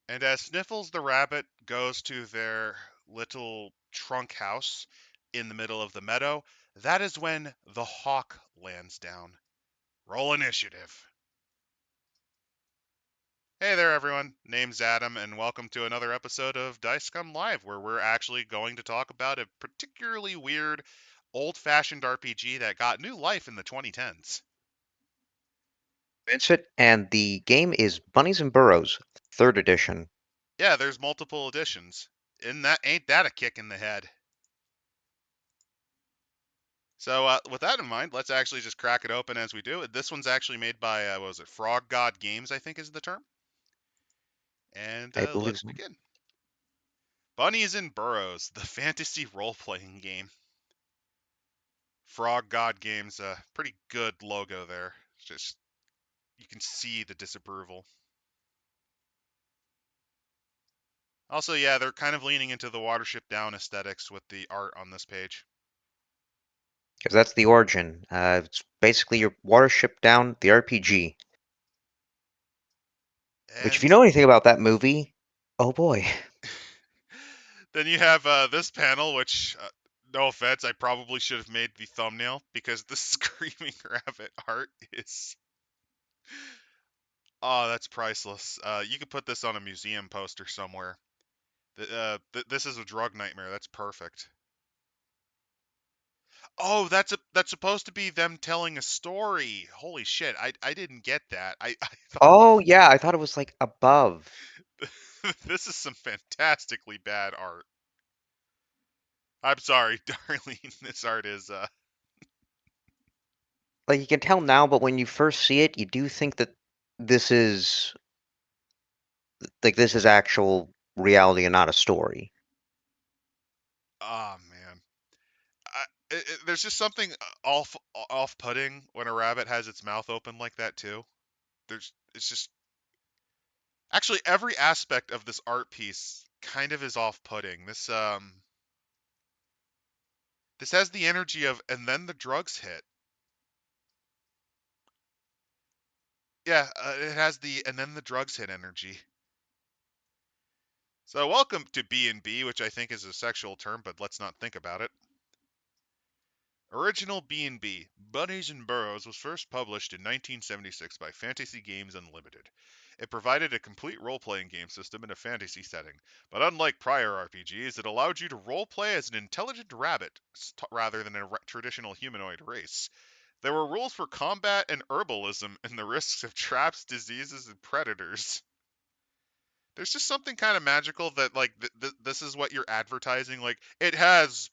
And as Sniffles the rabbit goes to their little trunk house in the middle of the meadow, that is when the hawk lands down. Roll initiative. Hey there, everyone. Name's Adam, and welcome to another episode of Dice Scum Live, where we're actually going to talk about a particularly weird, old-fashioned RPG that got new life in the 2010s. Vincent, and the game is Bunnies and Burrows, third edition. Yeah, there's multiple editions. Ain't that a kick in the head? So, with that in mind, let's actually just crack it open as we do. This one's actually made by, what was it, Frog God Games, I think is the term. And I believe let's so. begin. Bunnies and Burrows, the fantasy role-playing game. Frog God Games, pretty good logo there. Just you can see the disapproval. Also, yeah, they're kind of leaning into the Watership Down aesthetics with the art on this page. Because that's the origin. It's basically your Watership Down, the RPG. Which, if you And know anything about that movie, oh boy. then you have this panel, which, no offense, I probably should have made the thumbnail because the screaming rabbit art is, oh, that's priceless. You could put this on a museum poster somewhere. This is a drug nightmare. That's perfect. Oh, that's supposed to be them telling a story. Holy shit, I didn't get that. I thought Oh yeah, I thought it was like above. this is some fantastically bad art. I'm sorry, Darlene. This art is Like you can tell now, but when you first see it, you do think that this is this is actual reality and not a story. oh man. There's just something off-putting when a rabbit has its mouth open like that too. It's just actually every aspect of this art piece kind of is off-putting. This has the energy of and then the drugs hit. Yeah, it has the and then the drugs hit energy. So welcome to B&B, which I think is a sexual term, but let's not think about it. Original B&B, Bunnies and Burrows was first published in 1976 by Fantasy Games Unlimited. It provided a complete role-playing game system in a fantasy setting, but unlike prior RPGs, it allowed you to role-play as an intelligent rabbit rather than a traditional humanoid race. There were rules for combat and herbalism and the risks of traps, diseases, and predators. There's just something kind of magical that like this is what you're advertising. Like it has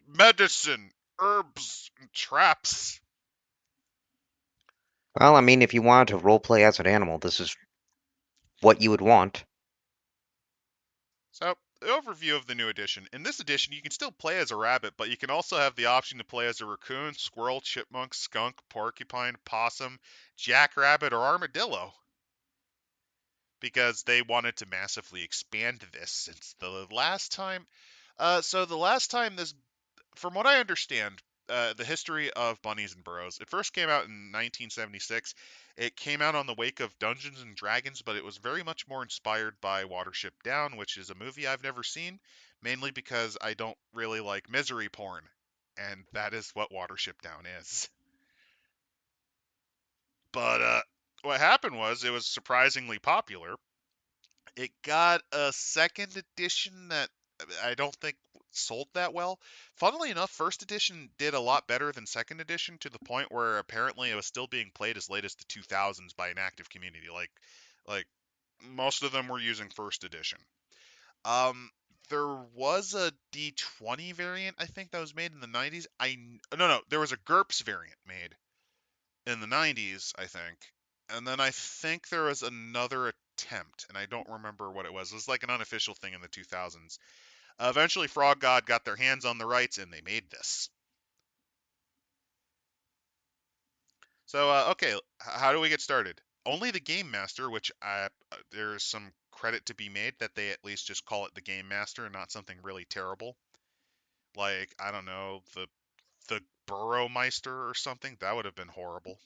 medicine, herbs, and traps. Well, I mean, if you wanted to roleplay as an animal, this is what you would want. So the overview of the new edition. In this edition, you can still play as a rabbit, but you can also have the option to play as a raccoon, squirrel, chipmunk, skunk, porcupine, possum, jackrabbit, or armadillo. Because they wanted to massively expand this since the last time. So the last time this from what I understand, the history of Bunnies and Burrows, it first came out in 1976. It came out on the wake of Dungeons and Dragons, but it was very much more inspired by Watership Down, which is a movie I've never seen, mainly because I don't really like misery porn, and that is what Watership Down is. But what happened was it was surprisingly popular. It got a second edition that I don't think sold that well. Funnily enough, first edition did a lot better than second edition to the point where apparently it was still being played as late as the 2000s by an active community. Like most of them were using first edition. Um there was a D20 variant I think that was made in the 90s. No, there was a GURPS variant made in the 90s, I think. And then I think there was another attempt, and I don't remember what it was. It was like an unofficial thing in the 2000s. Eventually, Frog God got their hands on the rights, and they made this. So, okay, how do we get started? Only the Game Master, which there's some credit to be made that they at least just call it the Game Master and not something really terrible. Like, I don't know, the Burrowmeister or something. That would have been horrible.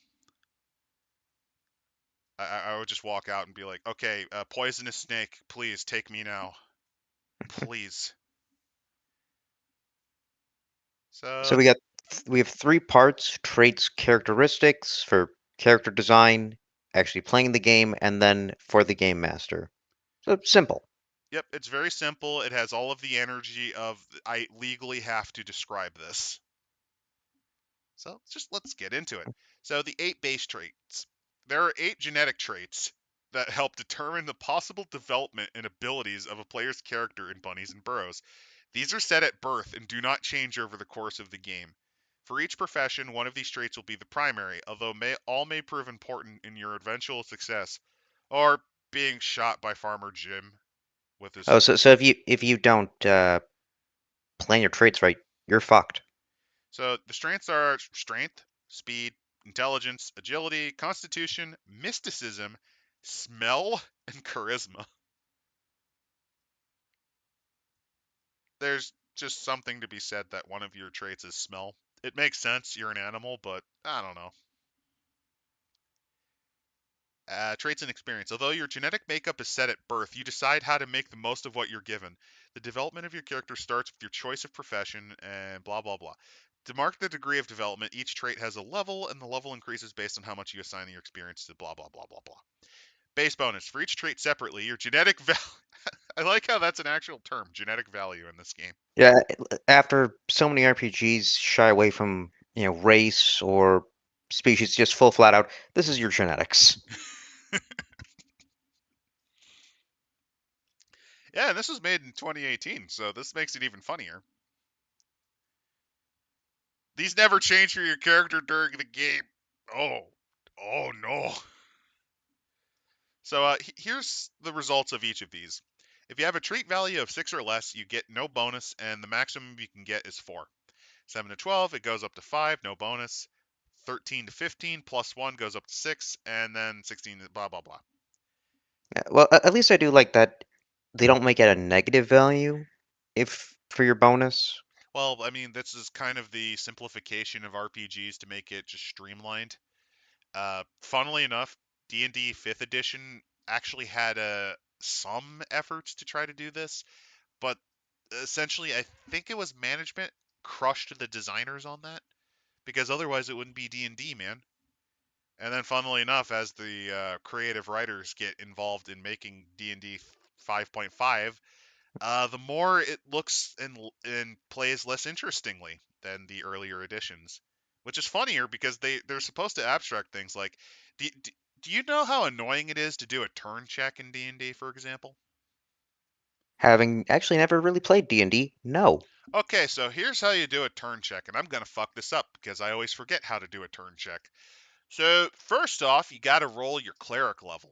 I would just walk out and be like, okay, poisonous snake, please take me now, please. So So we have three parts: traits, characteristics for character design, actually playing the game, and then for the game master. So simple. yep, it's very simple. It has all of the energy of I legally have to describe this. So just let's get into it. So the 8 base traits. There are 8 genetic traits that help determine the possible development and abilities of a player's character in Bunnies and Burrows. These are set at birth and do not change over the course of the game. For each profession, one of these traits will be the primary, although all may prove important in your eventual success, or being shot by Farmer Jim with his Oh, so if you don't plan your traits right, you're fucked. So the strengths are strength, speed, intelligence, agility, constitution, mysticism, smell, and charisma. There's just something to be said that one of your traits is smell. It makes sense, you're an animal, but I don't know. Traits and experience. Although your genetic makeup is set at birth, you decide how to make the most of what you're given. The development of your character starts with your choice of profession and blah, blah, blah. To mark the degree of development, each trait has a level, and the level increases based on how much you assign your experience to blah, blah, blah, blah, blah. Base bonus. For each trait separately, your genetic value. I like how that's an actual term, genetic value in this game. Yeah, after so many RPGs shy away from, race or species, just full flat out, this is your genetics. Yeah, and this was made in 2018, so this makes it even funnier. These never change for your character during the game. Oh, oh no. So here's the results of each of these. If you have a trait value of 6 or less, you get no bonus, and the maximum you can get is 4. 7 to 12, it goes up to 5, no bonus. 13 to 15, plus 1 goes up to 6, and then 16, blah, blah, blah. Well, at least I do like that they don't make it a negative value if for your bonus. Well, I mean, this is kind of the simplification of RPGs to make it just streamlined. Funnily enough, D&D 5th edition actually had some efforts to try to do this, but essentially, I think it was management crushed the designers on that because otherwise it wouldn't be D&D, man. And then, funnily enough, as the creative writers get involved in making D&D 5.5, the more it looks and plays less interestingly than the earlier editions, which is funnier because they're supposed to abstract things like, do, do, do you know how annoying it is to do a turn check in D&D, for example? Having actually never really played D&D, no. Okay, so here's how you do a turn check, and I'm gonna fuck this up because I always forget how to do a turn check. So first off, you got to roll your cleric level.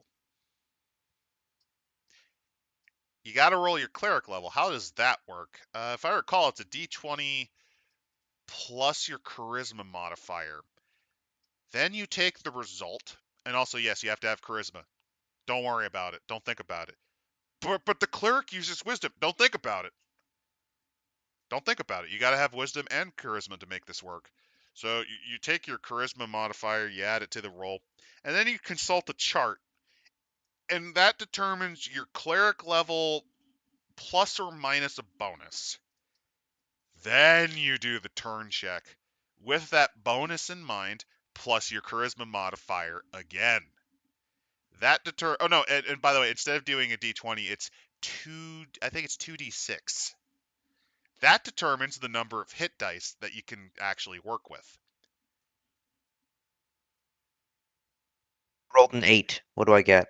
You got to roll your cleric level. How does that work? If I recall, it's a D20 plus your charisma modifier. Then you take the result, and also yes, you have to have charisma. Don't worry about it. Don't think about it. But the cleric uses wisdom. Don't think about it. Don't think about it. You got to have wisdom and charisma to make this work. So you take your charisma modifier, you add it to the roll, and then you consult a chart, and that determines your cleric level plus or minus a bonus. Then you do the turn check with that bonus in mind, plus your charisma modifier again. Oh no, and by the way, instead of doing a d20, it's two. I think it's 2d6. That determines the number of hit dice that you can actually work with. Rolled an 8. What do I get?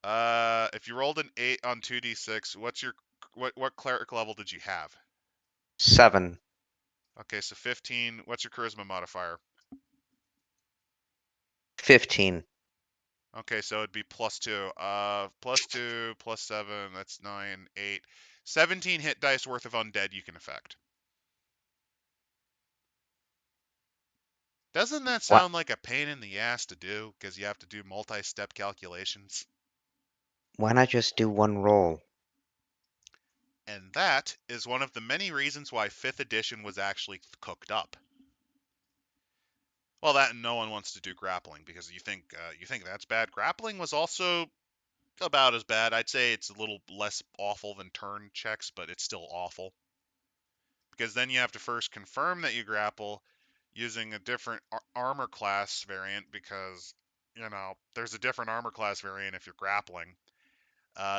If you rolled an 8 on 2d6, what cleric level did you have? 7. Okay, so 15. What's your charisma modifier? 15. Okay, so it'd be plus 2. Plus 2 plus 7. That's 9, 8. 17 hit dice worth of undead you can affect. Doesn't that Why, sound like a pain in the ass to do because you have to do multi-step calculations? why not just do one roll? And that is one of the many reasons why 5th edition was actually cooked up. Well, that and no one wants to do grappling because you think that's bad. Grappling was also about as bad. I'd say it's a little less awful than turn checks, but it's still awful because then you have to first confirm that you grapple using a different armor class variant because there's a different armor class variant if you're grappling.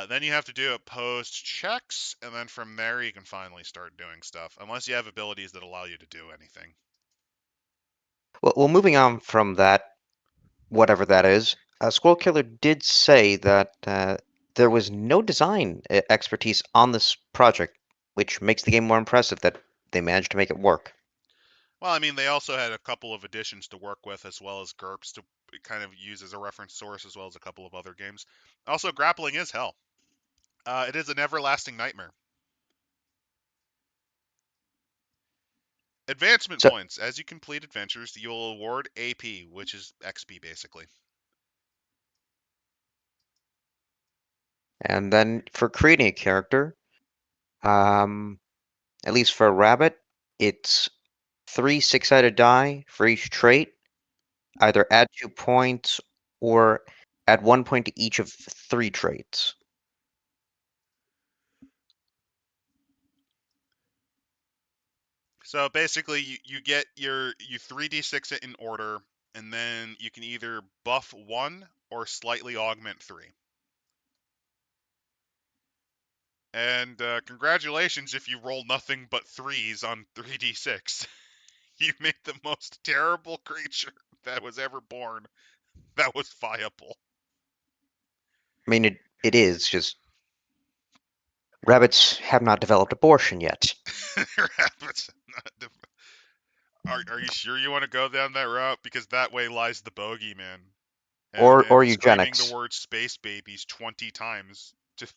Then you have to do it post checks, and then from there you can finally start doing stuff, unless you have abilities that allow you to do anything. Well, moving on from that, whatever that is, Squirrel Killer did say that there was no design expertise on this project, which makes the game more impressive that they managed to make it work. Well, I mean, they also had a couple of additions to work with, as well as GURPS to kind of use as a reference source, as well as a couple of other games. Also, grappling is hell. It is an everlasting nightmare. Advancement So, points. As you complete adventures, you'll award AP, which is XP basically. and then for creating a character, um, at least for a rabbit, it's 3 6-sided die for each trait. Either add 2 points or add 1 point to each of 3 traits. So basically, you get you 3d6 it in order, and then you can either buff 1 or slightly augment 3. And congratulations if you roll nothing but 3s on 3d6. You made the most terrible creature that was ever born that was viable. I mean, it is just rabbits have not developed abortion yet. Are you sure you want to go down that route? Because that way lies the bogeyman. Or And screaming the eugenics. word space babies 20 times. To,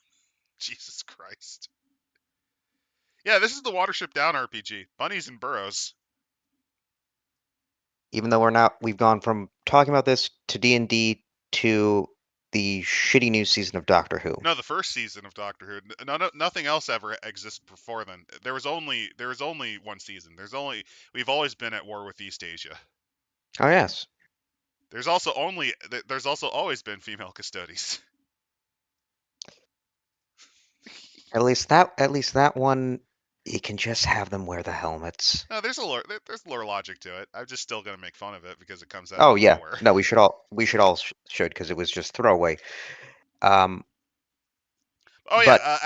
Jesus Christ. Yeah, this is the Watership Down RPG. Bunnies and Burrows. Even though we've gone from talking about this to D&D to the shitty new season of Doctor Who. No, the first season of Doctor Who. Nothing else ever existed before then. There was only one season. We've always been at war with East Asia. Oh yes. There's also always been female custodies. At least that one, you can just have them wear the helmets. No, there's lore logic to it. I'm just still gonna make fun of it because it comes out Oh of yeah. nowhere. No, we should all should because it was just throwaway. Um, Oh yeah. but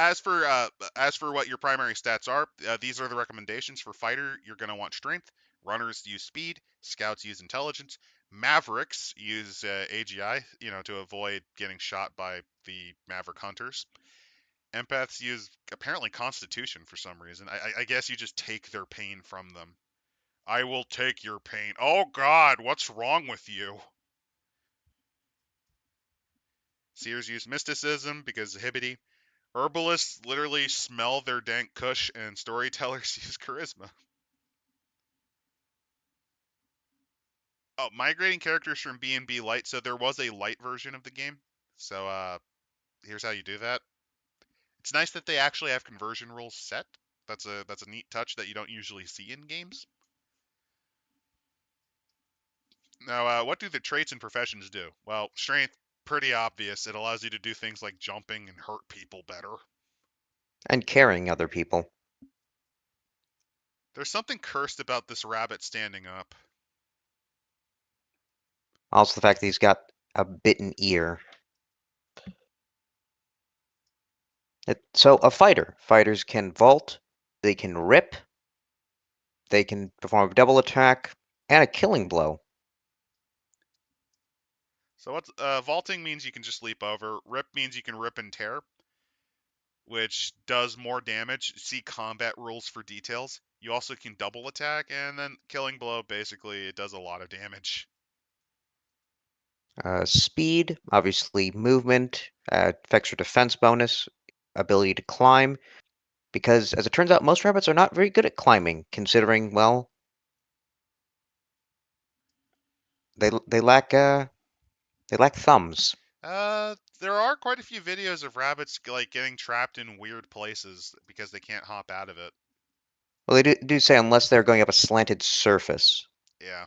As for what your primary stats are, these are the recommendations for fighter. You're gonna want strength. Runners use speed. Scouts use intelligence. Mavericks use AGI, to avoid getting shot by the Maverick hunters. Empaths use apparently Constitution for some reason. I guess you just take their pain from them. I will take your pain. Oh God, what's wrong with you? Seers use mysticism because hibbity. Herbalists literally smell their dank kush, and storytellers use charisma. Oh, migrating characters from B and B Light. So there was a light version of the game. So here's how you do that. It's nice that they actually have conversion rules set. That's a neat touch that you don't usually see in games. Now, what do the traits and professions do? Well, strength, pretty obvious. It allows you to do things like jumping and hurt people better. and carrying other people. There's something cursed about this rabbit standing up. Also, the fact that he's got a bitten ear. So a fighters can vault, they can rip, they can perform a double attack, and a killing blow. So what's vaulting means you can just leap over. Rip means you can rip and tear, which does more damage. See combat rules for details. You also can double attack, and then killing blow. Basically, it does a lot of damage. Speed, obviously movement, affects your defense bonus, ability to climb, because as it turns out, most rabbits are not very good at climbing, considering, well, they lack thumbs. There are quite a few videos of rabbits like getting trapped in weird places because they can't hop out of it. Well, they do say unless they're going up a slanted surface. Yeah.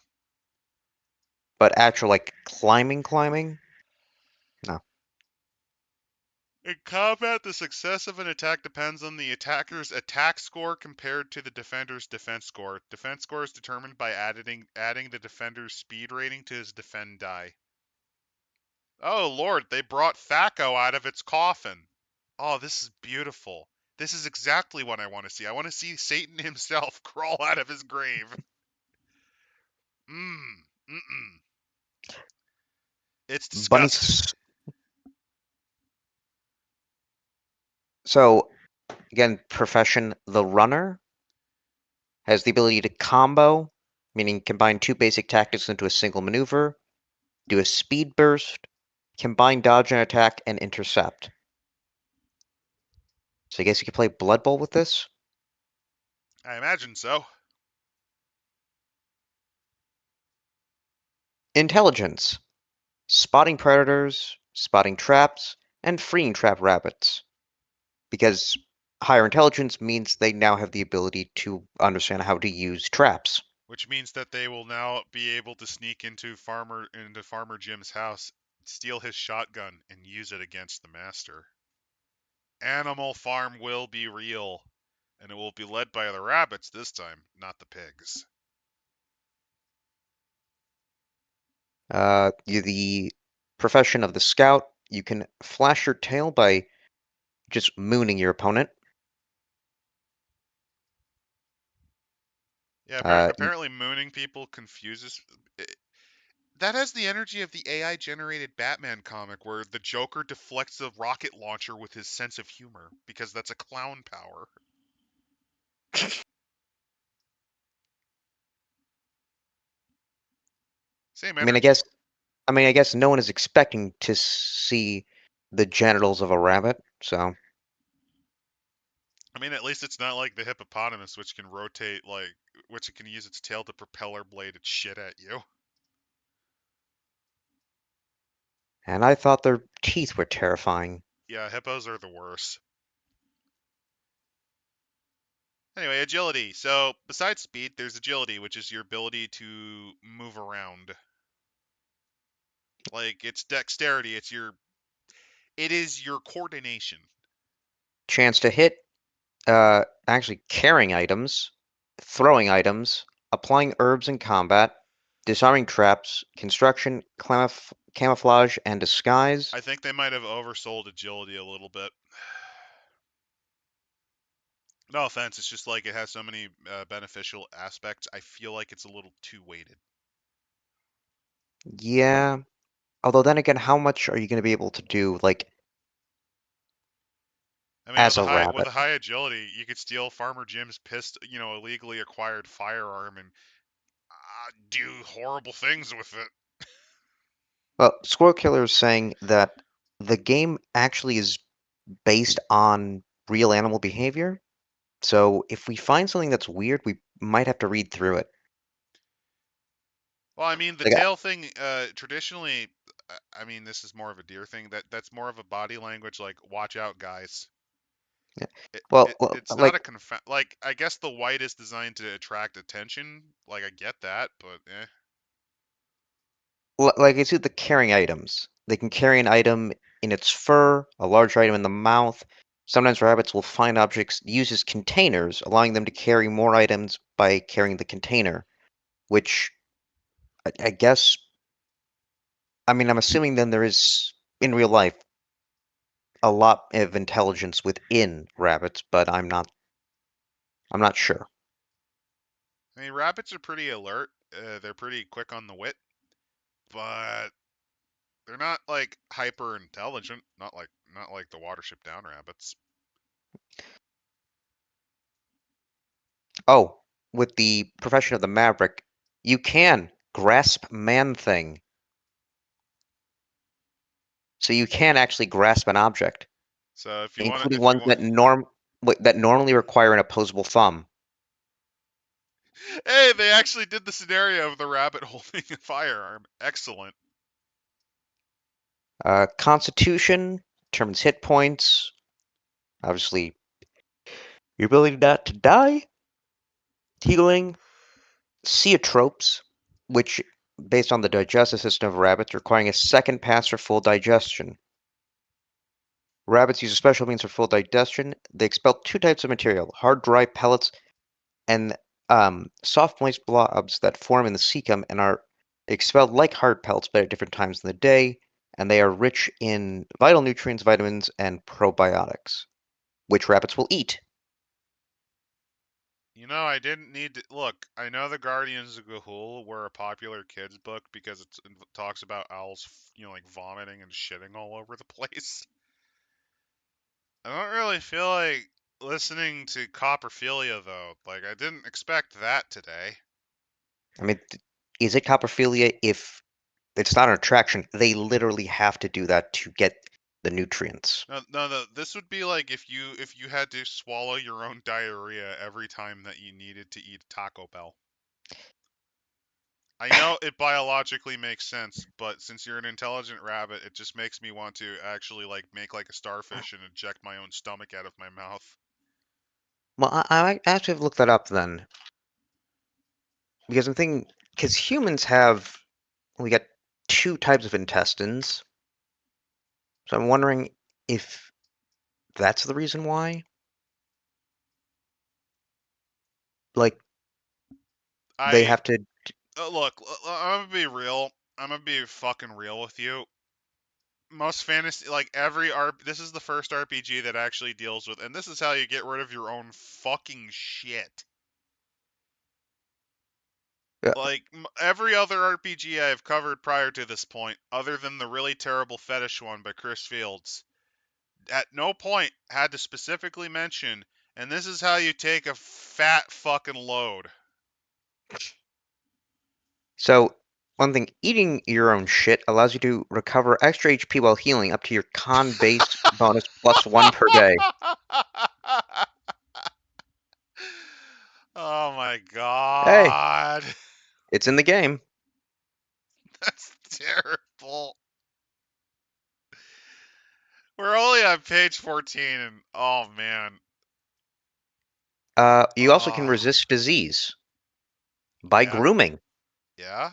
But actual like climbing? No. In combat, the success of an attack depends on the attacker's attack score compared to the defender's defense score. Defense score is determined by adding the defender's speed rating to his defend die. Oh lord, they brought Thaco out of its coffin. Oh, this is beautiful. This is exactly what I want to see. I want to see Satan himself crawl out of his grave. Mm. It's disgusting. Bunnies. So again, profession the runner has the ability to combo, meaning combine two basic tactics into a single maneuver, do a speed burst, combine dodge and attack, and intercept. So I guess you could play Blood Bowl with this. I imagine so. Intelligence. Spotting predators, spotting traps, and freeing trap rabbits. Because higher intelligence means they now have the ability to understand how to use traps. Which means that they will now be able to sneak into Farmer Jim's house, steal his shotgun, and use it against the master. Animal Farm will be real, and it will be led by the rabbits this time, not the pigs. The profession of the scout, you can flash your tail by just mooning your opponent. Yeah, Uh, apparently mooning people confuses. That has the energy of the AI generated Batman comic where the Joker deflects a rocket launcher with his sense of humor because that's a clown power. Same I mean, I energy. guess, I guess no one is expecting to see the genitals of a rabbit, so. I mean, at least it's not like the hippopotamus, which can rotate, which it can use its tail to propeller blade its shit at you. And I thought their teeth were terrifying. Yeah, hippos are the worst. Anyway, agility. So, besides speed, there's agility, which is your ability to move around. Like, it's dexterity, it is your coordination. Chance to hit, actually carrying items, throwing items, applying herbs in combat, disarming traps, construction, camouflage, and disguise. I think they might have oversold agility a little bit. No offense, it's just like it has so many beneficial aspects. I feel like it's a little too weighted. Yeah. Although then again, how much are you going to be able to do, like, I mean, as a with rabbit? a high agility, you could steal Farmer Jim's illegally acquired firearm and do horrible things with it. Well, Squirrel Killer is saying that the game actually is based on real animal behavior. So if we find something that's weird, we might have to read through it. Well, I mean, the Like, tail thing, traditionally, I mean, this is more of a deer thing. That's more of a body language, like "watch out, guys." yeah. Well, It's not like, a like. I guess the white is designed to attract attention. Like, I get that, but eh. like it's with the carrying items. They can carry an item in its fur, a large item in the mouth. Sometimes rabbits will find objects used as containers, allowing them to carry more items by carrying the container, which I guess, I mean, I'm assuming then there is, in real life, a lot of intelligence within rabbits, but I'm not sure. I mean, rabbits are pretty alert. They're pretty quick on the wit, but they're not like hyper intelligent. Not like the Watership Down rabbits. Oh, with the profession of the maverick, you can grasp man-thing. So you can actually grasp an object, So including if you ones want, that that normally require an opposable thumb. hey, they actually did the scenario of the rabbit holding a firearm. Excellent. Constitution determines hit points. Obviously, your ability not to die, healing, ceotropes, which based on the digestive system of rabbits, requiring a second pass for full digestion. Rabbits use a special means for full digestion. They expel two types of material: hard, dry pellets and soft, moist blobs that form in the cecum and are expelled like hard pellets but at different times in the day, and they are rich in vital nutrients, vitamins, and probiotics, which rabbits will eat. You know, I didn't need to look. I know the Guardians of Ga'Hoole were a popular kids book because it talks about owls, like vomiting and shitting all over the place. I don't really feel like listening to Copperphilia though. Like I didn't expect that today. I mean, is it coprophilia if it's not an attraction? They literally have to do that to get the nutrients. No, no, no. This would be like if you had to swallow your own diarrhea every time that you needed to eat Taco Bell. I know it biologically makes sense, but since you're an intelligent rabbit, it just makes me want to actually like make like a starfish and inject my own stomach out of my mouth. Well, I actually have to look that up then, because I'm thinking, because humans have, we got two types of intestines, so I'm wondering if that's the reason why. Like, they I have to. look. I'm gonna be real. I'm gonna be fucking real with you. Most fantasy, like this is the first RPG that actually deals with, and this is how you get rid of your own fucking shit. uh, Like every other RPG I have covered prior to this point, other than the really terrible fetish one by Chris Fields, at no point had to specifically mention, and this is how you take a fat fucking load. So, one thing, eating your own shit allows you to recover extra HP while healing up to your con base bonus plus one per day. Oh my Hey, god. it's in the game. That's terrible. We're only on page 14 and oh man. You also can Oh, resist disease by yeah? grooming. Yeah?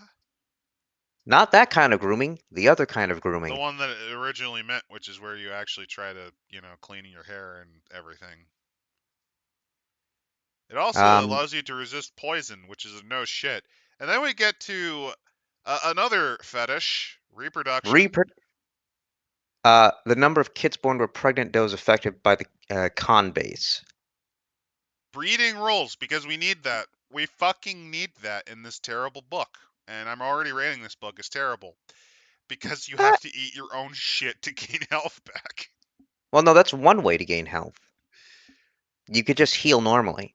Not that kind of grooming, the other kind of The grooming. one that it originally meant, which is where you actually try to, cleaning your hair and everything. It also Um, allows you to resist poison, which is a no shit. And then we get to another fetish, reproduction. repro- the number of kids born to a pregnant doe is affected by the con base. Breeding rules, because we need that. We fucking need that in this terrible book. And I'm already rating this book as terrible. Because you Ah, have to eat your own shit to gain health back. well, no, that's one way to gain health. You could just heal normally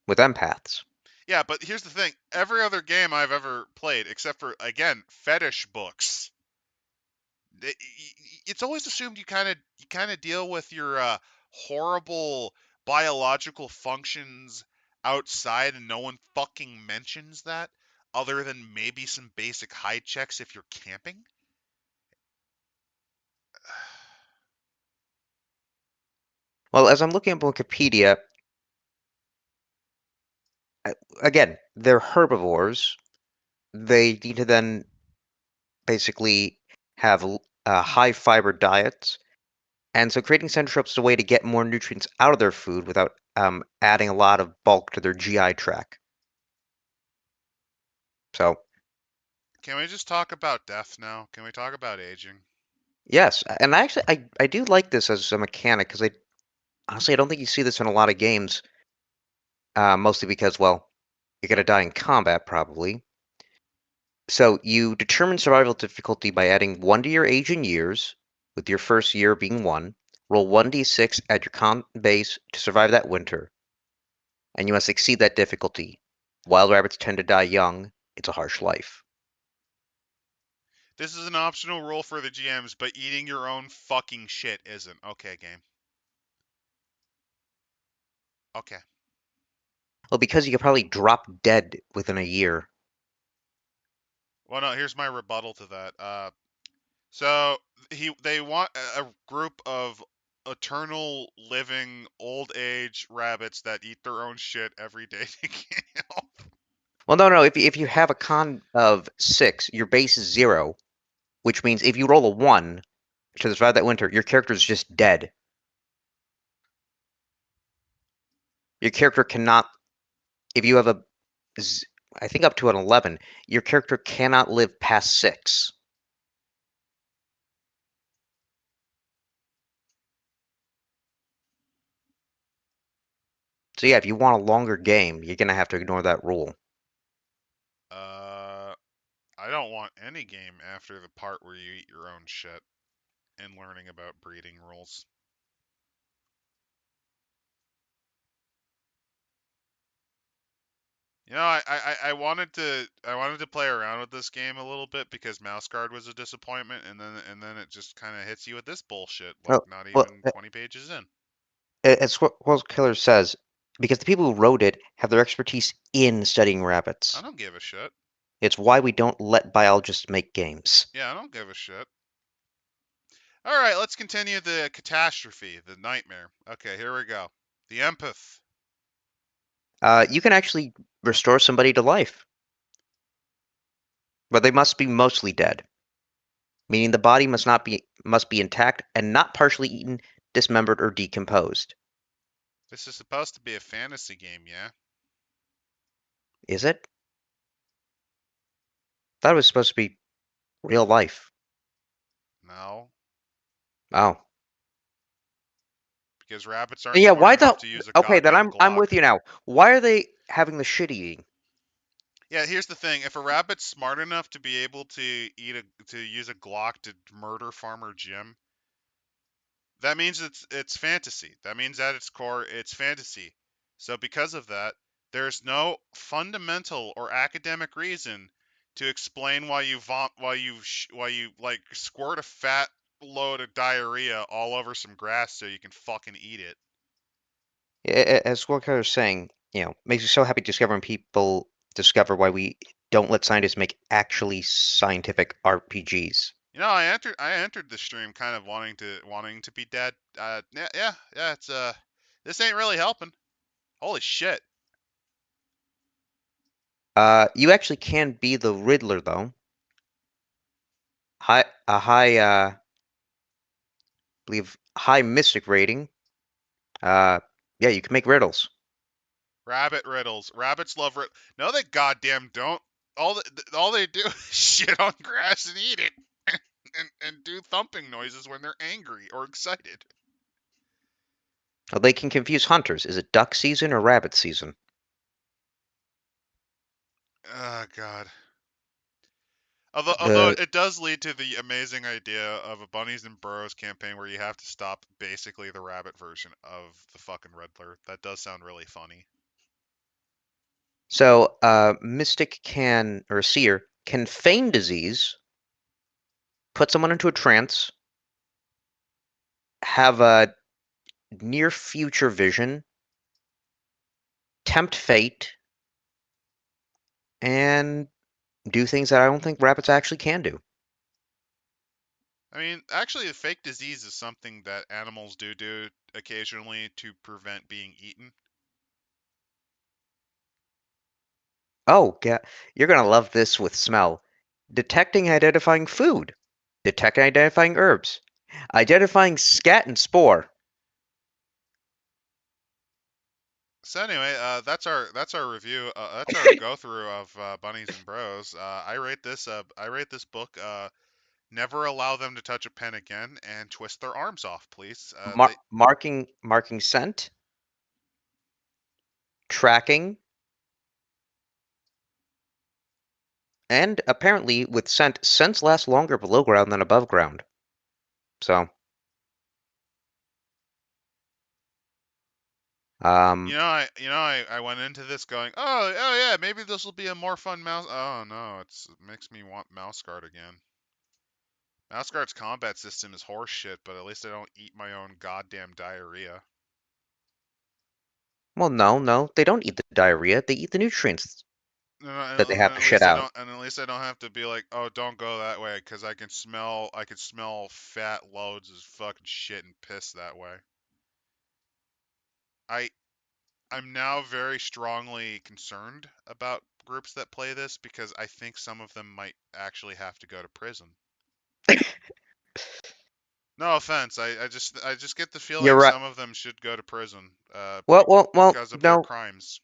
with empaths. Yeah, but here's the thing. Every other game I've ever played, except for, again, fetish books, it's always assumed you kind of deal with your horrible biological functions outside, and no one fucking mentions that, other than maybe some basic high checks if you're camping. Well, as I'm looking at Wikipedia, uh, again, they're herbivores. They need to then basically have high fiber diets, and so creating centrotrophs is a way to get more nutrients out of their food without adding a lot of bulk to their GI tract. So, Can we just talk about death now? Can we talk about aging? yes, and I do like this as a mechanic because I honestly I don't think you see this in a lot of games. Mostly because, well, you're gonna die in combat probably. So you determine survival difficulty by adding 1 to your age in years, with your first year being 1. Roll 1d6 at your con base to survive that winter, and you must exceed that difficulty. Wild rabbits tend to die young. It's a harsh life. This is an optional rule for the GMs, but eating your own fucking shit isn't. Okay, game. Okay. Well, because you could probably drop dead within a year. Well, no, here's my rebuttal to that. So they want a group of eternal living old age rabbits that eat their own shit every day to gain health. Well, no, no. If you have a con of 6, your base is 0, which means if you roll a 1 to survive that winter, your character is just dead. Your character cannot. If you have I think up to an 11, your character cannot live past 6. So yeah, if you want a longer game, you're gonna have to ignore that rule. Uh, I don't want any game after the part where you eat your own shit and learning about breeding rules. You know, I wanted to play around with this game a little bit because Mouseguard was a disappointment, and then it just kind of hits you with this bullshit, like Well, not well, even 20 pages in. it's what Killer says, because the people who wrote it have their expertise in studying I rabbits. don't give a shit. It's why we don't let biologists make games. Yeah, I don't give a shit. All right, let's continue the catastrophe, the nightmare. Okay, here we go. The empath. You can actually restore somebody to life, but they must be mostly dead, meaning the body must be intact and not partially eaten, dismembered, or decomposed. This is supposed to be a fantasy game, yeah? Is it? Thought it was supposed to be real life. No, Oh. because rabbits aren't Yeah, smart why enough the to use a Okay, then goddamn I'm Glock. with you now. Why are they having the shit eating? Yeah, here's the thing. If a rabbit's smart enough to be able to use a Glock to murder Farmer Jim, that means it's fantasy. That means at its core it's fantasy. So because of that, there's no fundamental or academic reason to explain why you like squirt a fat load of diarrhea all over some grass so you can fucking eat it. As Squawker is saying, makes me so happy discovering people discover why we don't let scientists make actually scientific RPGs. You know, I entered the stream kind of wanting to be dead. Yeah. It's this ain't really helping. Holy shit. You actually can be the Riddler though. Believe high mystic rating. Uh, yeah, you can make riddles. Rabbit riddles. Rabbits love No, they goddamn don't. All they do is shit on grass and eat it, and do thumping noises when they're angry or excited. They can confuse hunters. Is it duck season or rabbit season? Oh god. Although The it does lead to the amazing idea of a Bunnies and Burrows campaign where you have to stop basically the rabbit version of the fucking Riddler. That does sound really funny. mystic can or a seer can feign disease, put someone into a trance, have a near future vision, tempt fate, and do things that I don't think rabbits actually can do. I mean, actually, a fake disease is something that animals do occasionally to prevent being eaten. Oh, you're gonna love this with smell. Detecting and identifying food. Detecting and identifying herbs. Identifying scat and spore. So anyway, that's our review. That's our go through of Bunnies and Bros. I rate this book. Never allow them to touch a pen again, and twist their arms off, please. Marking scent. Tracking. And apparently, with scents last longer below ground than above ground. So, You um, know, I went into this going, oh yeah, maybe this will be a more fun mouse. Oh no, it makes me want Mouseguard again. Mouseguard's combat system is horseshit, but at least I don't eat my own goddamn diarrhea. well, no, they don't eat the diarrhea. They eat the nutrients that they have And to at shit least I out. don't, and at least I don't have to be like, oh, don't go that way, because I can smell fat loads of fucking shit and piss that way. I I'm now very strongly concerned about groups that play this because I think some of them might actually have to go to prison. No offense, I just get the You're feeling right. some of them should go to prison, Well, because of their no, crimes.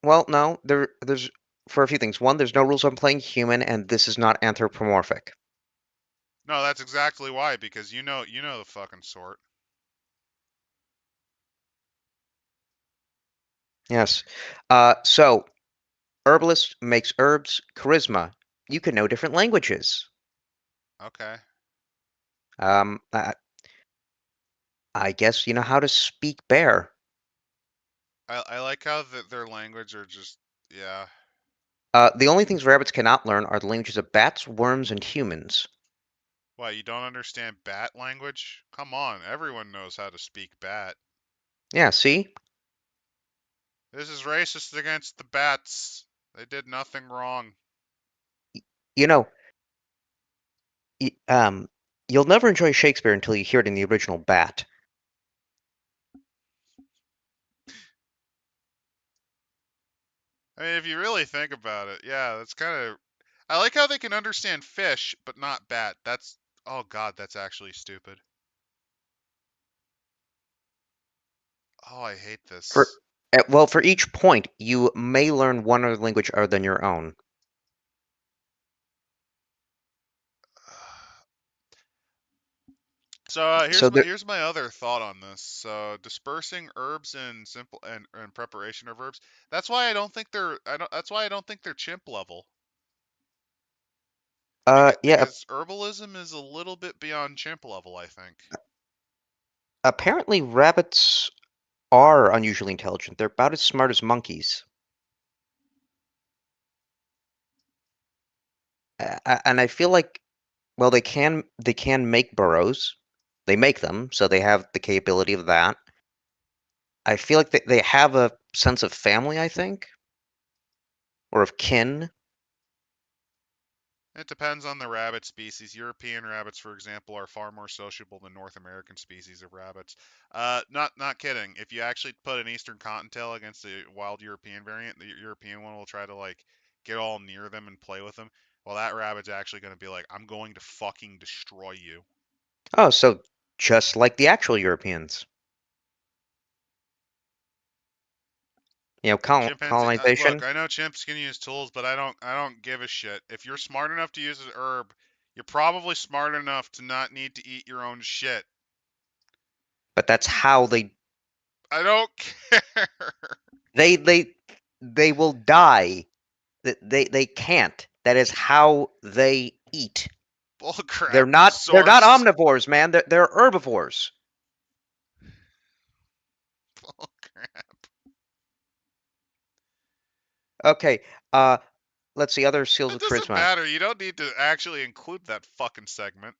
no. There's for a few things. One, there's no rules on playing human, and this is not anthropomorphic. No, that's exactly why, because you know the fucking sort. Yes. So herbalist makes herbs. Charisma. You can know different languages. Okay. Um, I, I guess you know how to speak bear. I like how their language are just, yeah. The only things rabbits cannot learn are the languages of bats, worms, and humans. Why, you don't understand bat language? Come on, everyone knows how to speak bat. Yeah, see? This is racist against the bats. They did nothing wrong. You know, y- um, you'll never enjoy Shakespeare until you hear it in the original bat. I mean, if you really think about it, yeah, that's kind of. I like how they can understand fish, but not bat. That's. Oh god, that's actually stupid. Oh, I hate For this. well, for each point, you may learn one other language other than your own. So So there, here's my other thought on this. So dispersing herbs and simple and preparation of herbs. That's why I don't think they're. I don't. That's why I don't think they're chimp level. yeah. Because herbalism is a little bit beyond chimp level, I think. Apparently, rabbits are unusually intelligent. They're about as smart as monkeys. And I feel like, well, they can make burrows. They make them, so they have the capability of that. I feel like they have a sense of family, I think, or of kin. It depends on the rabbit species. European rabbits, for example, are far more sociable than North American species of rabbits. Not kidding. If you actually put an Eastern Cottontail against a wild European variant, the European one will try to like get all near them and play with them. Well, that rabbit's actually going to be like, "I'm going to fucking destroy you." Oh, so just like the actual Europeans. You know, Chimpanzee, look, colonization. I know chimps can use tools, but I don't give a shit. If you're smart enough to use an herb, you're probably smart enough to not need to eat your own shit. But that's how I don't care. they they they will die. They can't. That is how they eat. Bullcrap. They're not Source. omnivores, man. They're herbivores. Bullcrap. Okay. Uh, let's see other seals It of doesn't charisma. matter. You don't need to actually include that fucking segment.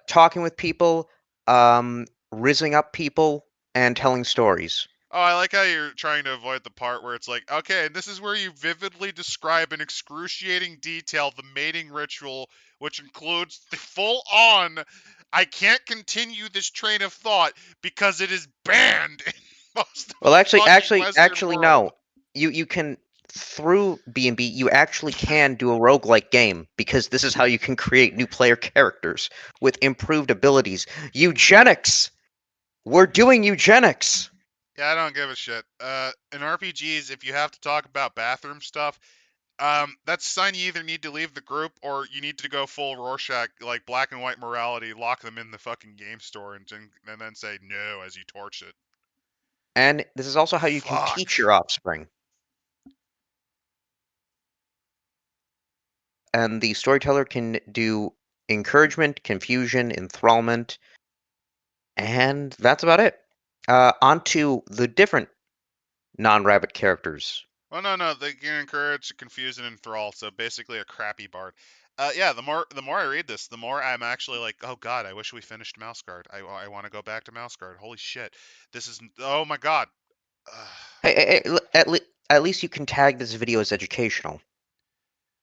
Talking with people, rizzing up people, and telling stories. Oh, I like how you're trying to avoid the part where it's like, okay, and this is where you vividly describe in excruciating detail the mating ritual, which includes the full on, I can't continue this train of thought because it is banned in most of Well, the fucking Western actually, world. no. You can through B&B, you actually can do a roguelike game because this is how you can create new player characters with improved abilities. Eugenics. We're doing eugenics. Yeah, I don't give a shit. In RPGs, if you have to talk about bathroom stuff, that's a sign you either need to leave the group or you need to go full Rorschach, like black and white morality, lock them in the fucking game store and then say no as you torch it. And this is also how you can Fuck. teach your offspring. And the storyteller can do encouragement, confusion, enthrallment, and that's about it. On to the different non-rabbit characters. Well, no, they can encourage, confuse, and enthrall. So basically, a crappy bard. Yeah, the more I read this, the more I'm actually like, oh god, I wish we finished Mouseguard. I want to go back to Mouseguard. Holy shit, this is, oh my god. Ugh. At least you can tag this video as educational.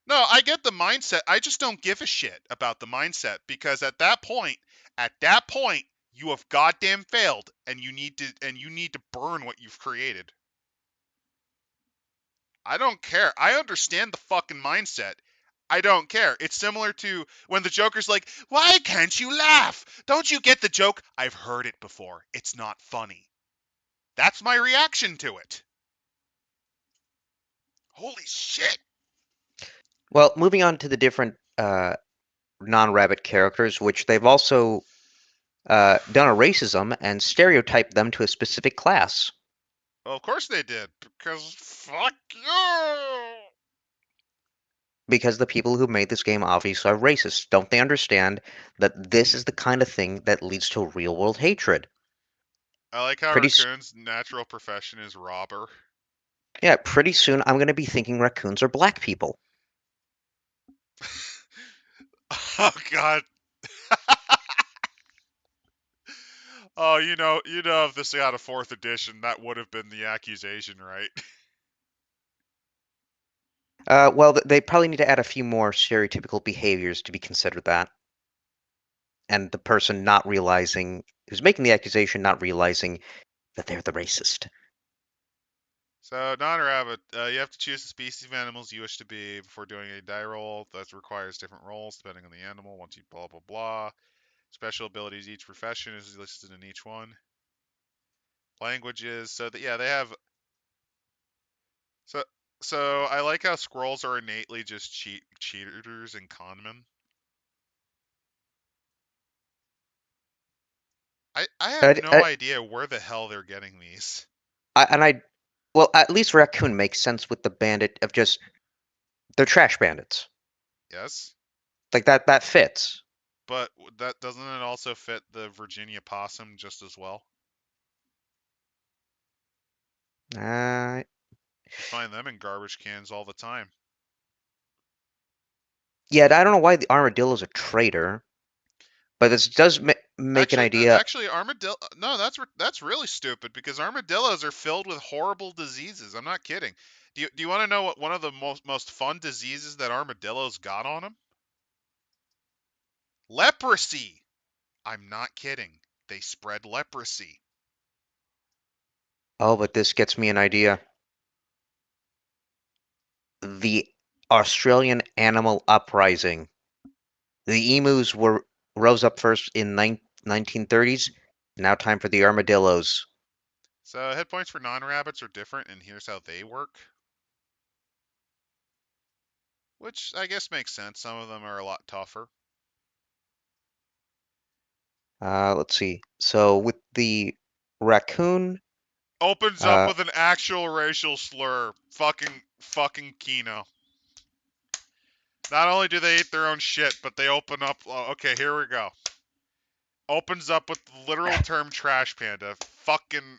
No, I get the mindset. I just don't give a shit about the mindset because at that point, you have goddamn failed, and you need to burn what you've created. I don't care. I understand the fucking mindset. I don't care. It's similar to when the Joker's like, "Why can't you laugh? Don't you get the joke? I've heard it before. It's not funny." That's my reaction to it. Holy shit. Well, moving on to the different non-rabbit characters, which they've also done a racism and stereotyped them to a specific class. Well, of course they did, because fuck you. Because the people who made this game obviously are racist. Don't they understand that this is the kind of thing that leads to real world hatred? I like how Pretty, Raccoon's natural profession is robber. yeah, pretty soon I'm going to be thinking raccoons are black people. Oh god. Oh, if this got a fourth edition, that would have been the accusation, right? Well, they probably need to add a few more stereotypical behaviors to be considered that. And the person not realizing, who's making the accusation, not realizing that they're the racist. So, non-rabbit, you have to choose the species of animals you wish to be before doing a die roll. That requires different rolls depending on the animal. Once you blah blah blah. Special abilities. Each profession is listed in each one. Languages. So that yeah, they have. So so I like how squirrels are innately just cheaters and conmen. I have I, no I, idea where the hell they're getting these. and I, well, at least raccoon makes sense with the bandit of just they're trash bandits. Yes, Like that fits. but that doesn't it also fit the Virginia possum just as well? Uh, You find them in garbage cans all the time. yeah, I don't know why the armadillo's a traitor, but this does make an idea. Actually, armadillo. No, that's really stupid because armadillos are filled with horrible diseases. I'm not kidding. Do you want to know what one of the most fun diseases that armadillos got on them? Leprosy. I'm not kidding. They spread leprosy. Oh, but this gets me an idea. The Australian animal uprising. The emus were rose up first in 1930s. Now time for the armadillos. So hit points for non-rabbits are different, and here's how they work. Which I guess makes sense. Some of them are a lot tougher. Let's see. So with the raccoon, Opens up uh, with an actual racial slur. Fucking Kino. Not only do they eat their own shit, but they open up. Okay, here we go. Opens up with the literal term trash panda. Fucking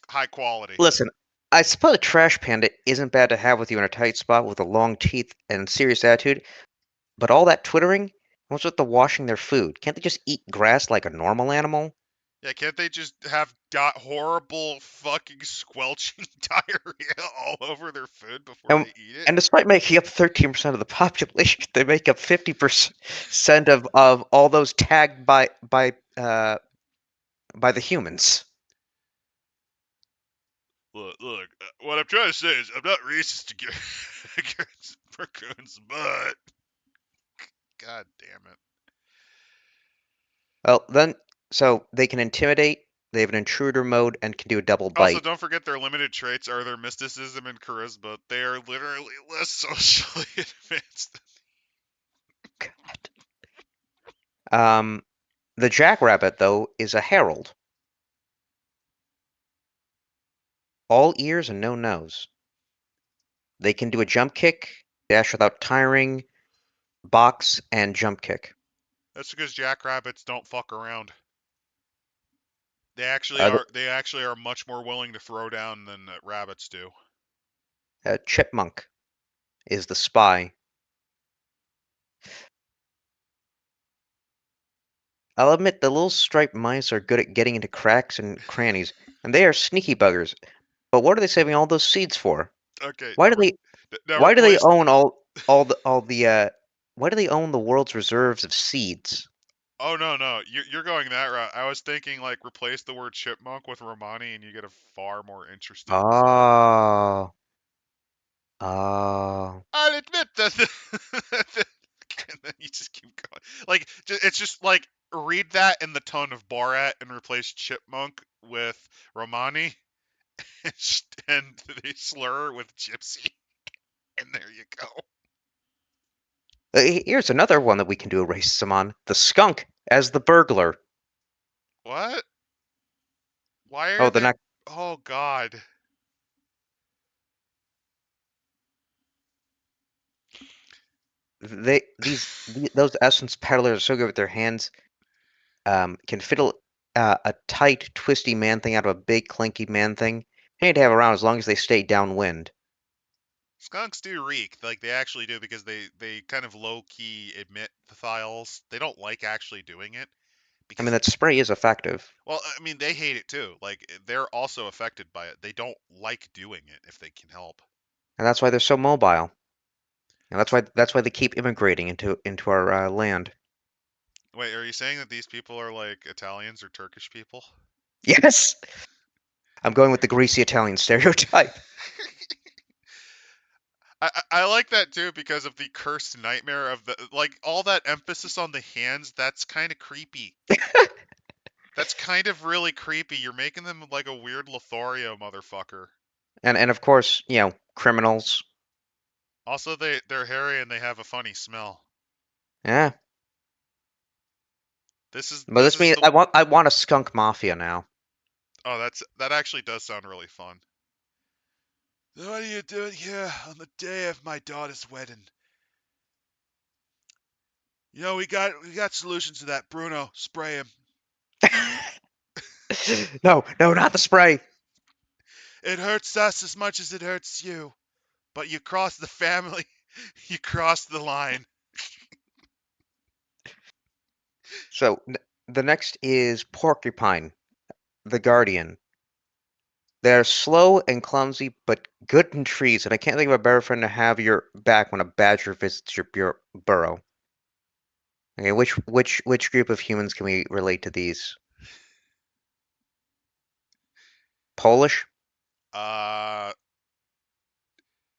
high quality. listen, I suppose a trash panda isn't bad to have with you in a tight spot with the long teeth and serious attitude, but all that twittering, what's with the washing their food? Can't they just eat grass like a normal animal? Yeah, can't they just have got horrible fucking squelching diarrhea all over their food before And they eat it? and despite making up 13% of the population, they make up 50% of all those tagged by the humans. Look. What I'm trying to say is, I'm not racist against raccoons, but god damn it. Well, then, so they can intimidate, they have an intruder mode, and can do a double Also, bite. don't forget their limited traits are their mysticism and charisma. They are literally less socially advanced. The jackrabbit, though, is a herald. All ears and no nose. They can do a jump kick, dash without tiring, box, and jump kick. That's because jackrabbits don't fuck around. They actually Uh, are. the, They actually are much more willing to throw down than rabbits do. chipmunk is the spy. I'll admit the little striped mice are good at getting into cracks and crannies, and they are sneaky buggers. But what are they saving all those seeds for? Okay, Why do they now why do they replace. own all the why do they own the world's reserves of seeds? Oh no, you're going that route. I was thinking like replace the word chipmunk with Romani, and you get a far more interesting result. Oh. I'll admit that. And then you just keep going. Like it's just like read that in the tone of Borat and replace Chipmunk with Romani, and they slur with Gypsy, and there you go. Here's another one that we can do a racism on: the skunk as the burglar. What? Why are Oh, the there? next Oh God. those essence peddlers are so good with their hands. Can fiddle a tight, twisty man thing out of a big, clinky man thing. They need to have around as long as they stay downwind. Skunks do reek, like they actually do, because they kind of low key admit the thiols. They don't like actually doing it I mean, because, that spray is effective, well, I mean, they hate it too. Like they're also affected by it. They don't like doing it if they can help. and that's why they're so mobile. And that's why they keep immigrating into our land. Wait, are you saying that these people are like Italians or Turkish people? Yes, I'm going with the greasy Italian stereotype. I like that too because of the cursed nightmare of the, like, all that emphasis on the hands. That's kind of creepy. That's kind of really creepy. You're making them like a weird Lothario motherfucker. And of course, criminals. Also, they're hairy and they have a funny smell. Yeah, This is but this this is means the I want a skunk mafia now. Oh, that actually does sound really fun. What are you doing here on the day of my daughter's wedding? You know, we got solutions to that. Bruno, spray him. No, no, not the spray. It hurts us as much as it hurts you. But you crossed the family. You crossed the line. So the next is porcupine, the guardian. They're slow and clumsy, but good in trees, and I can't think of a better friend to have your back when a badger visits your burrow. Okay, which group of humans can we relate to these? Polish? Uh,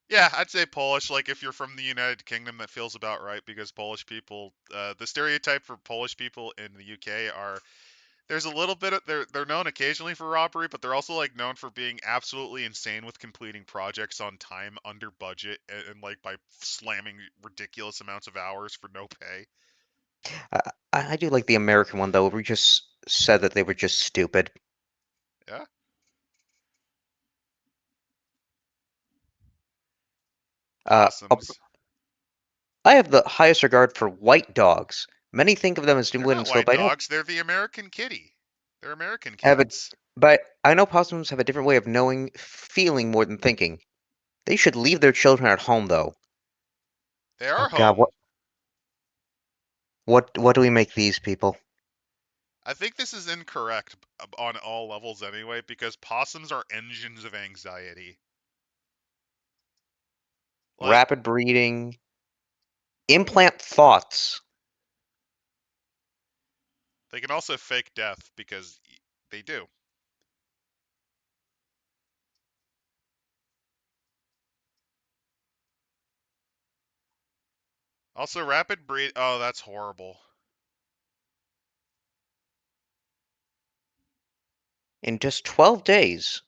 yeah, I'd say Polish. Like if you're from the United Kingdom, that feels about right because Polish people, the stereotype for Polish people in the UK are, there's a little bit of, they're known occasionally for robbery, but they're also like known for being absolutely insane with completing projects on time, under budget, and like by slamming ridiculous amounts of hours for no pay. Uh, I do like the American one though. We just said that they were just stupid. Yeah. Oh, Possums. I have the highest regard for white dogs. Many think of them as They're timid and not slow, white but I know dogs. They're the American kitty. They're American have a, cats. but I know possums have a different way of knowing, feeling more than thinking. They should leave their children at home, though. They Oh are God, home. what do we make these people? I think this is incorrect on all levels anyway, because possums are engines of anxiety. Like, Rapid breeding, implant thoughts. they can also fake death because they do. Also, rapid breed. Oh, that's horrible. In just 12 days.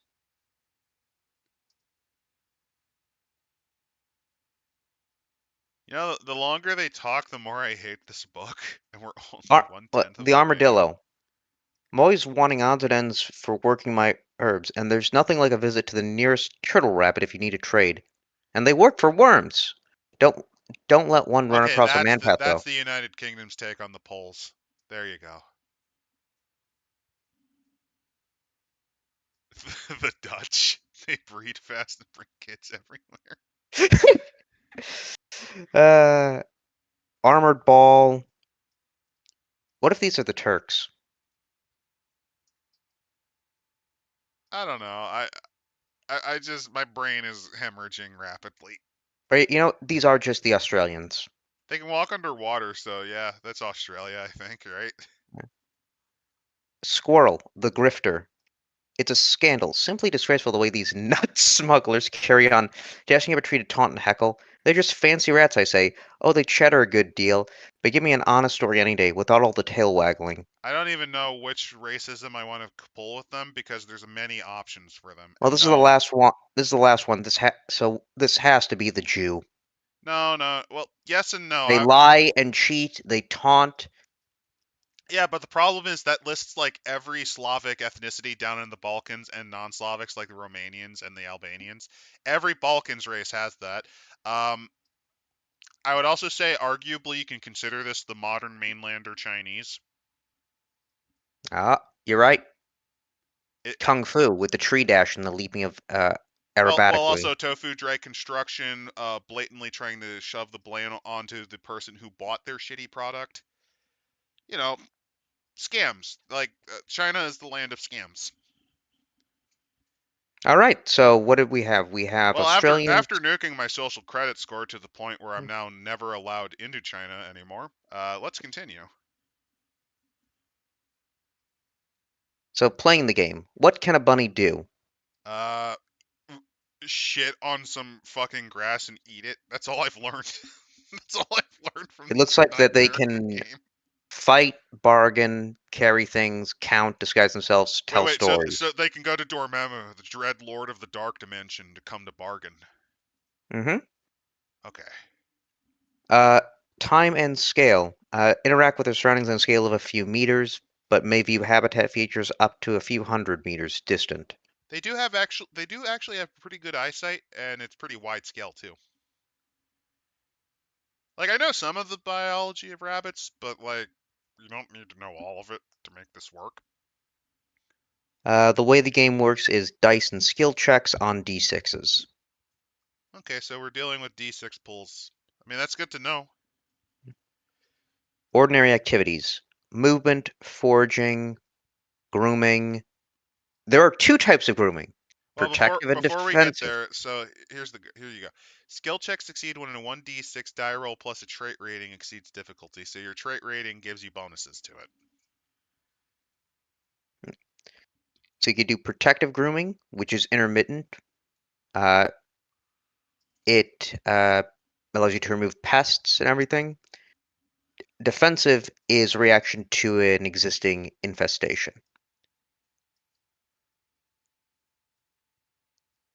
You know, the longer they talk, the more I hate this book, and we're only one tenth of The the way. armadillo. I'm always wanting odds and ends for working my herbs, and there's nothing like a visit to the nearest turtle rabbit if you need a trade. And they work for worms. Don't don't let one run Okay, across a manpath that's though. the United Kingdom's take on the poles. There you go. The Dutch. They breed fast and bring kids everywhere. uh, armored ball. What if these are the Turks? I don't know. I just, my brain is hemorrhaging rapidly. Right, these are just the Australians. They can walk underwater, so yeah, that's Australia, I think, right? Squirrel, the grifter. It's a scandal, simply disgraceful the way these nut smugglers carry on, dashing up a tree to taunt and heckle. They're just fancy rats, I say. Oh, they chatter a good deal, but give me an honest story any day, without all the tail waggling. I don't even know which racism I want to pull with them because there's many options for them. Well, And this is the no, last one. This is the last one. So this has to be the Jew. no. Well, yes and no. They lie and cheat. They taunt. Yeah, but the problem is that lists like every Slavic ethnicity down in the Balkans and non-Slavics like the Romanians and the Albanians. Every Balkans race has that. Um, I would also say, arguably, you can consider this the modern mainlander Chinese. Ah, you're right. It, Kung Fu with the tree dash and the leaping of well, aerobatically. also tofu drag construction, blatantly trying to shove the blame onto the person who bought their shitty product. You know, scams. Like China is the land of scams. All right. So what did we have? We have Well, Australians. after nuking my social credit score to the point where I'm now never allowed into China anymore, let's continue. So playing the game. What can a bunny do? Uh, shit on some fucking grass and eat it. That's all I've learned. That's all I've learned from It this looks like that they nightmare can game. fight, bargain, carry things, count, disguise themselves, tell Wait. So stories. they can go to Dormammu, the dread lord of the dark dimension, to come to bargain. Mm-hmm. Okay. Uh, time and scale. Interact with their surroundings on a scale of a few meters, but may view habitat features up to a few hundred meters distant. They do actually have pretty good eyesight, and it's pretty wide scale too. Like I know some of the biology of rabbits, but like you don't need to know all of it to make this work. The way the game works is dice and skill checks on d6s. Okay, so we're dealing with D6 pulls. I mean, that's good to know. Ordinary activities. Movement, foraging, grooming. There are two types of grooming. Well, before Protective and before we get defensive. there, so here you go. Skill checks succeed when a 1d6 die roll plus a trait rating exceeds difficulty. So your trait rating gives you bonuses to it. So you could do protective grooming, which is intermittent. Uh, it allows you to remove pests and everything. Defensive is a reaction to an existing infestation.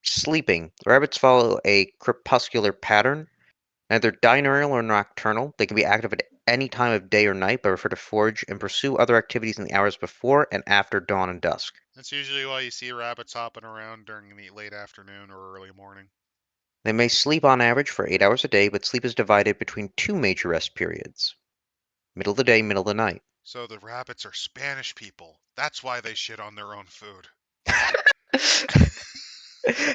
Sleeping. Rabbits follow a crepuscular pattern, neither diurnal or nocturnal. They can be active at any time of day or night, but prefer to forage and pursue other activities in the hours before and after dawn and dusk. That's usually why you see rabbits hopping around during the late afternoon or early morning. They may sleep on average for 8 hours a day, but sleep is divided between two major rest periods: middle of the day, middle of the night. So the rabbits are Spanish people. That's why they shit on their own food.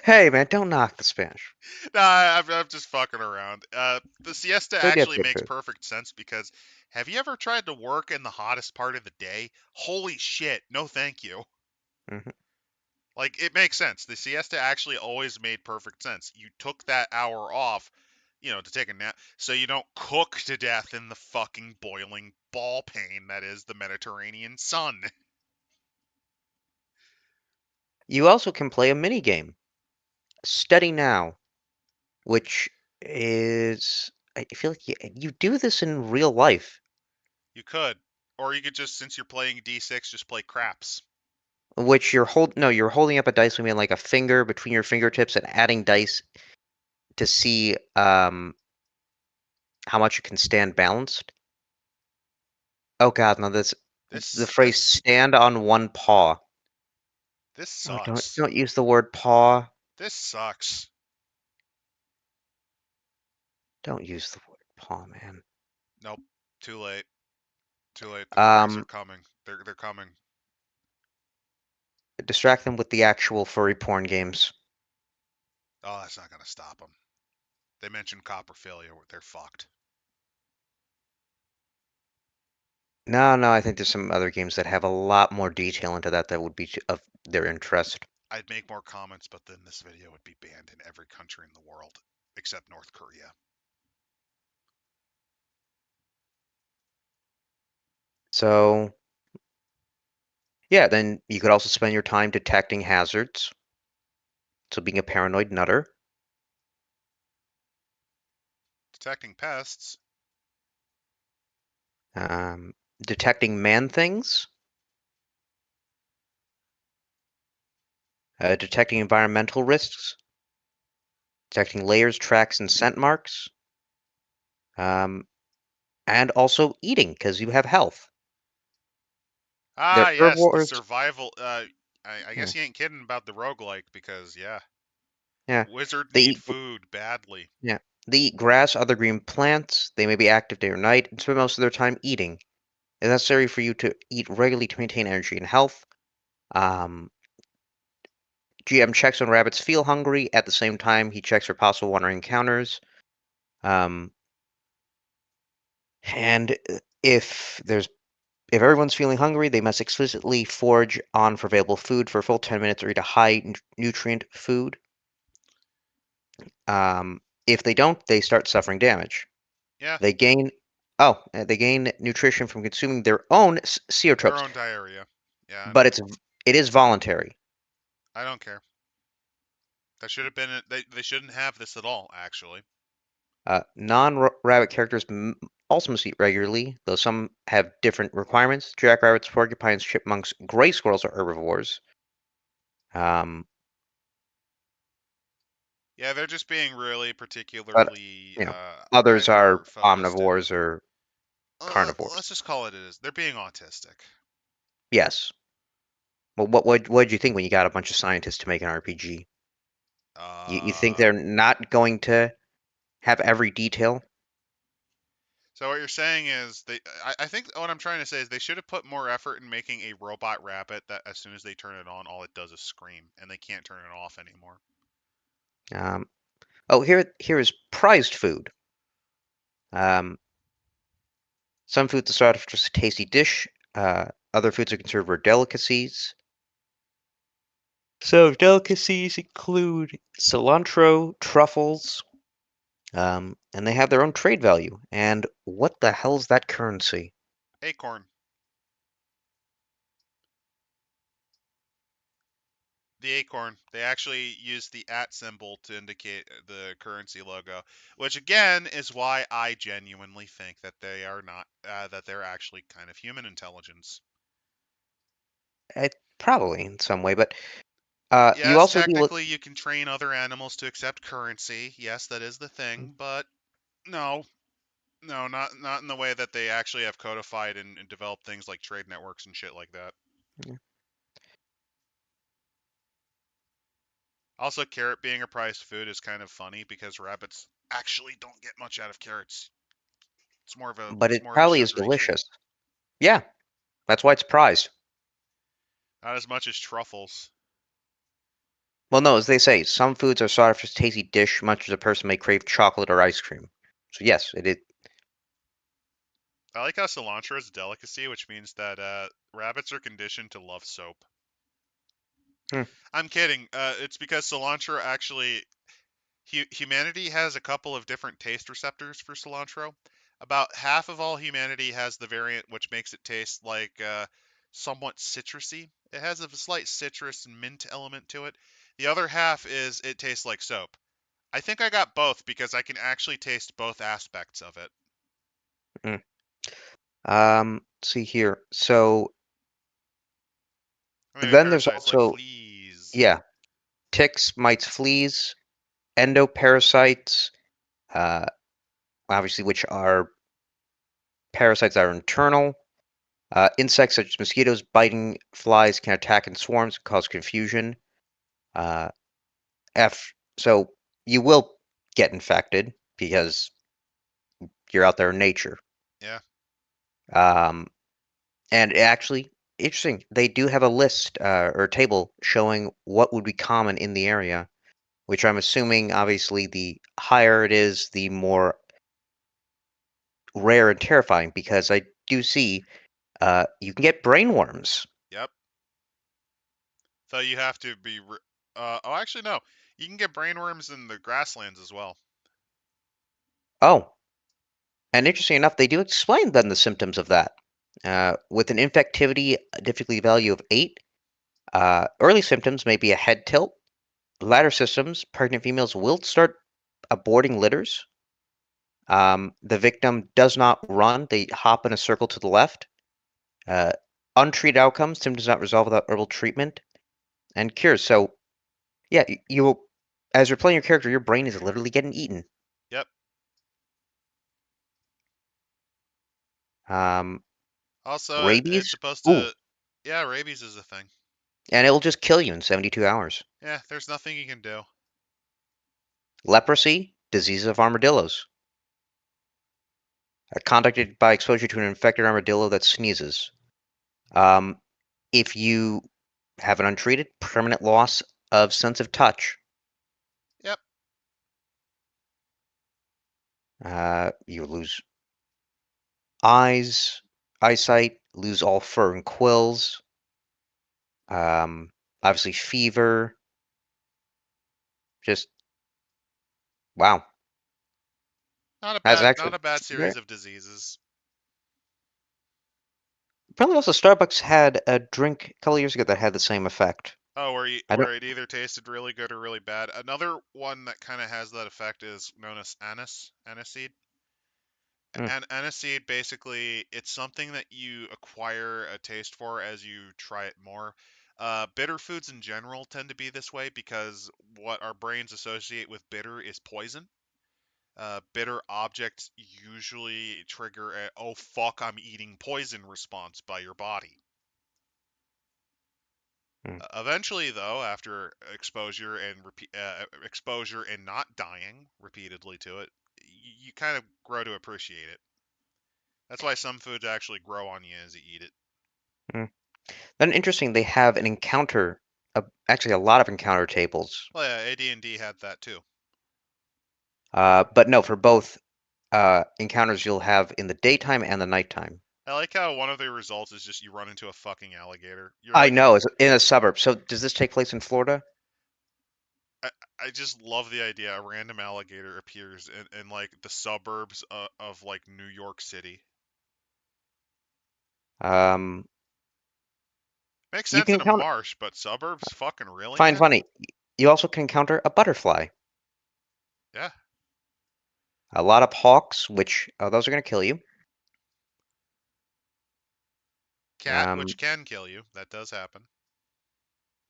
Hey man, don't knock the Spanish. Nah, I'm just fucking around. The siesta They do have actually good makes food. perfect sense because have you ever tried to work in the hottest part of the day? Holy shit, no thank you. Hmm. Like, it makes sense. The siesta actually always made perfect sense. You took that hour off, to take a nap, so you don't cook to death in the fucking boiling ball pain that is the Mediterranean sun. You also can play a mini game, Steady Now, which is I feel like you do this in real life, You could. Or you could just, since you're playing D6, just play craps. which you're holding up a dice with like a finger between your fingertips and adding dice to see how much you can stand balanced. Oh God, no! This the This, phrase this, "stand on one paw." this Oh, don't sucks. don't use the word paw. This sucks. Don't use the word paw, man. Nope. Too late. Too late. The furries are Um, coming. They're coming. Distract them with the actual furry porn games. Oh, that's not gonna stop them. They mentioned coprophilia. They're fucked. No, no, I think there's some other games that have a lot more detail into that would be of their interest. I'd make more comments, but then this video would be banned in every country in the world except North Korea. So Yeah, then you could also spend your time detecting hazards, so being a paranoid nutter, Detecting pests. detecting man-things, detecting environmental risks, detecting layers, tracks, and scent marks, um, and also eating because you have health. Ah, They're yes, the herbivores. survival. I Yeah, guess you ain't kidding about the roguelike because, yeah, yeah. wizard They need eat. food badly. Yeah, they eat grass, other green plants. They may be active day or night, and spend most of their time eating. It's necessary for you to eat regularly to maintain energy and health. Um, GM checks when rabbits feel hungry. At the same time, he checks for possible wandering encounters. Um, and if everyone's feeling hungry, they must explicitly forage on for available food for a full 10 minutes or eat a high nutrient food. If they don't, they start suffering damage. Yeah, They gain they gain nutrition from consuming their own their ceotropes, own diarrhea. Yeah, I but know. it is voluntary. I don't care. That should have been. They shouldn't have this at all, actually. Non-rabbit characters also must eat regularly, though some have different requirements. Jackrabbits, porcupines, chipmunks, gray squirrels are herbivores. Um, Yeah, they're just being really but particularly you know, others hyper are focused and omnivores or let's carnivores. just call it is. They're being autistic. Yes. Well, what did you think when you got a bunch of scientists to make an RPG? You think Uh, they're not going to have every detail? so what you're saying is I think what I'm trying to say is they should have put more effort in making a robot rabbit that as soon as they turn it on, all it does is scream and they can't turn it off anymore. Um, oh, here is prized food. Um, some foods start off just a tasty dish. Other foods are considered rare delicacies. So delicacies include cilantro, truffles, and they have their own trade value. And what the hell is that currency? Acorn. The acorn. They actually use the at symbol to indicate the currency logo, which again is why I genuinely think that they are not that they're actually kind of human intelligence. Probably in some way, but you Yes, also deal with. technically you can train other animals to accept currency. Yes, that is the thing, but no, no, not in the way that they actually have codified and developed things like trade networks and shit like that. Also, carrot being a prized food is kind of funny because rabbits actually don't get much out of carrots. But It's it more of a probably is sugary treat. delicious. Yeah, that's why it's prized. Not as much as truffles. Well, no, as they say, some foods are sought after as a tasty dish, much as a person may crave chocolate or ice cream. So yes, it is. I like how cilantro is a delicacy, which means that rabbits are conditioned to love soap. Hmm. I'm kidding. It's because cilantro actually humanity has a couple of different taste receptors for cilantro. About half of all humanity has the variant which makes it taste like somewhat citrusy. It has a slight citrus and mint element to it. The other half is it tastes like soap. I think I got both because I can actually taste both aspects of it. Hmm. Let's see here. So I mean, then there's parasites like also, fleas. yeah, ticks, mites, fleas, endoparasites, uh, obviously, which are parasites that are internal. Insects such as mosquitoes, biting flies can attack in swarms, cause confusion. Uh, so you will get infected because you're out there in nature. Yeah. Um, and actually, interesting, they do have a list or a table showing what would be common in the area, which I'm assuming, obviously, the higher it is, the more rare and terrifying. Because I do see you can get brainworms. Yep. So you have to be. Oh, actually, no. You can get brainworms in the grasslands as well. Oh, and interesting enough, they do explain then the symptoms of that. With an infectivity difficulty value of 8, early symptoms may be a head tilt. Latter systems, pregnant females will start aborting litters. The victim does not run, they hop in a circle to the left. Uh, Untreated outcomes, symptoms not resolved without herbal treatment, and cures. So, yeah, as you're playing your character, your brain is literally getting eaten. Yep. Um, Also, it's Rabies? supposed Ooh, to. Yeah, rabies is a thing. and it'll just kill you in 72 hours. Yeah, there's nothing you can do. Leprosy, disease of armadillos. Contacted by exposure to an infected armadillo that sneezes. Um, if you have an untreated, permanent loss of sense of touch. Yep. You lose eyesight, lose all fur and quills. Obviously fever. Just wow. That's Not actually a bad series of diseases. probably also Starbucks had a drink a couple years ago that had the same effect. Oh, I don't. where it either tasted really good or really bad. Another one that kind of has that effect is known as aniseed. Mm, And aniseed basically it's something that you acquire a taste for as you try it more. Bitter foods in general tend to be this way because what our brains associate with bitter is poison. Bitter objects usually trigger a "oh fuck, I'm eating poison" response by your body. mm, Eventually, though, after exposure and not dying repeatedly to it, you kind of grow to appreciate it. That's why some foods actually grow on you as you eat it. mm. Then interesting, they have an encounter. Actually, a lot of encounter tables. Well, yeah, AD&D had that too. But no, for both encounters you'll have in the daytime and the nighttime. I like how one of the results is just you run into a fucking alligator. You're I like, know, it's in a suburb. So does this take place in Florida? I, I just love the idea a random alligator appears in like the suburbs of like New York City. Um, Makes you sense can in a encounter. marsh, but suburbs, fucking really, Find man? funny. You also can encounter a butterfly, Yeah. a lot of hawks, which those are going to kill you. Cat, Um, which can kill you. That does happen.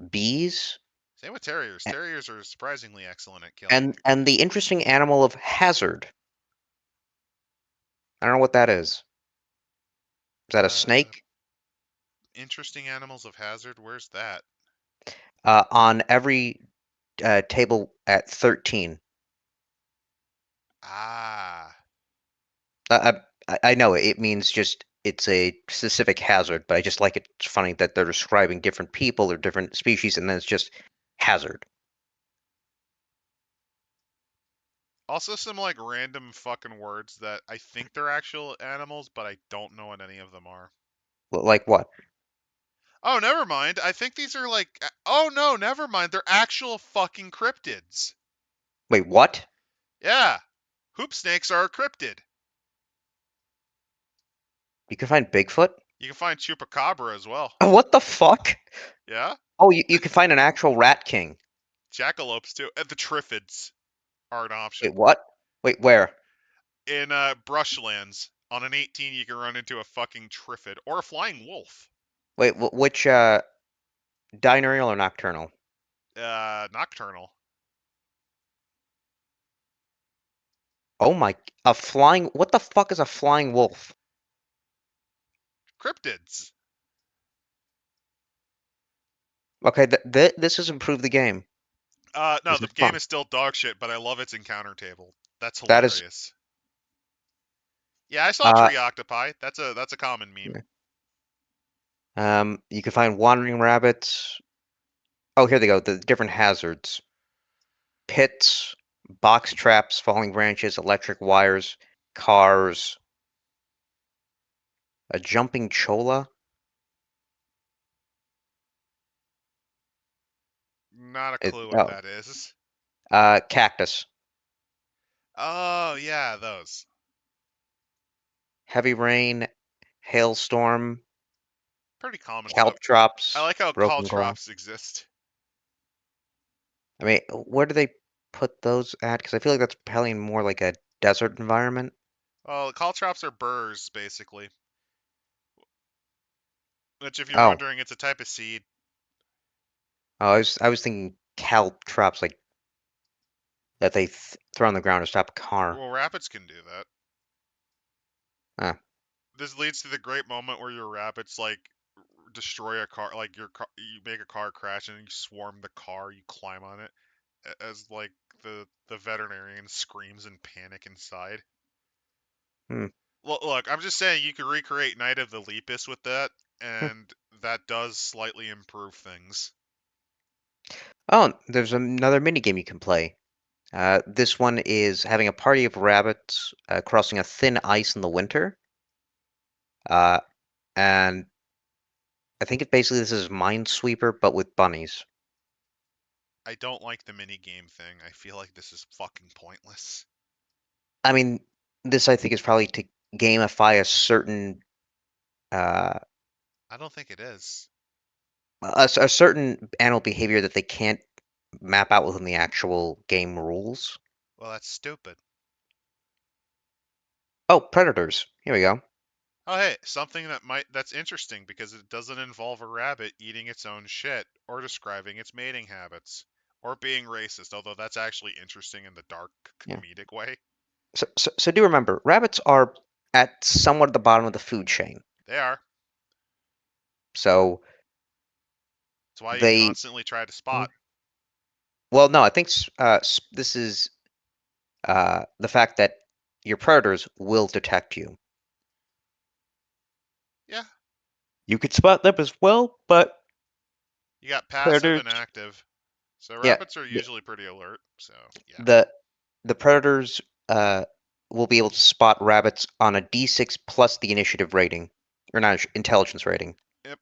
Bees, Same with terriers. Terriers are surprisingly excellent at killing. and the interesting animal of hazard. I don't know what that is. Is that a Uh, snake? Interesting animals of hazard. Where's that? On every table at 13. Ah, I know it means just it's a specific hazard, but I just like it's funny that they're describing different people or different species, and then it's just hazard. also some like random fucking words that I think they're actual animals, but I don't know what any of them are. Like what? Oh, never mind. I think these are like. Oh no, never mind. They're actual fucking cryptids. Wait, what? Yeah, hoop snakes are a cryptid. You can find Bigfoot? You can find chupacabra as well. What the fuck? Yeah, Oh, you can find an actual rat king. jackalopes too. And the triffids are an Wait, option. what? Wait, where? In brushlands, on an 18, you can run into a fucking triffid or a flying wolf. Wait, which diurnal or nocturnal? Nocturnal. Oh my, a flying. What the fuck is a flying wolf? Cryptids. Okay, this has improved the game. No, This the is game fun. is still dog shit, but I love its encounter table. That's That is. hilarious. Yeah, I saw Uh, tree octopi. That's a common meme. you can find wandering rabbits. Oh, here they go. The different hazards: pits, box traps, falling branches, electric wires, cars, a jumping cholla, Not a clue what oh, that is. cactus, Oh yeah, those. heavy rain, hailstorm, Pretty common stuff. I caltrops, like how broken glass. caltrops exist. I mean, where do they put those at? Because I feel like that's probably more like a desert environment. Well, caltrops are burrs, basically. Which, if you're Oh, wondering, it's a type of seed. oh, I was thinking caltrops like that they throw on the ground to stop a car. Well, rabbits can do that. Ah, This leads to the great moment where your rabbits like destroy a car, like your car, you make a car crash and you swarm the car, you climb on it, as like the veterinarian screams in panic inside. hmm. Look, I'm just saying you could recreate Night of the Lepus with that, and that does slightly improve things. Oh, there's another mini game you can play. This one is having a party of rabbits crossing a thin ice in the winter. Uh, and I think it basically this is Minesweeper, but with bunnies. I don't like the mini game thing. I feel like this is fucking pointless. I mean, this I think is probably to gamify a certain uh, I don't think it is. a certain animal behavior that they can't map out within the actual game rules. Well, that's stupid. Oh, predators. Here we go. Oh, hey, something that's interesting because it doesn't involve a rabbit eating its own shit or describing its mating habits or being racist, although that's actually interesting in the dark Yeah. comedic way. So do remember, rabbits are at somewhat at the bottom of the food chain. They are. So That's why you they, constantly try to hmm, spot. well, no, I think this is the fact that your predators will detect you. Yeah, You could spot them as well, but you got passive predators, and active. So yeah, rabbits are the usually pretty alert. So, yeah. the, the predators will be able to spot rabbits on a D6 plus the initiative rating, or not intelligence rating. Yep.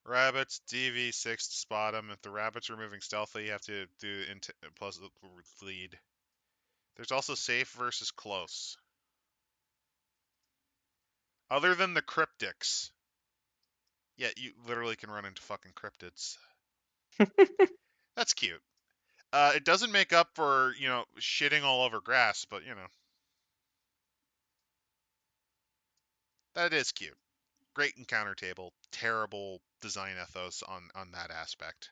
Rabbits, DV6 to spot them. If the rabbits are moving stealthily, you have to do plus the lead. There's also safe versus close. Other than the cryptics. Yeah, you literally can run into fucking cryptids. That's cute. It doesn't make up for, shitting all over grass, but, that is cute. Great encounter table. Terrible design ethos on that aspect.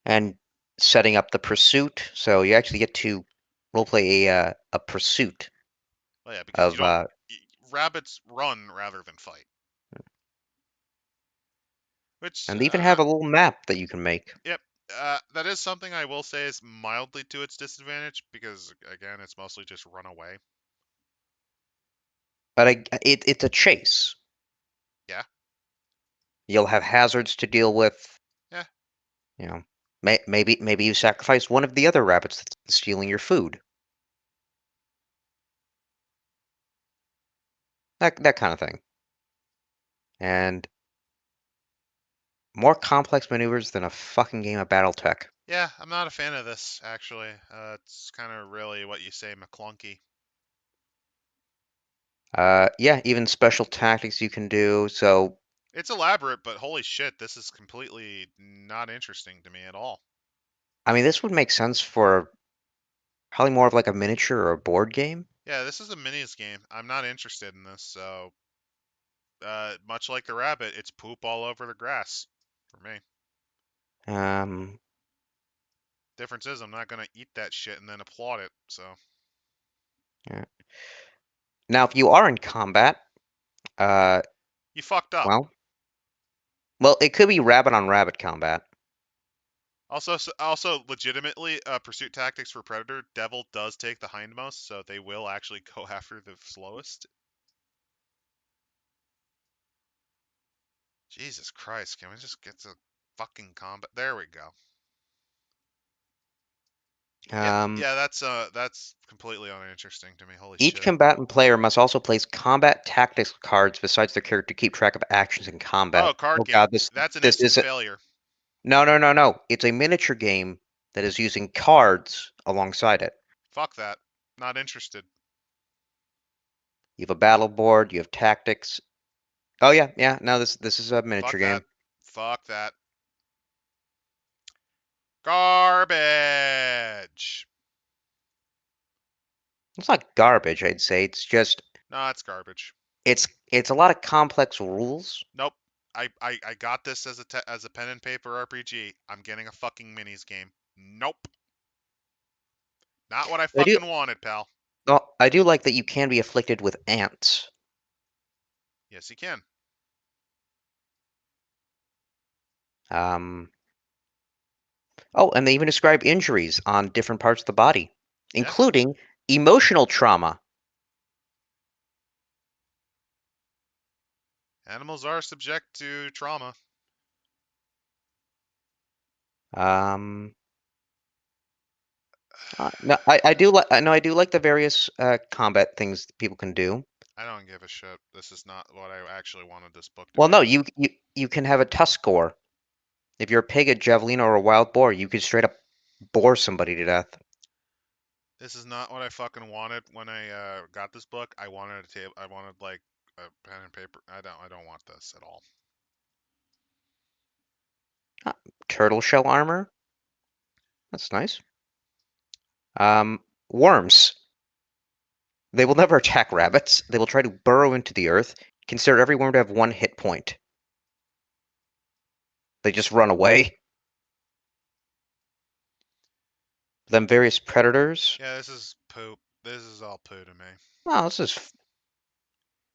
And setting up the pursuit, so you actually get to roleplay a pursuit Well, yeah, because you of don't. Rabbits run rather than fight. Which, and they even have a little map that you can make. yep, that is something I will say is mildly to its disadvantage because, again, it's mostly just run away. But it's a chase. Yeah, You'll have hazards to deal with. yeah, You know, maybe you sacrifice one of the other rabbits that's stealing your food. That kind of thing. And more complex maneuvers than a fucking game of BattleTech. yeah. I'm not a fan of this actually. It's kind of really what you say, McClunky. Yeah, even special tactics you can do. So, It's elaborate, but holy shit, this is completely not interesting to me at all. I mean, this would make sense for probably more of like a miniature or a board game. Yeah, this is a minis game. I'm not interested in this, so much like the rabbit, it's poop all over the grass for me. Um, Difference is I'm not gonna eat that shit and then applaud it. So yeah. Now, if you are in combat, uh, you fucked up. well, it could be rabbit on rabbit combat. Also, legitimately, pursuit tactics for predator. Devil does take the hindmost, so they will actually go after the slowest. Jesus Christ, can we just get to fucking combat? There we go. Yeah, Um, yeah, that's completely uninteresting to me. Holy each shit. combatant player must also place combat tactics cards besides their character to keep track of actions in Oh, combat. card Oh game. God, this That's an this instant isn't. failure. No, no, no, no. It's a miniature game that is using cards alongside it. Fuck that. Not interested. You have a battle board. You have tactics. Oh yeah, yeah. No, this is a miniature Fuck that. game. Fuck that. Garbage. It's not garbage, I'd say. It's just No, it's garbage. it's a lot of complex rules. Nope. I got this as a pen and paper RPG. I'm getting a fucking minis game. Nope. Not what I I do. fucking wanted, pal. Well, I do like that you can be afflicted with ants. Yes, you can. Um. Oh, and they even describe injuries on different parts of the body, Yeah. including emotional trauma. Animals are subject to trauma. Um. No, I do like. No, I do like the various combat things that people can do. I don't give a shit. This is not what I actually wanted this book to Well, be. no, you can have a tusk gore. If you're a pig, a javelin, or a wild boar, you could straight up bore somebody to death. This is not what I fucking wanted when I got this book. I wanted a table. I wanted like a pen and paper. I don't want this at all. Turtle shell armor. That's nice. Worms. They will never attack rabbits. They will try to burrow into the earth. Consider every worm to have 1 hit point. They just run away. Then various predators. Yeah, this is poop. This is all poo to me. Oh, this is.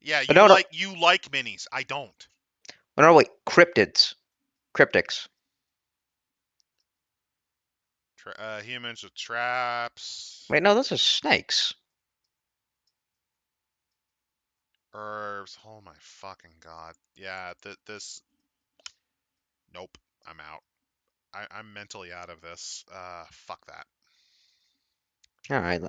Yeah, No, no, you like minis. I don't. no, wait. Cryptids. Cryptics. Humans with traps, Wait, no, those are snakes. herbs. Oh my fucking god. Yeah, this. Nope. I'm out. I'm mentally out of this. Fuck that. All right.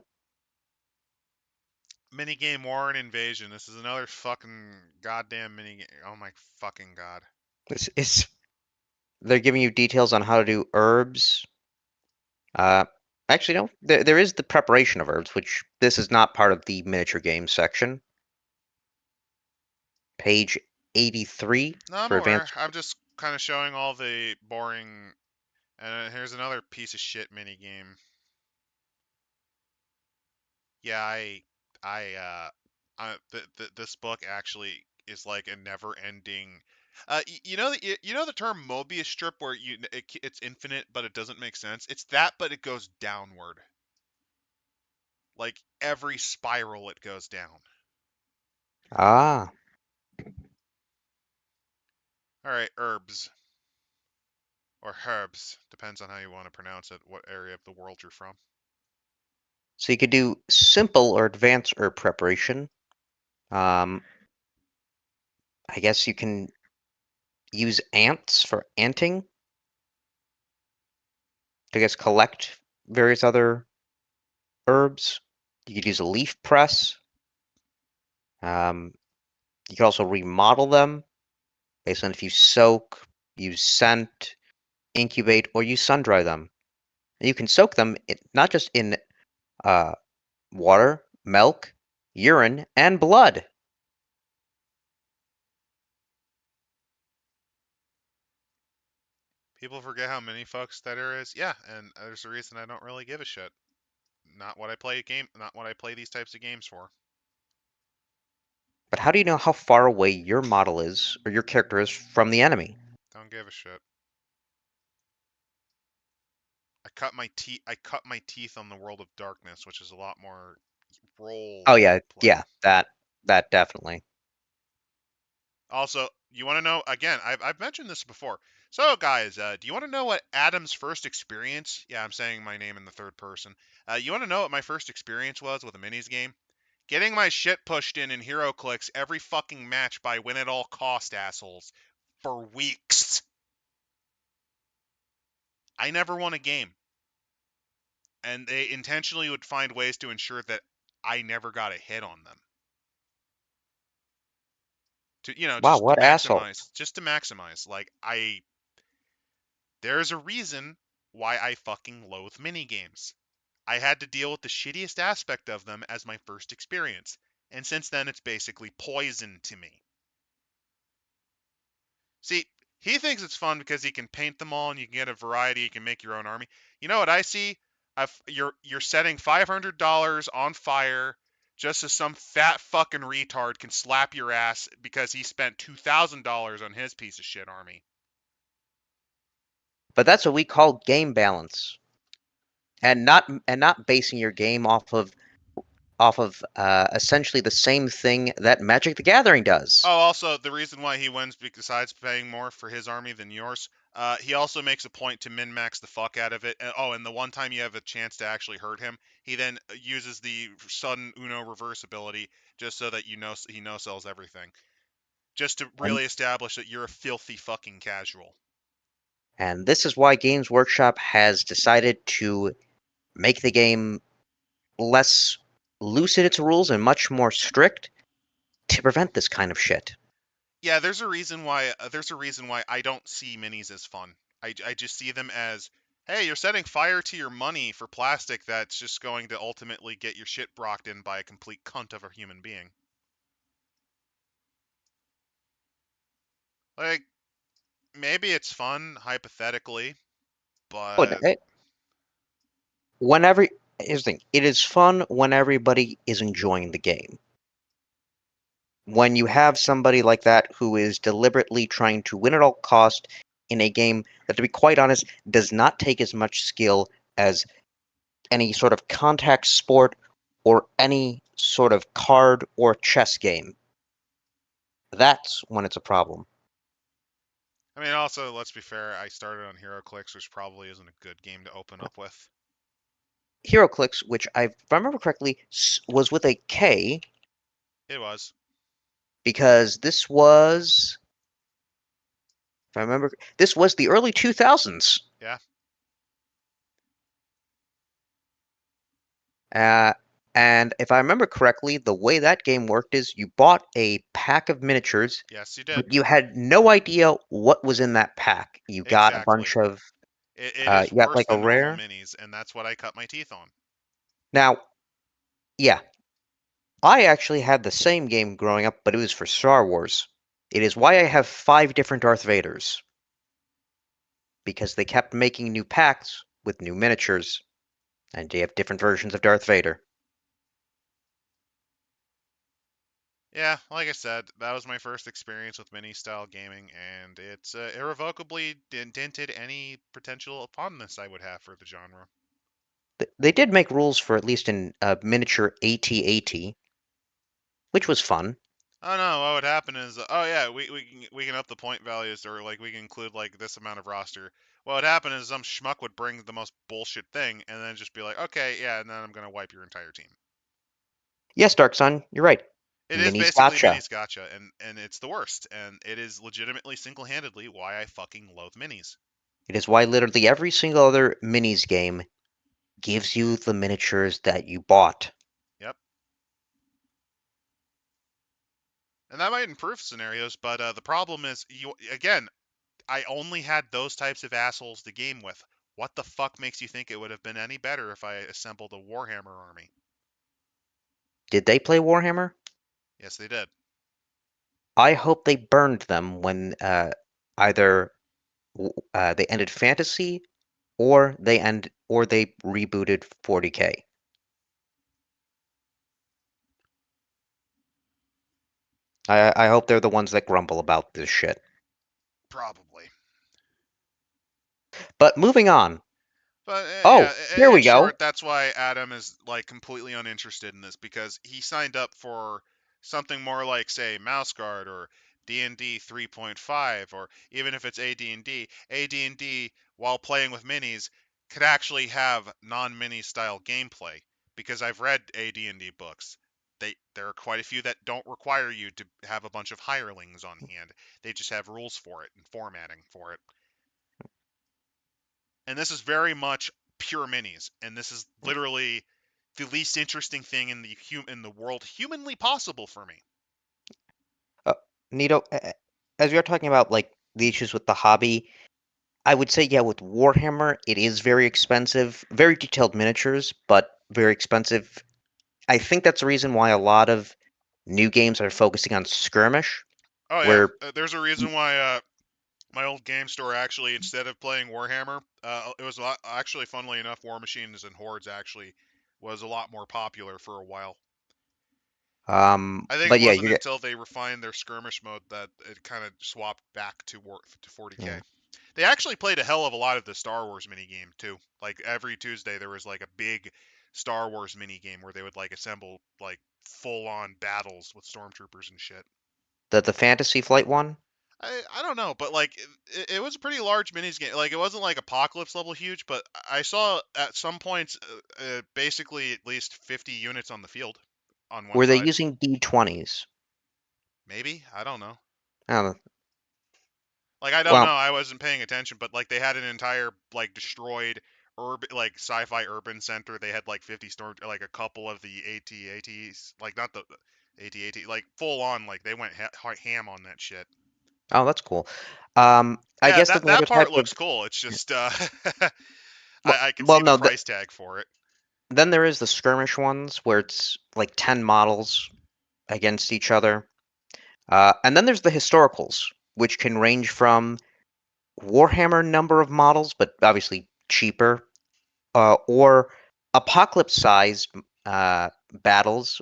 Minigame War and Invasion. This is another fucking goddamn minigame. Oh my fucking god. It's. They're giving you details on how to do herbs. Uh, actually, no. There is the preparation of herbs, which this is not part of the miniature game section. Page 83 No, I'm for aware. advanced. I'm just kind of showing all the boring. And here's another piece of shit minigame. Yeah, this book actually is like a never-ending. You know the term Mobius strip where it's infinite but it doesn't make sense. It's that, but it goes downward. Like every spiral, it goes down. Ah, All right, herbs or herbs depends on how you want to pronounce it. What area of the world you're from. so you could do simple or advanced herb preparation. Um, I guess you can use ants for anting. To, I guess, collect various other herbs. You could use a leaf press. Um, you could also remodel them based on if you soak, use scent, incubate, or you sun dry them. And you can soak them not just in uh, water, milk, urine, and blood. People forget how many folks that there is. Yeah, and there's a reason I don't really give a shit. Not what I play these types of games for. But how do you know how far away your model is, or your character is, from the enemy? Don't give a shit. I cut my teeth on the World of Darkness, which is a lot more role Oh yeah, play. yeah, that definitely. Also, you want to know again? I've mentioned this before. So, guys, do you want to know what Adam's first experience? Yeah, I'm saying my name in the third person. You want to know what my first experience was with a minis game? Getting my shit pushed in hero clicks every fucking match by win at all cost assholes for weeks. I never won a game, and they intentionally would find ways to ensure that I never got a hit on them. To Wow, what assholes! just to maximize. Like there's a reason why I fucking loathe mini games. I had to deal with the shittiest aspect of them as my first experience. And since then, it's basically poison to me. See, he thinks it's fun because he can paint them all and you can get a variety. You can make your own army. You know what I see? You're setting $500 on fire just so some fat fucking retard can slap your ass because he spent $2,000 on his piece of shit army. But that's what we call game balance, and not basing your game off of essentially the same thing that Magic the Gathering Oh, does. also the reason why he wins, besides paying more for his army than yours, he also makes a point to min max the fuck out of it. Oh, and the one time you have a chance to actually hurt him, he then uses the sudden Uno reverse ability just so that he no sells everything, just to And really establish that you're a filthy fucking casual. and this is why Games Workshop has decided to make the game less loose in its rules and much more strict to prevent this kind of shit. Yeah, there's a reason why I don't see minis as fun. I just see them as, hey, you're setting fire to your money for plastic that's just going to ultimately get your shit brocked in by a complete cunt of a human being. Like, maybe it's fun hypothetically, But but whenever here's the thing, it is fun when everybody is enjoying the game. When you have somebody like that who is deliberately trying to win at all cost in a game that, to be quite honest, does not take as much skill as any sort of contact sport or any sort of card or chess game, that's when it's a problem. I mean, also, let's be fair, I started on HeroClix, which probably isn't a good game to open up with. HeroClix, which if I remember correctly, was with a K It was. because this was, if I remember, this was the early 2000s. Yeah. Uh, and if I remember correctly, the way that game worked is you bought a pack of miniatures, Yes, you but did. you had no idea what was in that pack. You got a Exactly. bunch of, It is you got worse like a than normal rare. minis, and that's what I cut my teeth on. Now, yeah, I actually had the same game growing up, but it was for Star Wars. It is why I have 5 different Darth Vaders, because they kept making new packs with new miniatures, and they have different versions of Darth Vader. Yeah, like I said, that was my first experience with mini style gaming, and it's irrevocably dented any potential fondness I would have for the genre. They did make rules for at least in miniature AT-AT, which was fun. Oh no, what would happen is, oh yeah, we can up the point values, or like we can include like this amount of roster. What would happen is some schmuck would bring the most bullshit thing, and then just be like, okay, yeah, and then I'm gonna wipe your entire team. Yes, Dark Sun, you're right. It is Minis basically gotcha. minis gotcha, and it's the worst, and it is legitimately single-handedly why I fucking loathe minis. It is why literally every single other minis game gives you the miniatures that you bought. Yep. And that might improve scenarios, but the problem is, you again, I only had those types of assholes to game with. What the fuck makes you think it would have been any better if I assembled a Warhammer army? Did they play Warhammer? Yes, they did. I hope they burned them when either they ended Fantasy or they rebooted 40K. I hope they're the ones that grumble about this shit. Probably. But moving on. But yeah, Oh, here in we short, go. that's why Adam is like completely uninterested in this, because he signed up for something more like, say, Mouseguard or D&D 3.5, or even if it's AD&D, AD&D while playing with minis could actually have non-mini style gameplay, because I've read AD&D books. There are quite a few that don't require you to have a bunch of hirelings on hand. They just have rules for it and formatting for it. And this is very much pure minis, and this is literally the least interesting thing in the world humanly possible for me. Uh, Nito, as we are talking about like the issues with the hobby, I would say yeah, with Warhammer, it is very expensive, very detailed miniatures, but very expensive. I think that's the reason why a lot of new games that are focusing on skirmish, Oh yeah, where there's a reason why my old game store actually, instead of playing Warhammer, it was actually, funnily enough, War Machines and Hordes actually was a lot more popular for a while. I think it but yeah, wasn't you get until they refined their skirmish mode that it kind of swapped back to 40k. yeah. They actually played a hell of a lot of the Star Wars mini game too. Like every Tuesday there was like a big Star Wars mini game where they would like assemble like full on battles with stormtroopers and shit. The Fantasy Flight one. I don't know, but like it was a pretty large minis game. Like it wasn't like apocalypse level huge, but I saw at some points basically at least 50 units on the field on one Were they side. using D20s? Maybe, I don't know. Oh, Like I don't know. well, I wasn't paying attention, but like they had an entire like destroyed urban like sci-fi urban center. They had like 50 storm like a couple of the AT-ATs, like not the AT-AT, like full on like they went ham on that shit. oh, that's cool. I Yeah, guess that that another that type part of looks cool. It's just well, I can well, see the no. price tag for it. Then there is the skirmish ones where it's like 10 models against each other. And then there's the historicals, which can range from Warhammer number of models, but obviously cheaper, or apocalypse-sized battles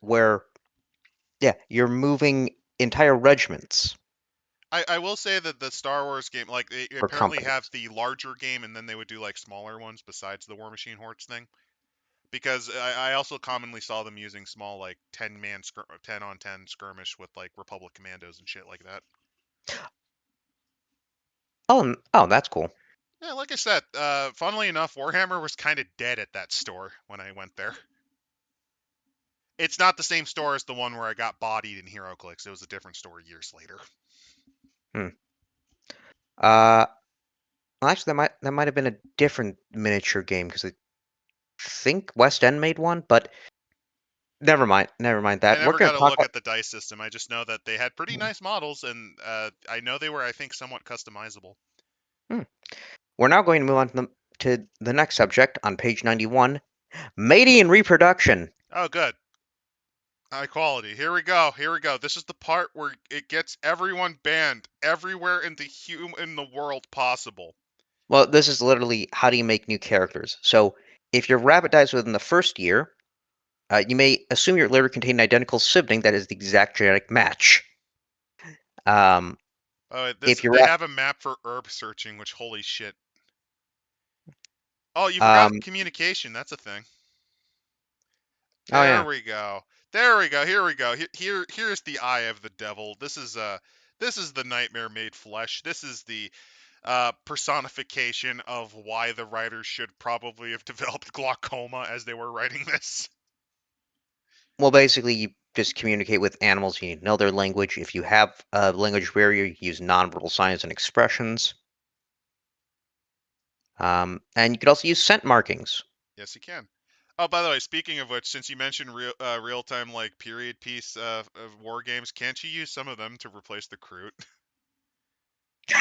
where, yeah, you're moving entire regiments I will say that the Star Wars game, like they or apparently have companies. the larger game, and then they would do like smaller ones besides the War Machine Hordes thing. Because I also commonly saw them using small like 10 on 10 skirmish with like Republic commandos and shit like that. Oh, oh, that's cool. Yeah, like I said, funnily enough, Warhammer was kind of dead at that store when I went there. It's not the same store as the one where I got bodied in HeroClix. It was a different store years later. Hmm. Uh, well, actually, that might have been a different miniature game because I think West End made one, but never mind. Never mind I that. We're never gonna got to talk look about. at the dice system. I just know that they had pretty nice models, and I know they were, I think, somewhat customizable. Hmm. We're now going to move on to the next subject on page 91, mating and reproduction. Oh, good. High quality. Here we go. Here we go. This is the part where it gets everyone banned everywhere in the world possible. Well, this is literally how do you make new characters. So, if your rabbit dies within the first year, you may assume your litter contained an identical sibling that is the exact genetic match. Um, Oh, this if your they ra- have a map for herb searching, which holy shit. Oh, you forgot um, communication. That's a thing. oh There yeah, we go. There we go. Here we go. Here's the eye of the devil. This is the nightmare made flesh. This is the personification of why the writers should probably have developed glaucoma as they were writing this. well, basically, you just communicate with animals. You need to know their language. If you have a language barrier, you use nonverbal signs and expressions. And you could also use scent markings. Yes, you can. Oh, by the way, speaking of which, since you mentioned real time like period piece of war games, can't you use some of them to replace the Kroot?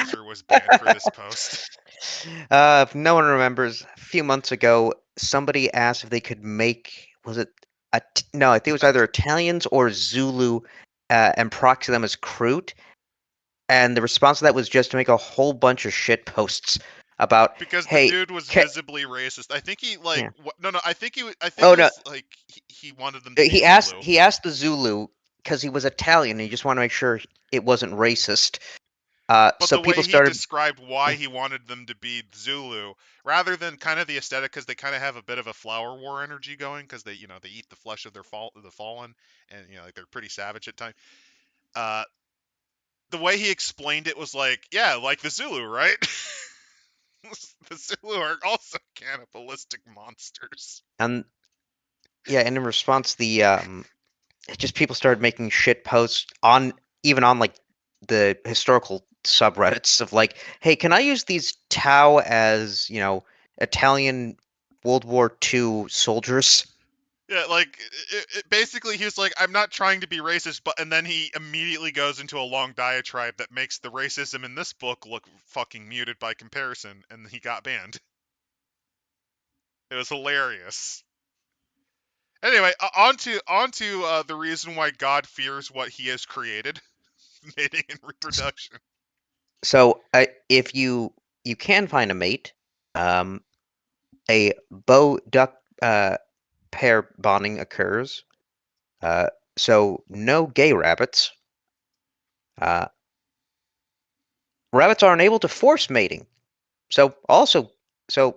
User was banned for this post. If no one remembers, a few months ago, somebody asked if they could make, was it no, I think it was either Italians or Zulu, and proxy them as Kroot. And the response to that was just to make a whole bunch of shit posts about, Because the hey, dude was ca visibly racist. I think he like yeah. no no. I think Oh it no, was like he wanted them to be he asked Zulu. he asked the Zulu because he was Italian and he just wanted to make sure it wasn't racist. But So the people way he started. described why he wanted them to be Zulu, rather than kind of the aesthetic, because they kind of have a bit of a flower war energy going, because they they eat the flesh of the fallen, and like they're pretty savage at times. Uh, the way he explained it was like, yeah, like the Zulu, right? The Zulu are also cannibalistic monsters. And yeah, and in response, just people started making shit posts on even on like the historical subreddits of like, hey, can I use these Tau as Italian World War II soldiers? Yeah, like basically he was like, I'm not trying to be racist, but and then he immediately goes into a long diatribe that makes the racism in this book look fucking muted by comparison, and he got banned. It was hilarious. Anyway, on to the reason why God fears what He has created: mating and reproduction. So, if you can find a mate, um, a bow duck pair bonding occurs. Uh, so no gay rabbits. Uh, Rabbits are unable to force mating. So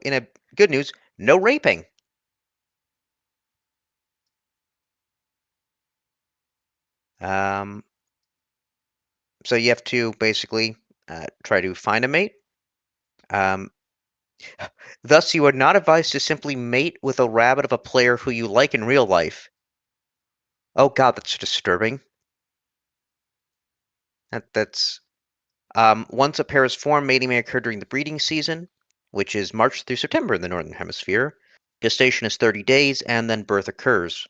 in a good news, no raping. Um, so you have to basically try to find a mate. Um, Thus, you are not advised to simply mate with a rabbit of a player who you like in real life. Oh God, that's disturbing. That's once a pair is formed, mating may occur during the breeding season, which is March through September in the Northern Hemisphere. Gestation is 30 days, and then birth occurs.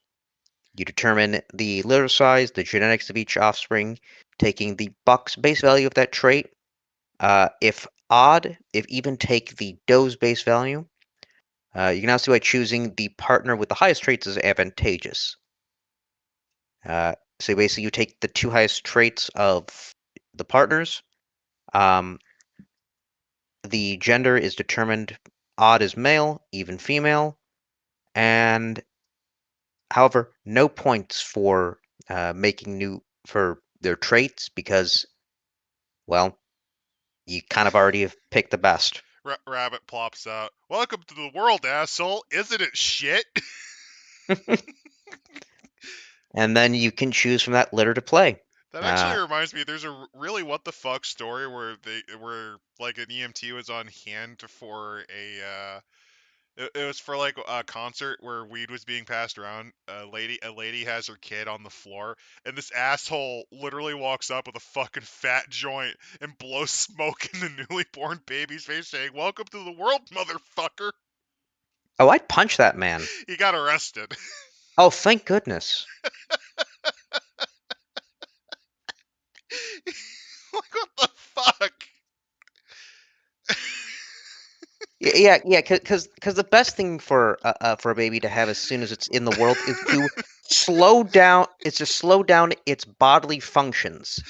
You determine the litter size, the genetics of each offspring, taking the buck's base value of that trait. If odd, if even, take the doe's base value. You can also see why choosing the partner with the highest traits is advantageous. So basically, you take the two highest traits of the partners. Um, the gender is determined: odd is male, even female, and however, no points for making new for their traits because, well, you kind of already have picked the best. Rabbit plops out. Welcome to the world, asshole. Isn't it shit? And then you can choose from that litter to play. That actually Uh, reminds me. There's a really what the fuck story where like an EMT was on hand for it was for like a concert where weed was being passed around. A lady has her kid on the floor, and this asshole literally walks up with a fucking fat joint and blows smoke in the newly born baby's face, saying, "Welcome to the world, motherfucker." oh, I'd punch that man. He got arrested. Oh, thank goodness. Like what the fuck? Yeah, because the best thing for a baby to have as soon as it's in the world is to slow down. It's to slow down its bodily functions.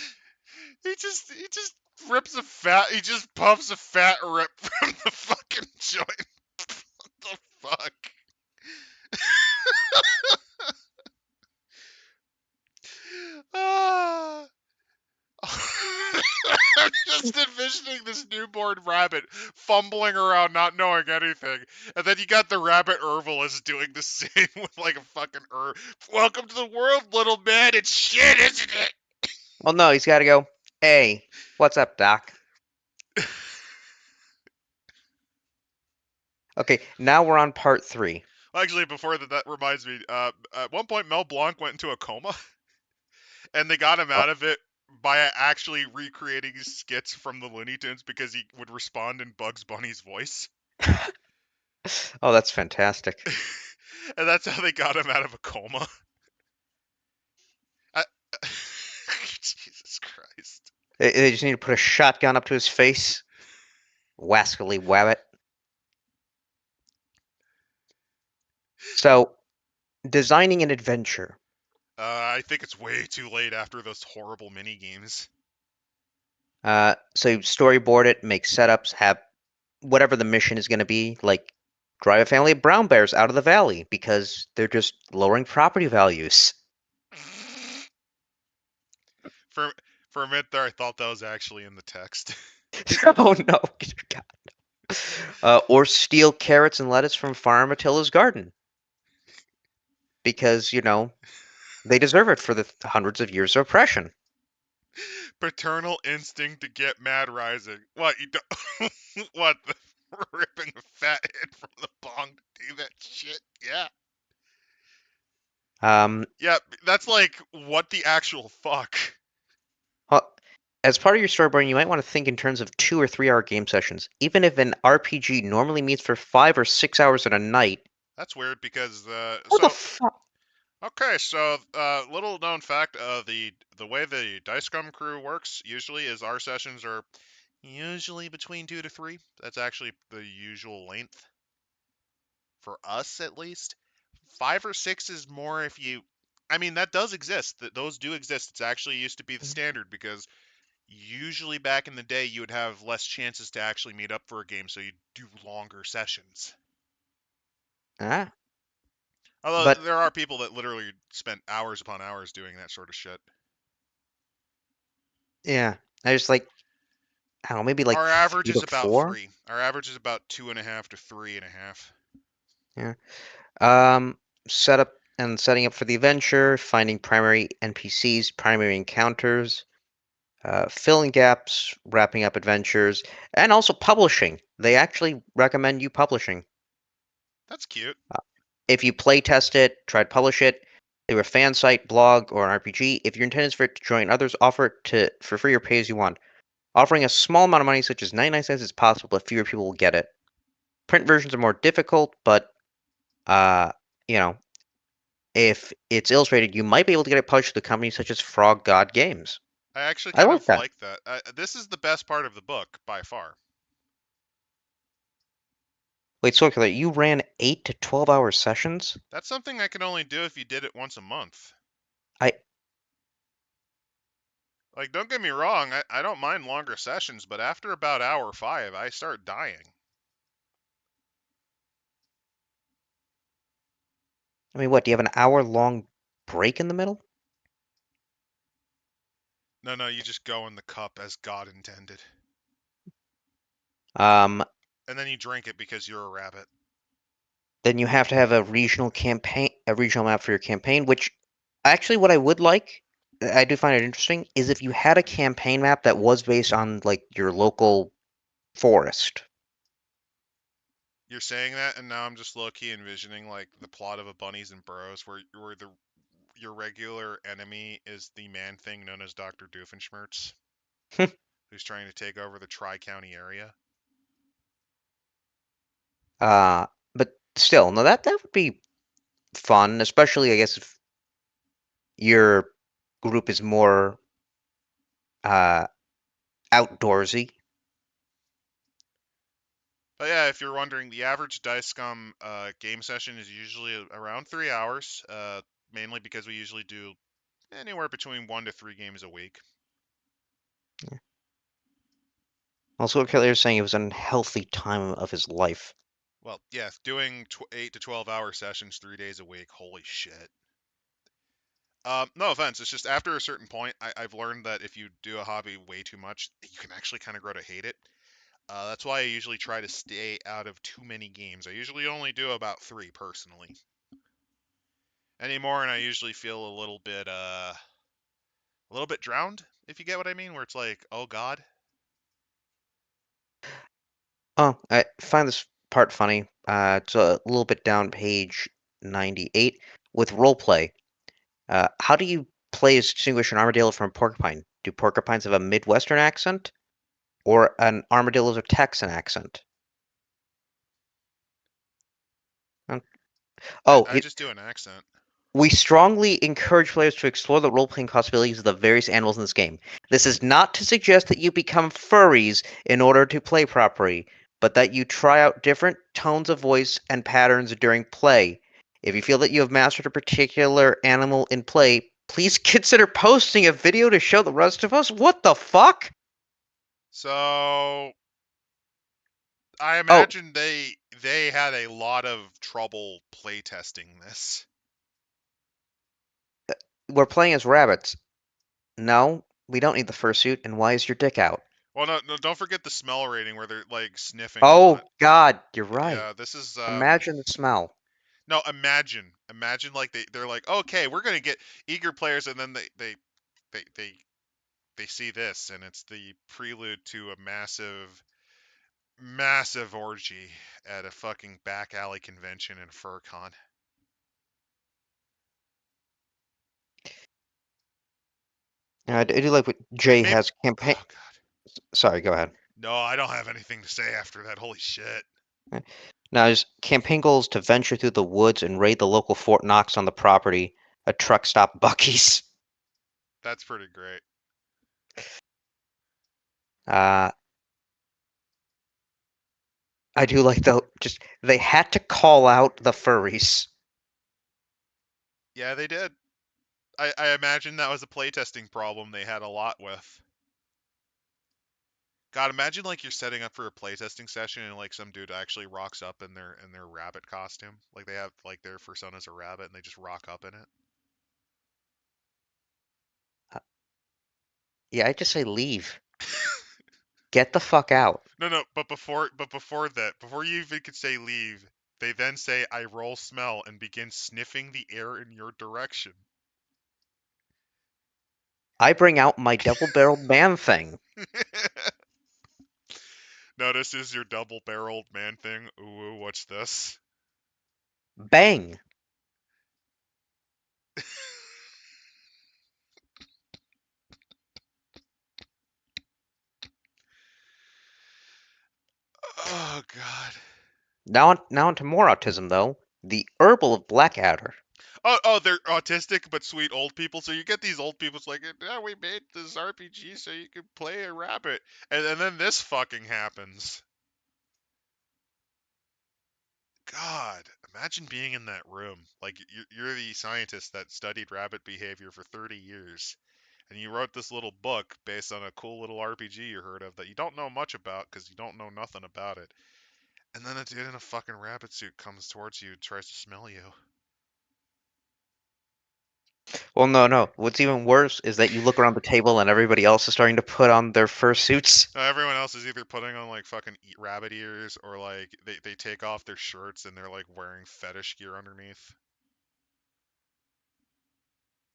He just rips a fat. He just puffs a fat rip from the fucking joint. What the fuck? Ah. I'm just envisioning this newborn rabbit fumbling around, not knowing anything, and then you got the rabbit herbalist doing the same with like a fucking herb. Welcome to the world, little man. It's shit, isn't Well, no, he's got to go. Hey, what's up, Doc? it? Okay, now we're on part three. Actually, before that reminds me. At one point, Mel Blanc went into a coma, and they got him Oh, out of it by actually recreating skits from the Looney Tunes because he would respond in Bugs Bunny's voice. oh, that's fantastic. And that's how they got him out of a coma. I, Jesus Christ. They just need to put a shotgun up to his face. Wascally wabbit. So, designing an adventure. I think it's way too late after those horrible mini games. So you storyboard it, make setups, have whatever the mission is going to be, like drive a family of brown bears out of the valley because they're just lowering property values. For for a minute there, I thought that was actually in the text. Oh no, God. Or steal carrots and lettuce from Farm Attila's garden because, they deserve it for the hundreds of years of oppression. Paternal instinct to get mad rising. What you don't? What the ripping a fat head from the bong to do that shit? Yeah, Um, yeah. That's like what the actual fuck. well, as part of your storyboarding, you might want to think in terms of 2 or 3 hour game sessions. Even if an RPG normally meets for 5 or 6 hours in a night, That's weird because what the fuck? okay, so little known fact, the way the Dice Scum crew works usually is our sessions are usually between 2 to 3. That's actually the usual length for us, at least. 5 or 6 is more if you. I mean, that does exist. Those do exist. It's actually used to be the standard because usually back in the day you would have less chances to actually meet up for a game, so you do longer sessions. Ah, Although but there are people that literally spent hours upon hours doing that sort of shit. yeah, I just like I don't know, maybe like Our average 3 is to about 4. 3. Our average is about 2.5 to 3.5. Yeah. Um, Setup and setting up for the adventure, finding primary NPCs, primary encounters, filling gaps, wrapping up adventures, and also publishing. They actually recommend you publishing. That's cute. If you play test it, try to publish it through a fan site, blog, or an RPG, if your intent is for it to join others, offer it to for free or pay as you want. Offering a small amount of money, such as 99 cents, is possible, but fewer people will get it. Print versions are more difficult, but uh, you know, if it's illustrated, you might be able to get it published to companies such as Frog God Games. I actually I kind like of that. like that. This is the best part of the book by far. Wait, so you ran 8 to 12-hour sessions? That's something I can only do if you did it once a month. I Like, don't get me wrong, I don't mind longer sessions, but after about hour 5, I start dying. I mean, what, do you have an hour-long break in the middle? No, no, you just go in the cup as God intended. Um, And then you drink it because you're a rabbit. then you have to have a regional campaign, a regional map for your campaign, which actually what I would like, I do find it interesting, is if you had a campaign map that was based on like your local forest. You're saying that, and now I'm just low-key envisioning like the plot of a Bunnies and Burrows, where the your regular enemy is the man thing known as Dr. Doofenshmirtz, who's trying to take over the Tri-County area. Uh, but still, no, that would be fun, especially I guess if your group is more uh outdoorsy. But yeah, if you're wondering, the average Dice Scum game session is usually around 3 hours, mainly because we usually do anywhere between 1 to 3 games a week. Also, what Kelly was saying, it was an unhealthy time of his life. Well, yeah, doing 8 to 12 hour sessions 3 days a week, holy shit. No offense, it's just after a certain point, I've learned that if you do a hobby way too much, you can actually kind of grow to hate it. That's why I usually try to stay out of too many games. I usually only do about 3 personally. Anymore, and I usually feel a little bit drowned, if you get what I mean, where it's like, oh god. Oh, I find this part funny. It's a little bit down page 98 with roleplay. How do you play as distinguish an armadillo from a porcupine? Do porcupines have a Midwestern accent or an armadillo's a Texan accent? Um, I, Oh, I just do an accent. we strongly encourage players to explore the role-playing possibilities of the various animals in this game. This is not to suggest that you become furries in order to play properly, but that you try out different tones of voice and patterns during play. If you feel that you have mastered a particular animal in play, please consider posting a video to show the rest of us. What the fuck? So I Oh, imagine they had a lot of trouble playtesting this. we're playing as rabbits. No, we don't need the fursuit, and why is your dick out? Well, no, no, don't forget the smell rating where they're like sniffing and Oh what. god, you're right. Yeah, this is Imagine the smell. no, imagine like they're like, okay, we're gonna get eager players, and then they they they see this, and it's the prelude to a massive orgy at a fucking back alley convention in FurCon. I do like what And Jay maybe, has campaign. oh god, Sorry, go ahead. no, I don't have anything to say after that. Holy shit, Now, his campaign goal is to venture through the woods and raid the local Fort Knox on the property, a truck stop Bucky's. that's pretty great. Uh, I do like though. Just they had to call out the furries. Yeah, they did. I imagine that was a playtesting problem they had a lot with. God, imagine like you're setting up for a playtesting session and like some dude actually rocks up in their rabbit costume. Like they have like their persona's a rabbit and they just rock up in it. Uh, Yeah, I just say leave. Get the fuck out. No, no, but before that, before you even could say leave, they then say I roll smell and begin sniffing the air in your direction. I bring out my double-barreled man thing. No, this is your double-barreled man thing. Ooh, what's this? Bang. Oh God. Now onto more autism though. The herbal of Blackadder. Oh, they're autistic but sweet old people. So you get these old people. It's like, yeah, we made this RPG so you can play a rabbit, and then this fucking happens. God, imagine being in that room. Like you're the scientist that studied rabbit behavior for 30 years, and you wrote this little book based on a cool little RPG you heard of that you don't know much about because you don't know nothing about it. And then a dude in a fucking rabbit suit comes towards you and tries to smell you. Well, no. What's even worse is that you look around the table and everybody else is starting to put on their fursuits. Everyone else is either putting on like fucking rabbit ears or like they take off their shirts and they're like wearing fetish gear underneath.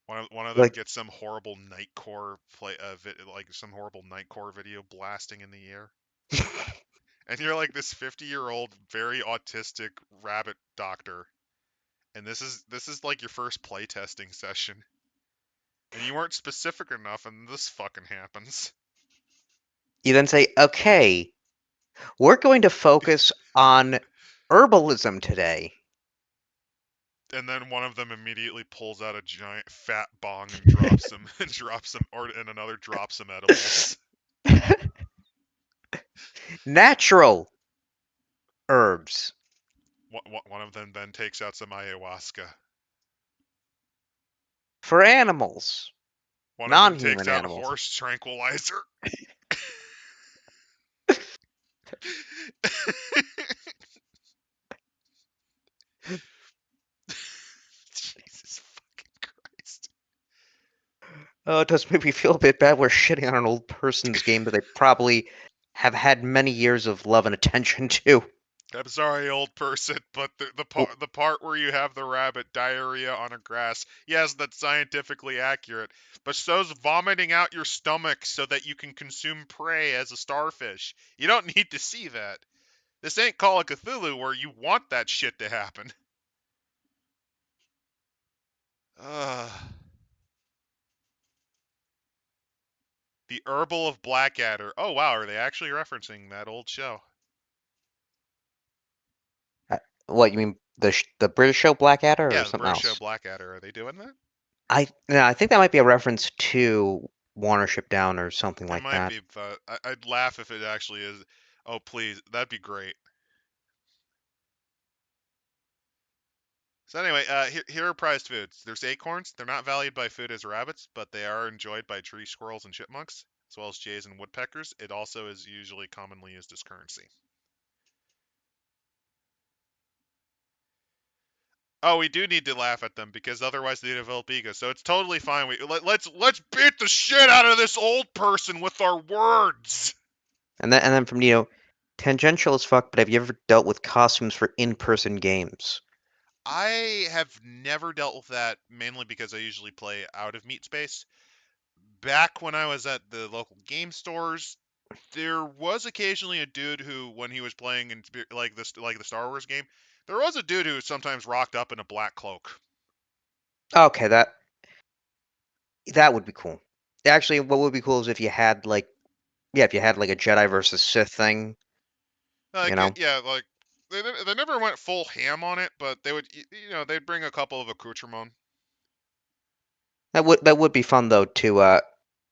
One of them Like, gets some horrible nightcore like some horrible nightcore video blasting in the air. And you're like this 50-year-old very autistic rabbit doctor, and this is like your first playtesting session, and you weren't specific enough, and this fucking happens. you then say, okay, we're going to focus on herbalism today. And then one of them immediately pulls out a giant fat bong and drops some and drops some or and another drops some edibles. Natural herbs One of them then takes out some ayahuasca. for animals, One of them takes non-human out animals. horse tranquilizer. Jesus fucking Christ. Oh, it does make me feel a bit bad we're shitting on an old person's game that they probably have had many years of love and attention to. I'm sorry, old person, but the part where you have the rabbit diarrhea on a grass, yes, that's scientifically accurate. But so's vomiting out your stomach so that you can consume prey as a starfish. You don't need to see that. This ain't Call of Cthulhu where you want that shit to happen. Ugh. The Herbal of Blackadder. Oh wow, are they actually referencing that old show? What you mean the British show Blackadder or Yeah, the something British show else? Blackadder. Are they doing that? I think that might be a reference to Watership Down or something It like might that. be, but I'd laugh if it actually is. Oh please, that'd be great. So anyway, here are prized foods. There's acorns. They're not valued by food as rabbits, but they are enjoyed by tree squirrels and chipmunks, as well as jays and woodpeckers. It also is usually commonly used as currency. Oh, we do need to laugh at them because otherwise they develop ego. So it's totally fine. Let's beat the shit out of this old person with our words. And then from tangential as fuck, but have you ever dealt with costumes for in-person games? I have never dealt with that mainly because I usually play out of meat space. Back when I was at the local game stores, there was occasionally a dude who, when he was playing in like the Star Wars game, there was a dude who sometimes rocked up in a black cloak. Okay, that would be cool. Actually, what would be cool is if you had like yeah, if you had like a Jedi versus Sith thing, you Like know. yeah, like they never went full ham on it, but they would they'd bring a couple of accoutrements. That would be fun though to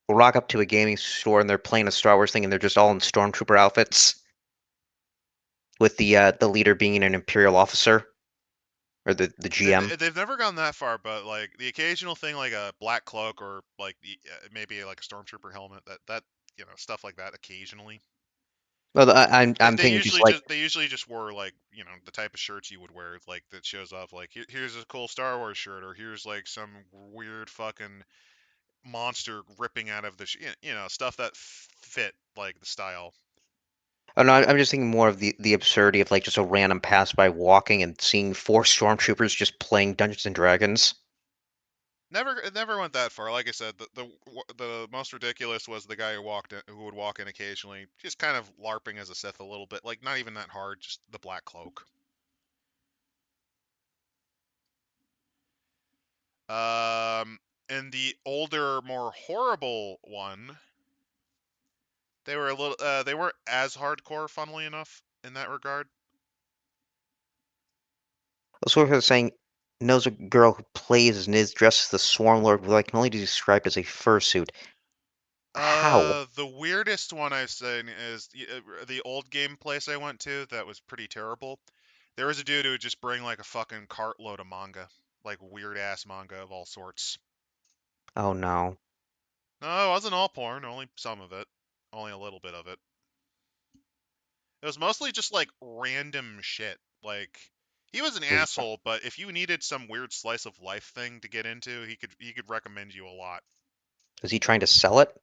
rock up to a gaming store and they're playing a Star Wars thing and they're just all in stormtrooper outfits with the leader being an Imperial officer. or the GM. They've never gone that far, but like the occasional thing, like a black cloak or like maybe like a stormtrooper helmet, that stuff like that occasionally. Well, They, I'm they thinking just usually like, just they usually just wore like the type of shirts you would wear, like that shows off like here's a cool Star Wars shirt, or here's like some weird fucking monster ripping out of the stuff that fit like the style. oh no, I'm just thinking more of the absurdity of like just a random passerby walking and seeing four stormtroopers just playing Dungeons and Dragons. It never went that far. Like I said, the most ridiculous was the guy who would walk in occasionally, just kind of larping as a Sith a little bit, like not even that hard, just the black cloak. Um, and the older, more horrible one, they weren't as hardcore, funnily enough, in that regard. Also, what saying knows a girl who plays and is dressed as the Swarm Lord with what I can only be described as a fursuit. How? The weirdest one I've seen is the old game place I went to that was pretty terrible. There was a dude who would just bring like a fucking cartload of manga, like weird ass manga of all sorts. Oh no. No, it wasn't all porn, only some of it, only a little bit of it. It was mostly just like random shit. Like he was an Was asshole, but if you needed some weird slice of life thing to get into, he could recommend you a lot. he trying to sell it?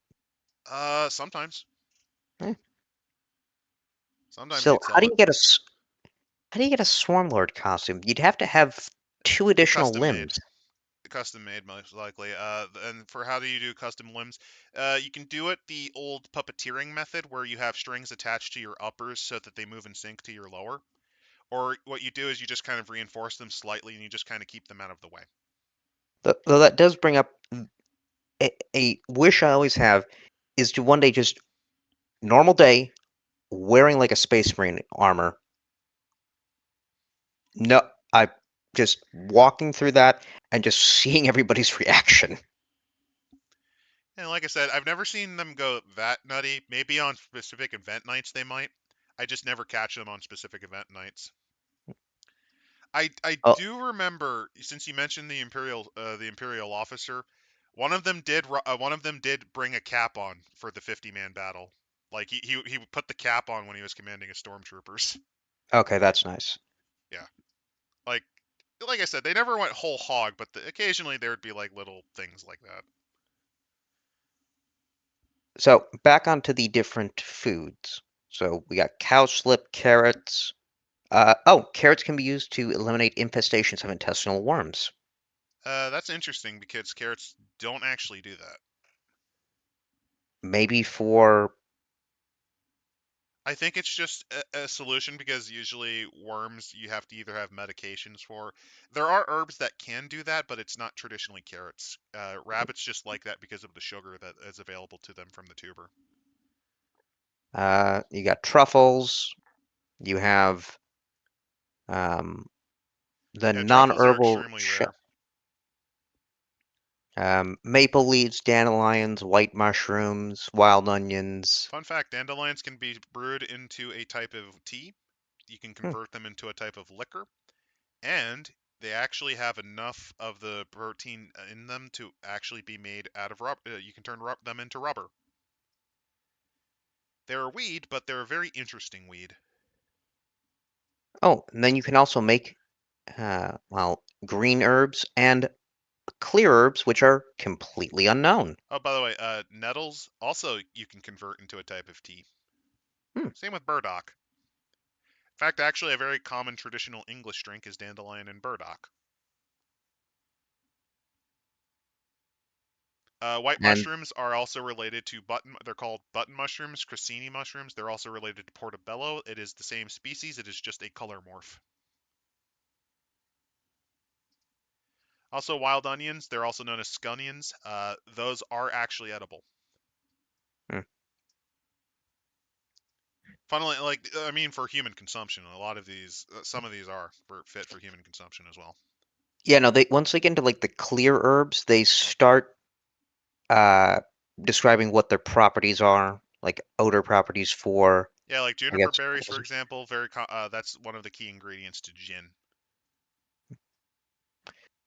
Sometimes Eh. sometimes Still, he'd sell it. how do you get a Swarm Lord costume? You'd have to have two additional Custom made. limbs. Custom made most likely. And for how do you do custom limbs? You can do it the old puppeteering method where you have strings attached to your uppers so that they move in sync to your lower. Or what you do is you just kind of reinforce them slightly and you just kind of keep them out of the way. Though that does bring up a wish I always have is to one day just normal day wearing like a Space Marine armor. No, I just walking through that and just seeing everybody's reaction. And like I said, I've never seen them go that nutty. Maybe on specific event nights they might. I just never catch them on specific event nights. I Oh, do remember, since you mentioned the Imperial officer, one of them did bring a cap on for the 50-man battle. Like he put the cap on when he was commanding his stormtroopers. okay, that's nice. Yeah. Like like I said, they never went whole hog, but occasionally there would be like little things like that. So back onto the different foods. So we got cowslip, carrots. Carrots can be used to eliminate infestations of intestinal worms. That's interesting because carrots don't actually do that. Maybe for I think it's just a solution because usually worms you have to either have medications for. There are herbs that can do that, but it's not traditionally carrots. Rabbits just like that because of the sugar that is available to them from the tuber. you got truffles. You have um, the Yeah, truffles are non-herbal extremely rare. maple leaves, dandelions, white mushrooms, wild onions. Fun fact, dandelions can be brewed into a type of tea. You can Hmm. convert them into a type of liquor, and they actually have enough of the protein in them to actually be made out of rubber. You can turn them into rubber. They're a weed, but they're a very interesting weed. Oh, and then you can also make green herbs and clear herbs, which are completely unknown. Oh, by the way, nettles also you can convert into a type of tea. Hmm. Same with burdock. In fact, actually, a very common traditional English drink is dandelion and burdock. White And mushrooms are also related to button. They're called button mushrooms, Cressini mushrooms. They're also related to portobello. It is the same species. It is just a color morph. Also, wild onions. They're also known as scunions. Those are actually edible. hmm. Funnily, like I mean, for human consumption, a lot of these, some of these are fit for human consumption as well. Yeah, no, they once they get into like the clear herbs, they start uh describing what their properties are, like odor properties for, Yeah, like I juniper guess, berries, for poison. example. That's one of the key ingredients to gin.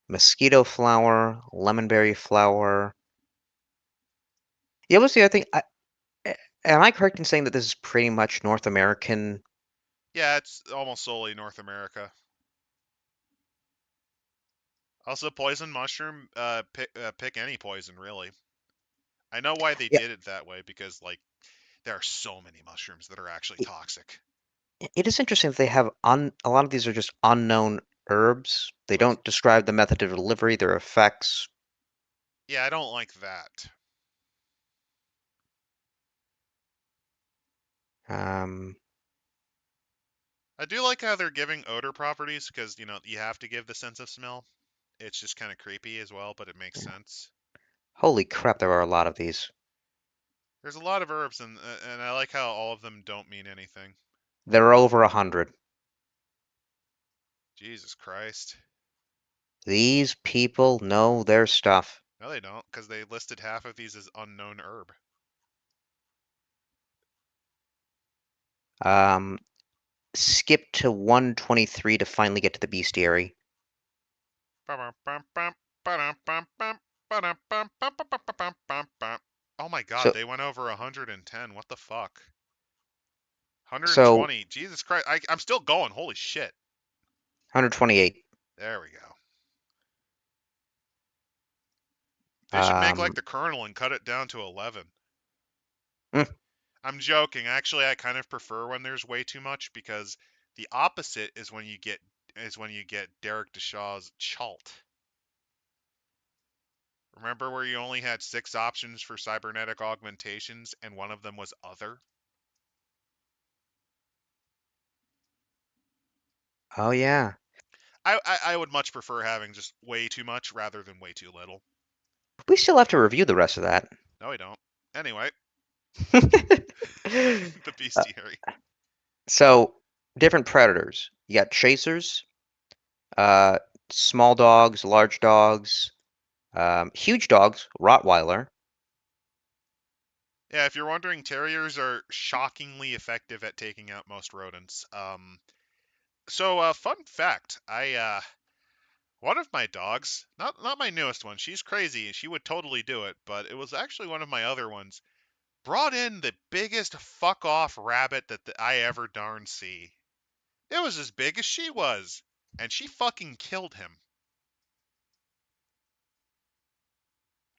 mosquito flower, lemonberry flower. Yeah, what's the other thing? Am I correct in saying that this is pretty much North American? Yeah, it's almost solely North America. Also, poison mushroom. Pick any poison, really. I know why they Yeah, did it that way because like there are so many mushrooms that are actually it, toxic. it is interesting that they have a lot of these are just unknown herbs. They Which, don't describe the method of delivery, their effects. yeah, I don't like that. Um, I do like how they're giving odor properties because you have to give the sense of smell. It's just kind of creepy as well, but it makes yeah. sense. Holy crap, there are a lot of these. There's a lot of herbs, and I like how all of them don't mean anything. There are over 100. Jesus Christ. These people know their stuff. No, they don't, because they listed half of these as unknown herb. Um, Skip to 123 to finally get to the bestiary. Oh my god, So, they went over 110. What the fuck? so 120. Jesus Christ. I'm still going. Holy shit. 128. There we go. They should make like Um, the Colonel and cut it down to 11. mm, I'm joking. Actually, I kind of prefer when there's way too much because the opposite is when you get Derek Deshaw's Chalt. Remember where you only had 6 options for cybernetic augmentations and one of them was other? oh yeah. I would much prefer having just way too much rather than way too little. We still have to review the rest of that. No, I don't. Anyway, the Uh, bestiary. so, different predators. You got chasers, uh, small dogs, large dogs, huge dogs, Rottweiler. Yeah, if you're wondering, terriers are shockingly effective at taking out most rodents. Fun fact, one of my dogs, not my newest one, she's crazy, she would totally do it, but it was actually one of my other ones, brought in the biggest fuck off rabbit that I ever darn see. It was as big as she was, and she fucking killed him.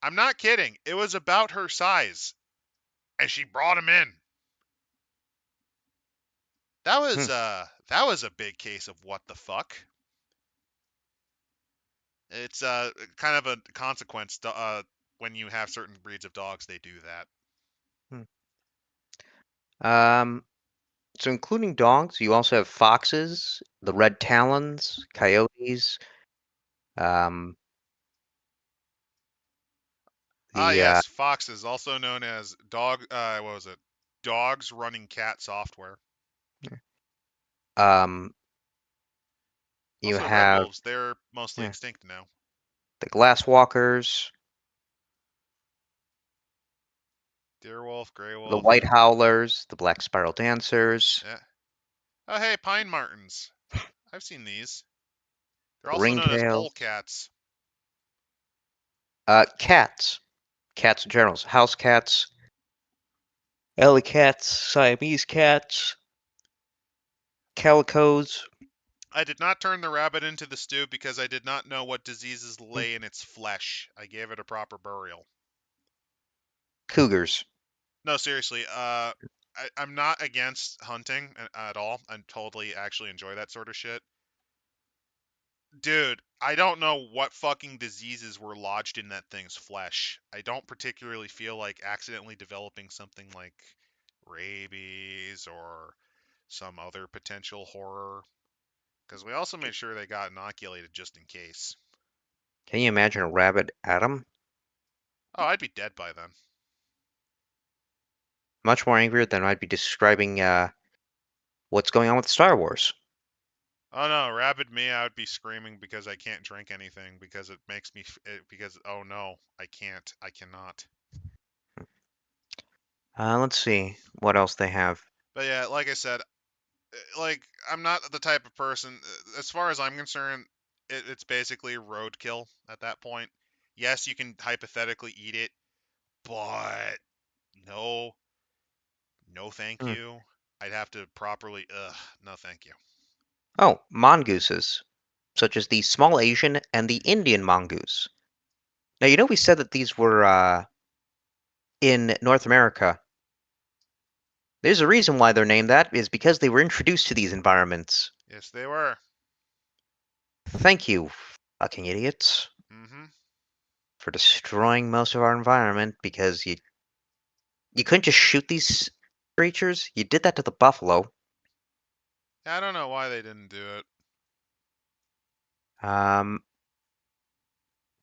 I'm not kidding. It was about her size, and she brought him in. Hmm. That was a big case of what the fuck. It's kind of a consequence when you have certain breeds of dogs, they do that. Hmm. Um, so including dogs, you also have foxes, the red talons, coyotes, um, Ah, the yes, foxes, also known as what was it? Dogs running cat software. um, you Also, red have wolves, they're mostly yeah, extinct now. the glass walkers, Deer wolf, gray the white wolf. howlers, the black spiral dancers, Yeah. Oh, hey, pine martens. I've seen these. They're the also known as ringtails, polecats. cats, cats in general, house cats, alley cats, Siamese cats, calicos, I did not turn the rabbit into the stew because I did not know what diseases hmm, lay in its flesh. I gave it a proper burial. cougars. No, seriously. I'm not against hunting at all. I totally actually enjoy that sort of shit. Dude, I don't know what fucking diseases were lodged in that thing's flesh. I don't particularly feel like accidentally developing something like rabies or some other potential horror. Because we also made sure they got inoculated just in case. Can you imagine a rabbit Adam? Oh, I'd be dead by then. Much more angrier than I'd be describing what's going on with Star Wars. Oh no, rabid me, I would be screaming because I can't drink anything because it makes me because oh no, I cannot. Let's see what else they have. But yeah, like I said, like I'm not the type of person as far as I'm concerned, it's basically roadkill at that point. Yes, you can hypothetically eat it, but no, no, thank Hmm. you. I'd have to properly. Ugh, no, thank you. Oh, mongooses, such as the small Asian and the Indian mongoose. Now, you know we said that these were in North America. There's a reason why they're named that, is because they were introduced to these environments. Yes, they were. Thank you, fucking idiots, Mm-hmm. for destroying most of our environment because you couldn't just shoot these creatures. You did that to the buffalo. I don't know why they didn't do it. Um,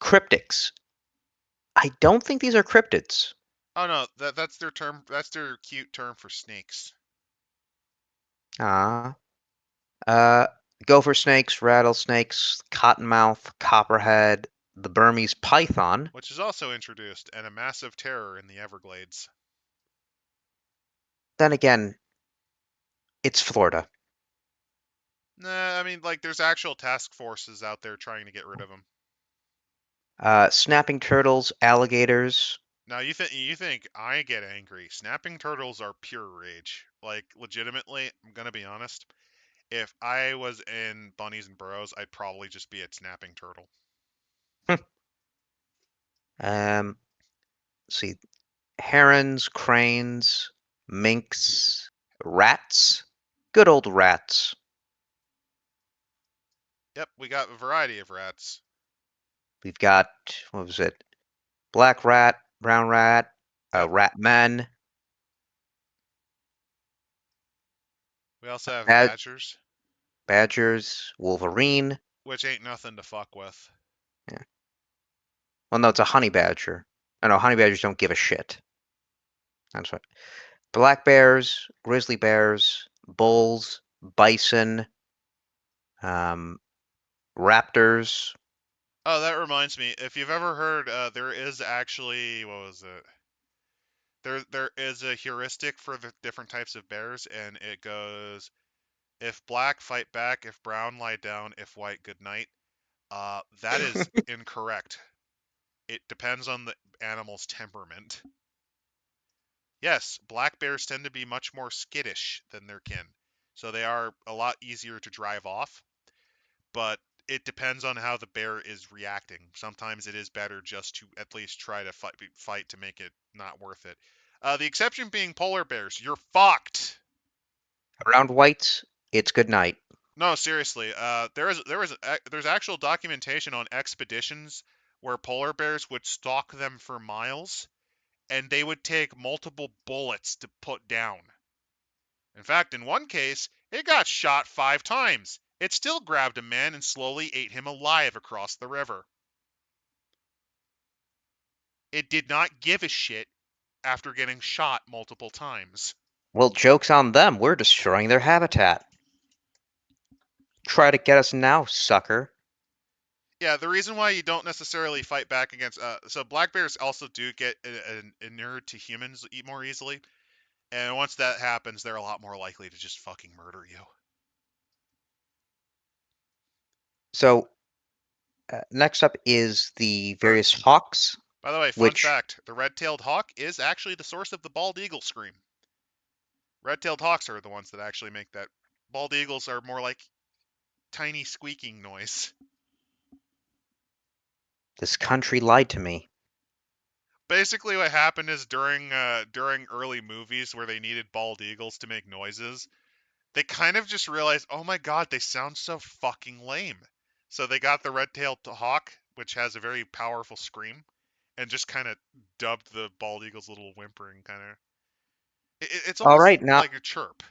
cryptics. I don't think these are cryptids. Oh no, that's their term. That's their cute term for snakes, Ah, uh, gopher snakes, rattlesnakes, cottonmouth, copperhead, the Burmese python. which is also introduced and a massive terror in the Everglades. Then again, it's Florida. Nah, I mean like there's actual task forces out there trying to get rid of them. Snapping turtles, alligators. Now you think I get angry? Snapping turtles are pure rage. Like legitimately, I'm gonna be honest. If I was in Bunnies and Burrows, I'd probably just be a snapping turtle. um, see, herons, cranes, minks, rats. Good old rats. Yep, we got a variety of rats. We've got, what was it? Black rat, brown rat, Yep. rat men, We also have bad badgers, badgers, wolverine. which ain't nothing to fuck with. Yeah. Well, no, it's a honey badger. I know honey badgers don't give a shit. That's right. Black bears, grizzly bears, bulls, bison, um, raptors. Oh, that reminds me. If you've ever heard, there is actually what was it? There is a heuristic for the different types of bears, and it goes: if black, fight back; if brown, lie down; if white, good night. That is incorrect. It depends on the animal's temperament. Yes, black bears tend to be much more skittish than their kin, so they are a lot easier to drive off, but it depends on how the bear is reacting. Sometimes it is better just to at least try to fight to make it not worth it. The exception being polar bears. You're fucked. Around whites, it's good night. No, seriously. There's actual documentation on expeditions where polar bears would stalk them for miles, and they would take multiple bullets to put down. In fact, in one case, it got shot 5 times. It still grabbed a man and slowly ate him alive across the river. It did not give a shit after getting shot multiple times. Well, joke's on them. We're destroying their habitat. Try to get us now, sucker. Yeah, the reason why you don't necessarily fight back against so black bears also do get inured to humans more easily, and once that happens, they're a lot more likely to just fucking murder you. So, next up is the Or, various hawks, by the way, fun which fact: the red-tailed hawk is actually the source of the bald eagle scream. Red-tailed hawks are the ones that actually make that. Bald eagles are more like tiny squeaking noise. this country lied to me. Basically, what happened is during early movies where they needed bald eagles to make noises, they kind of just realized, oh my god, they sound so fucking lame. So they got the red-tailed hawk, which has a very powerful scream, and just kind of dubbed the bald eagle's little whimpering kind of. It's All almost right, now like a chirp.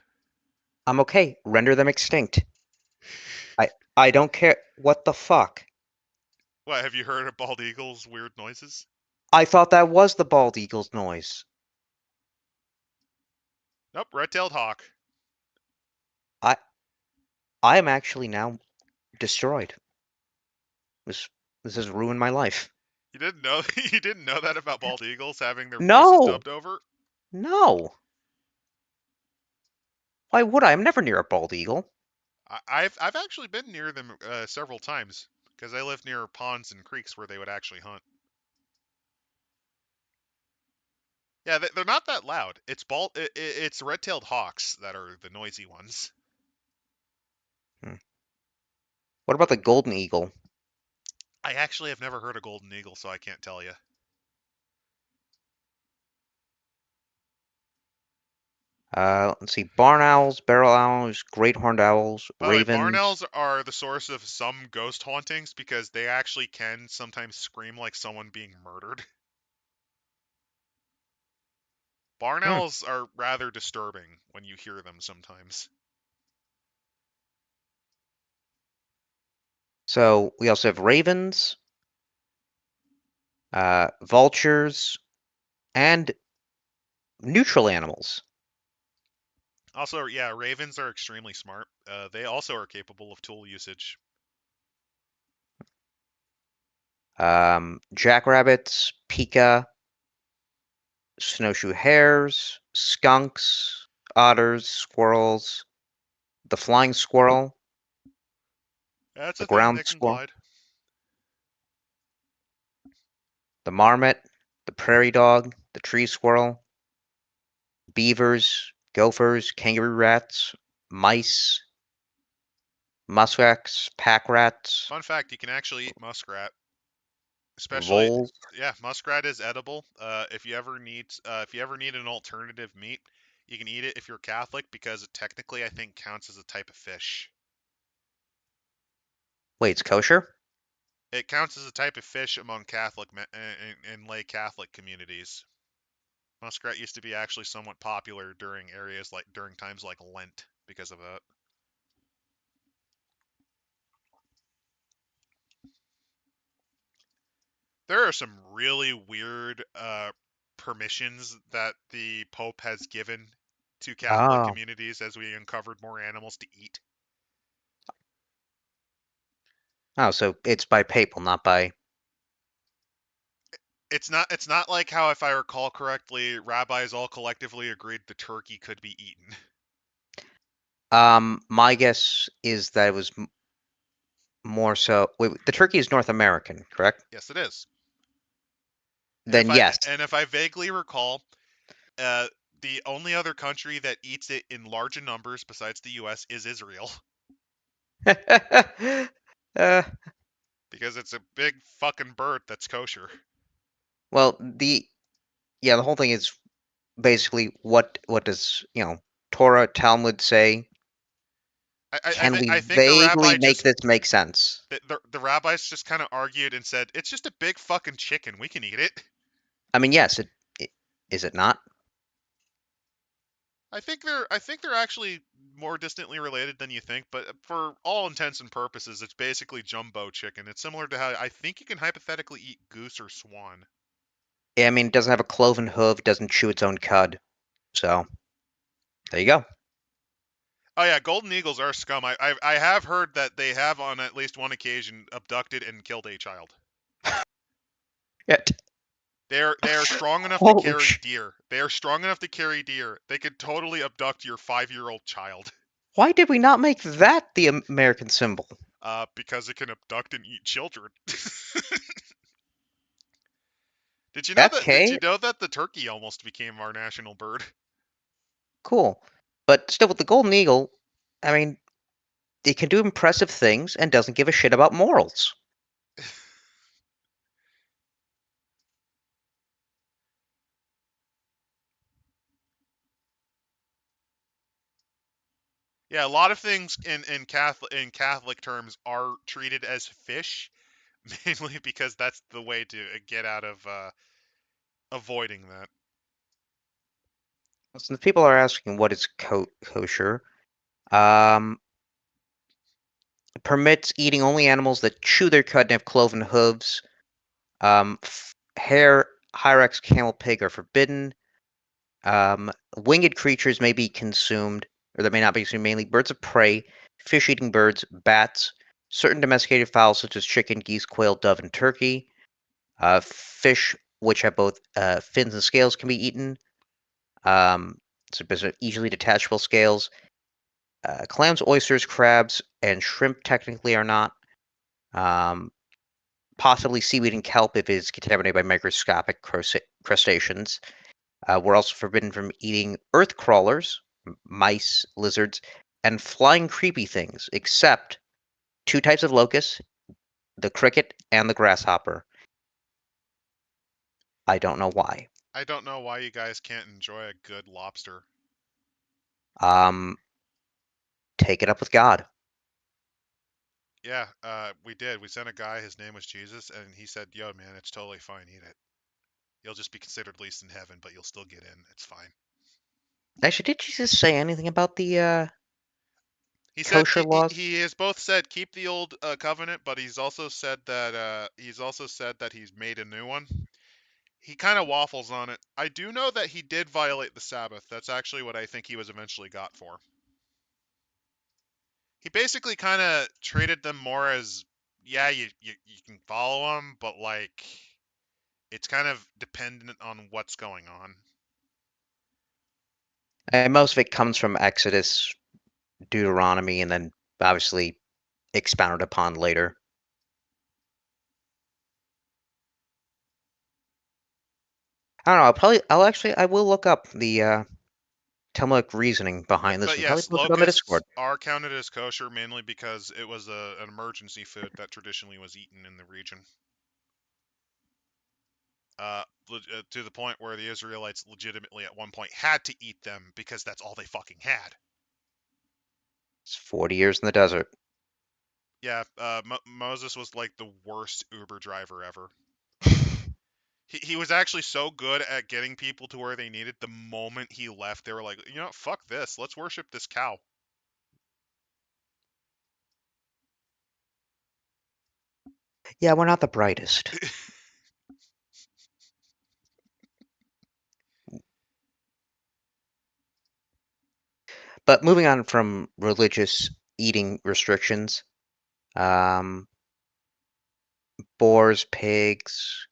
I'm okay. Render them extinct. I I don't care. What the fuck? What, have you heard of bald eagles' weird noises? I thought that was the bald eagle's noise. Nope, red-tailed hawk. I I am actually now destroyed. This this has ruined my life. You didn't know you didn't know that about bald eagles having their voices No, dubbed over? no. Why would I? I'm never near a bald eagle. I've actually been near them several times. because I live near ponds and creeks where they would actually hunt. Yeah, they're not that loud. It's red-tailed hawks that are the noisy ones. Hmm. What about the golden eagle? I actually have never heard a golden eagle, so I can't tell you. Let's see. Barn owls, barrel owls, great horned owls, By the way, barn ravens. owls are the source of some ghost hauntings because they actually can sometimes scream like someone being murdered. Barn Hmm. owls are rather disturbing when you hear them sometimes. So we also have ravens, vultures, and neutral animals. Also, yeah, ravens are extremely smart. They also are capable of tool usage. Jackrabbits, pika, snowshoe hares, skunks, otters, squirrels, the flying squirrel, That's the a thing ground they can squirrel, glide. the marmot, the prairie dog, the tree squirrel, beavers, gophers, kangaroo rats, mice, muskrats, pack rats, Fun fact: you can actually eat muskrat. Especially, voles. yeah, muskrat is edible. If you ever need an alternative meat, you can eat it if you're Catholic because it technically I think counts as a type of fish. Wait, it's kosher? It counts as a type of fish among in lay Catholic communities. Muskrat used to be actually somewhat popular during times like Lent because of that. There are some really weird permissions that the Pope has given to Catholic Oh. communities as we uncovered more animals to eat. Oh, so it's by papal, not by. It's not like how, if I recall correctly, rabbis all collectively agreed the turkey could be eaten. My guess is that it was more so. Wait, the turkey is North American, correct? Yes, it is. And Then yes. if I vaguely recall, uh, the only other country that eats it in large numbers besides the U.S. is Israel, uh, because it's a big fucking bird that's kosher. well, the whole thing is basically what does Torah Talmud say? Can we I think vaguely make this make sense? the rabbis just kind of argued and said it's just a big fucking chicken. We can eat it. I mean, yes, it is it not? I think they're actually more distantly related than you think, but for all intents and purposes, it's basically jumbo chicken. It's similar to how I think you can hypothetically eat goose or swan. I mean, it doesn't have a cloven hoof, doesn't chew its own cud. So there you go. Oh yeah, golden eagles are scum. I have heard that they have on at least one occasion abducted and killed a child. It. They are strong enough to Holy carry sh! deer. They are strong enough to carry deer. They could totally abduct your 5-year-old child. Why did we not make that the American symbol? Because it can abduct and eat children. Did Okay, you know that the turkey almost became our national bird? cool. But still, with the golden eagle, I mean, it can do impressive things and doesn't give a shit about morals. Yeah, a lot of things in Catholic terms are treated as fish, mainly because that's the way to get out of avoiding that. So the people are asking what is kosher. Um, permits eating only animals that chew their cud and have cloven hooves. Hare, hyrax, camel, pig are forbidden. Winged creatures may be consumed, or that may not be consumed, mainly birds of prey, fish-eating birds, bats, certain domesticated fowls such as chicken, geese, quail, dove, and turkey. Fish which have both fins and scales can be eaten. Um, so those are easily detachable scales. Clams, oysters, crabs, and shrimp technically are not. Um, Possibly seaweed and kelp if it is contaminated by microscopic crustaceans. We're also forbidden from eating earth crawlers, mice, lizards, and flying creepy things, except two types of locusts, the cricket and the grasshopper. I don't know why. I don't know why you guys can't enjoy a good lobster. Um, take it up with God. Yeah, we did. We sent a guy. His name was Jesus, and he said, "Yo, man, it's totally fine. Eat it. You'll just be considered least in heaven, but you'll still get in. It's fine." Actually, did Jesus say anything about the He said kosher laws? he has both said keep the old covenant, but he's also said that he's made a new one. He kind of waffles on it. I do know that he did violate the Sabbath. That's actually what I think he was eventually got for. He basically kind of treated them more as, yeah, you can follow them, but like it's kind of dependent on what's going on. And most of it comes from Exodus, Deuteronomy, and then obviously expounded upon later. I don't know. I will look up the Talmudic reasoning behind this But and probably yes, post it on the locusts Discord. are counted as kosher mainly because it was an emergency food that traditionally was eaten in the region. To the point where the Israelites legitimately at one point had to eat them because that's all they fucking had. It's 40 years in the desert. Yeah, Moses was like the worst Uber driver ever. He was actually so good at getting people to where they needed. The moment he left, they were like, you know what, fuck this. Let's worship this cow. Yeah, we're not the brightest. But moving on from religious eating restrictions, um, boars, pigs.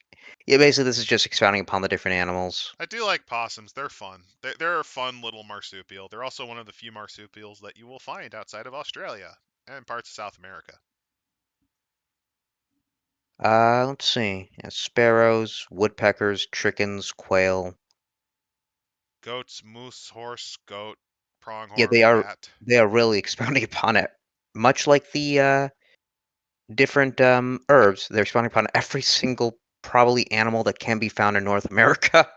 Yeah, basically, this is just expounding upon the different animals. I do like possums. They're fun. They're a fun little marsupial. They're also one of the few marsupials that you will find outside of Australia and parts of South America. Let's see. Yeah, sparrows, woodpeckers, chickens, quail. Goats, moose, horse, goat, Yeah, pronghorn, cat. they are really expounding upon it. Much like the different herbs, they're expounding upon every single probably animal that can be found in North America.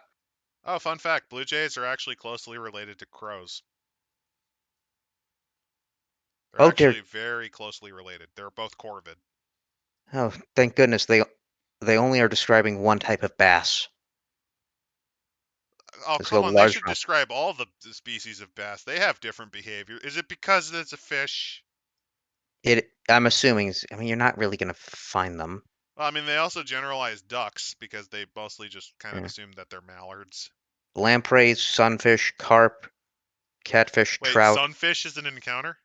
Oh, fun fact, blue jays are actually closely related to crows. They're Oh dear. actually very closely related. They're both corvid. Oh, thank goodness they only are describing one type of bass. Oh, It's a come on. They large should mouth. describe all the species of bass. They have different behavior. Is it because it's a fish? I'm assuming. I mean, you're not really gonna find them. Well, I mean, they also generalize ducks because they mostly just kind of Yeah. assume that they're mallards. Lampreys, sunfish, carp, catfish, Wait, trout. sunfish is an encounter?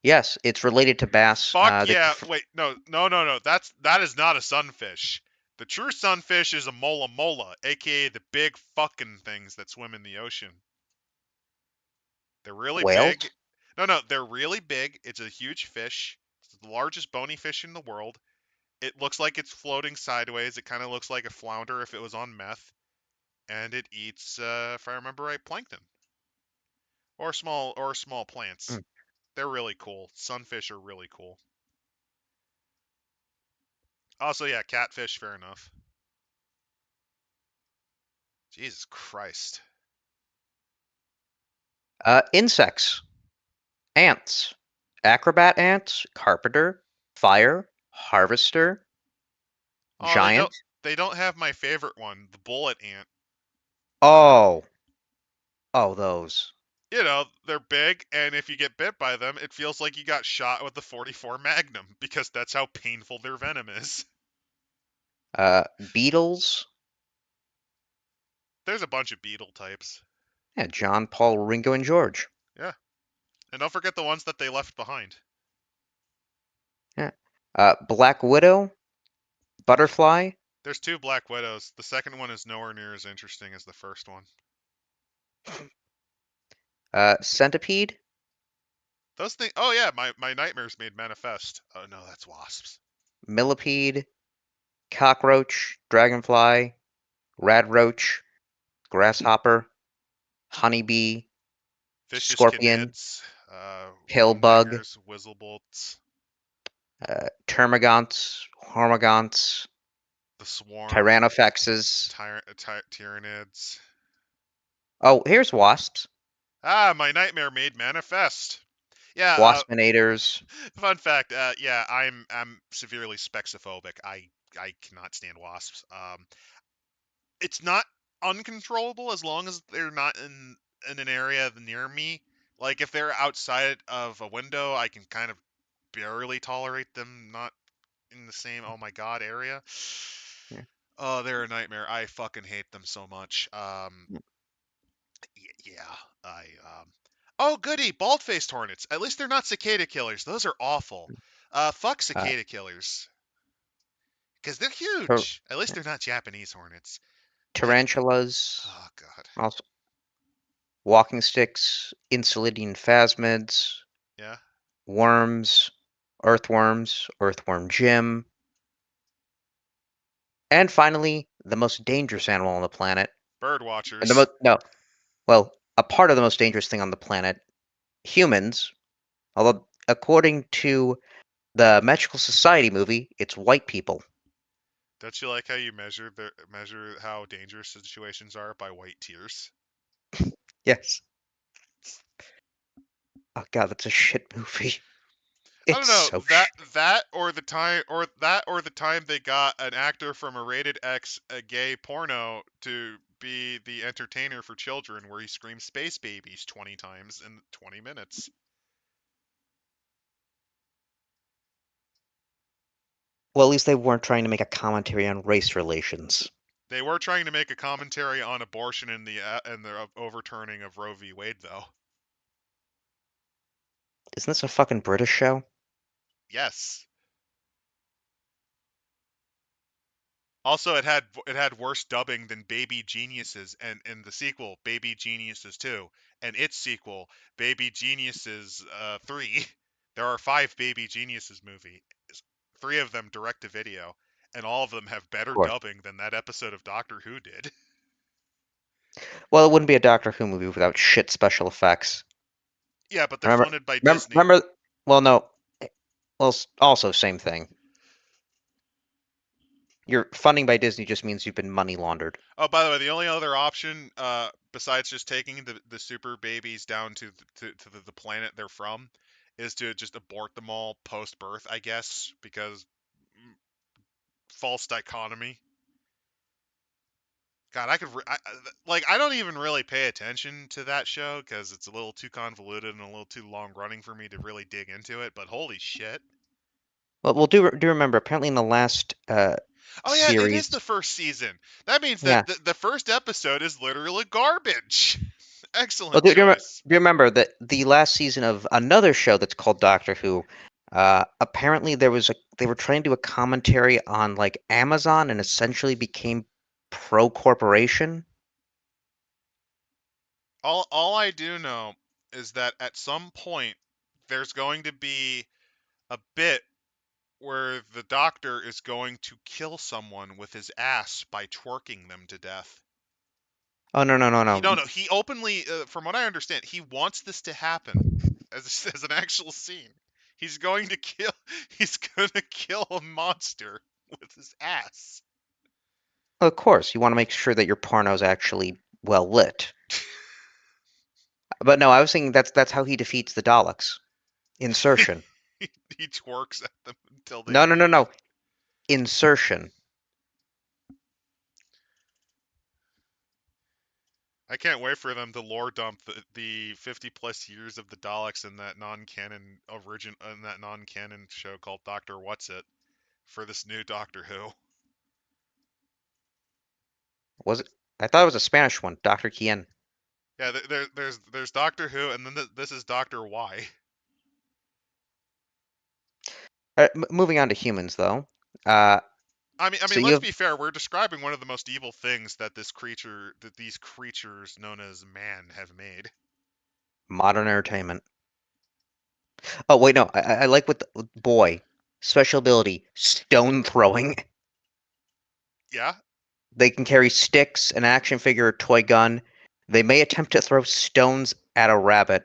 Yes, it's related to bass. Fuck yeah. Wait, no, no, no, no. That is not a sunfish. The true sunfish is a mola mola, aka the big fucking things that swim in the ocean. They're really big. Whales. No, no, they're really big. It's a huge fish. It's the largest bony fish in the world. It looks like it's floating sideways. It kind of looks like a flounder if it was on meth. And it eats, if I remember right, plankton or small plants. Mm. They're really cool. Sunfish are really cool. Also, yeah, catfish, fair enough. Jesus Christ. Insects. Ants. Acrobat ants. Carpenter. Fire. Harvester. Oh, they don't Giant. they don't have my favorite one, the bullet ant. Oh. Oh, those. You know, they're big, and if you get bit by them, it feels like you got shot with the 44 Magnum because that's how painful their venom is. Beetles. There's a bunch of beetle types. Yeah, John, Paul, Ringo, and George. Yeah, and don't forget the ones that they left behind. Yeah. Black Widow. Butterfly. There's two Black Widows. The second one is nowhere near as interesting as the first one. Centipede. Those things. Oh yeah, my nightmares made manifest. Oh no, that's wasps. millipede, cockroach, dragonfly, radroach, grasshopper, honeybee, Vicious scorpion, canids, pillbug, wormdingers, whizzlebolts, termagants, hormagaunts, the swarm, tyrannofaxes. tyrannids. Oh, here's wasps, Ah, my nightmare made manifest. Yeah, waspinators. fun fact. Yeah, I'm severely spexophobic. I cannot stand wasps. It's not uncontrollable as long as they're not in an area near me. Like if they're outside of a window, I can kind of barely tolerate them not in the same oh my god area. Yeah. Oh, they're a nightmare. I fucking hate them so much. Yeah, I Oh, goody, bald-faced hornets. At least they're not cicada killers. Those are awful. Fuck Uh, cicada killers. Because they're tar- huge. At least they're not Japanese hornets. Like, tarantulas, oh god. also walking sticks, insulidine phasmids, Yeah. worms, earthworm Jim, and finally, the most dangerous animal on the planet, Bird and the watchers. most no, well, a part of the most dangerous thing on the planet, humans. Although, according to the Metrical Society movie, it's white people. Don't you like how you measure how dangerous situations are by white tears? Yes. Oh god, that's a shit movie. I don't It's know so that shit. or the time they got an actor from a rated X a gay porno to be the entertainer for children where he screams space babies 20 times in 20 minutes. Well, at least they weren't trying to make a commentary on race relations. They were trying to make a commentary on abortion and the overturning of Roe v. Wade though. Isn't this a fucking British show? Yes. Also, it had worse dubbing than Baby Geniuses, and in the sequel, Baby Geniuses 2, and its sequel, Baby Geniuses 3. There are 5 Baby Geniuses movies, 3 of them direct to video, and all of them have Of better course. dubbing than that episode of Doctor Who did. Well, it wouldn't be a Doctor Who movie without shit special effects. Yeah, but they're Remember? funded by Remember? Disney. Remember? Well, no. Well, also same thing. Your funding by Disney just means you've been money laundered. Oh, by the way, the only other option, besides just taking the super babies down to the planet they're from, is to just abort them all post birth, I guess, because false dichotomy. God, I don't even really pay attention to that show because it's a little too convoluted and a little too long running for me to really dig into it. But holy shit! Well, do remember? Apparently, in the last Oh yeah, it is the series, first season. That means that yeah. the first episode is literally garbage. Well, Excellent choice. do you remember that the last season of another show that's called Doctor Who? Apparently, they were trying to do a commentary on like Amazon and essentially became pro corporation. All I do know is that at some point there's going to be a bit where the doctor is going to kill someone with his ass by twerking them to death. Oh He no. no no he openly, from what I understand, he wants this to happen as an actual scene. He's going to kill he's going to kill a monster with his ass. Of course, you want to make sure that your porno's actually well lit. But no, I was thinking that's how he defeats the Daleks. Insertion. He twerks at them until they No. leave. Insertion. I can't wait for them to lore dump the 50 plus years of the Daleks in that non-canon show called Doctor What's It for this new Doctor Who. Was it? I thought it was a Spanish one. Doctor Quien. Yeah, there's Doctor Who, and then this is Doctor Y. Moving on to humans, though. Uh, I so mean, you let's have be fair. We're describing one of the most evil things that these creatures known as man have made. modern entertainment. Oh wait, no. I like with boy. Special ability, stone throwing. Yeah. They can carry sticks, an action figure, or toy gun. They may attempt to throw stones at a rabbit.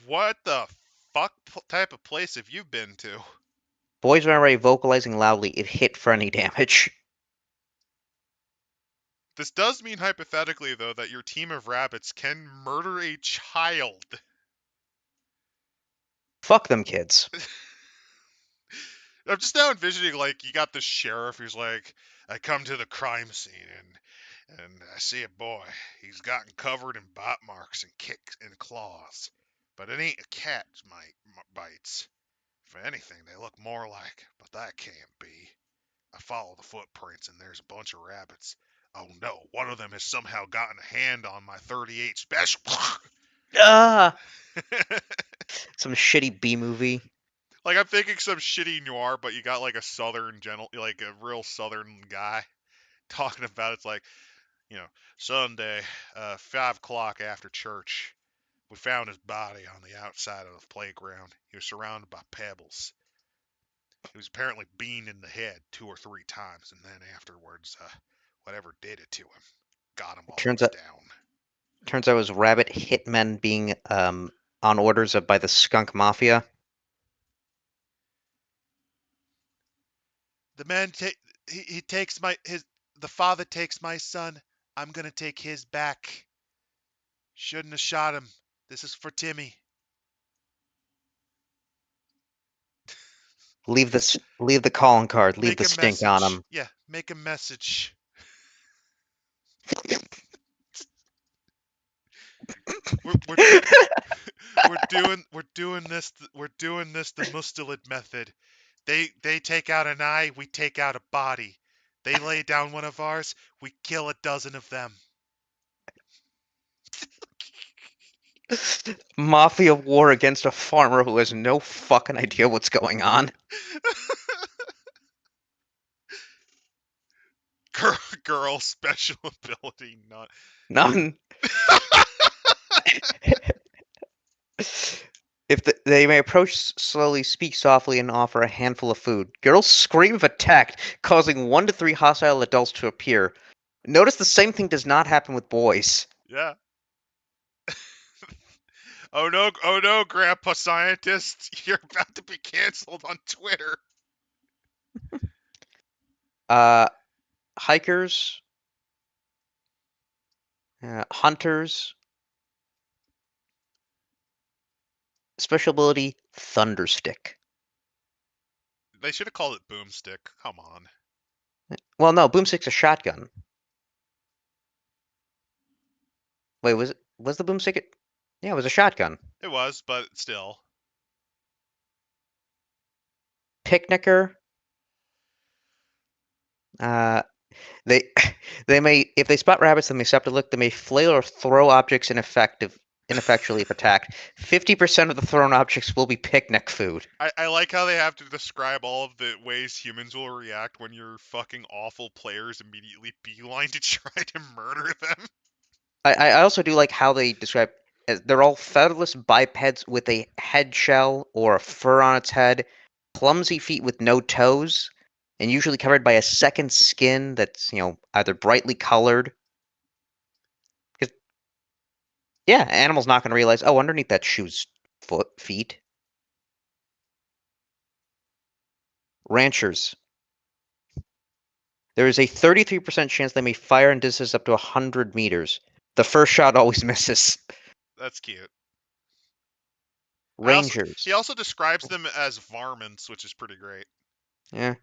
What the fuck type of place have you been to? Boys run away vocalizing loudly if hit for any damage. This does mean hypothetically though that your team of rabbits can murder a child. Fuck them kids. I'm just now envisioning like you got the sheriff who's like, I come to the crime scene and I see a boy. He's gotten covered in bite marks and kicks and claws, but it ain't a cat's bites. If anything, they look more like, but that can't be. I follow the footprints and there's a bunch of rabbits. Oh no, one of them has somehow gotten a hand on my 38 special. Ah! Some shitty B movie. Like I'm thinking some shitty noir, but you got like a southern like a real southern guy talking about it's like, Sunday, 5 o'clock after church, we found his body on the outside of the playground. He was surrounded by pebbles. He was apparently beamed in the head 2 or 3 times, and then afterwards, whatever did it to him, got him while he Turns was out, down. turns out it was rabbit hitmen being on orders by the skunk mafia. The man he takes the father takes my son. I'm gonna take his back. Shouldn't have shot him. This is for Timmy. Leave the calling card. Leave Make the a stink on message. him. Yeah, make a message. We're we're doing this the Mustelid method. They take out an eye, we take out a body. They lay down one of ours, we kill a dozen of them. Mafia war against a farmer who has no fucking idea what's going on. Girl special ability, not. None. They may approach slowly, speak softly, and offer a handful of food. Girls scream if attacked, causing 1 to 3 hostile adults to appear. Notice the same thing does not happen with boys. Yeah. Oh no, Grandpa Scientist, you're about to be canceled on Twitter. Uh, Hikers, hunters, special ability Thunderstick. They should have called it Boomstick. Come on. Well, no, Boomstick's a shotgun. Wait, was the Boomstick? Yeah, it was a shotgun. It was, but still. Picnicker. Uh, they they may if they spot rabbits and they stop to look, they may flail or throw objects ineffectually if attacked. 50% of the thrown objects will be picnic food. I like how they have to describe all of the ways humans will react when your fucking awful players immediately beeline to try to murder them. I also do like how they describe they're all featherless bipeds with a head shell or a fur on its head, clumsy feet with no toes, and usually covered by a second skin that's, either brightly colored. 'Cause, yeah, animal's not going to realize, oh, underneath that shoe's feet. Ranchers. There is a 33% chance they may fire in distance up to 100 meters. The first shot always misses. That's cute. He Rangers. also describes them as varmints, which is pretty great. Yeah.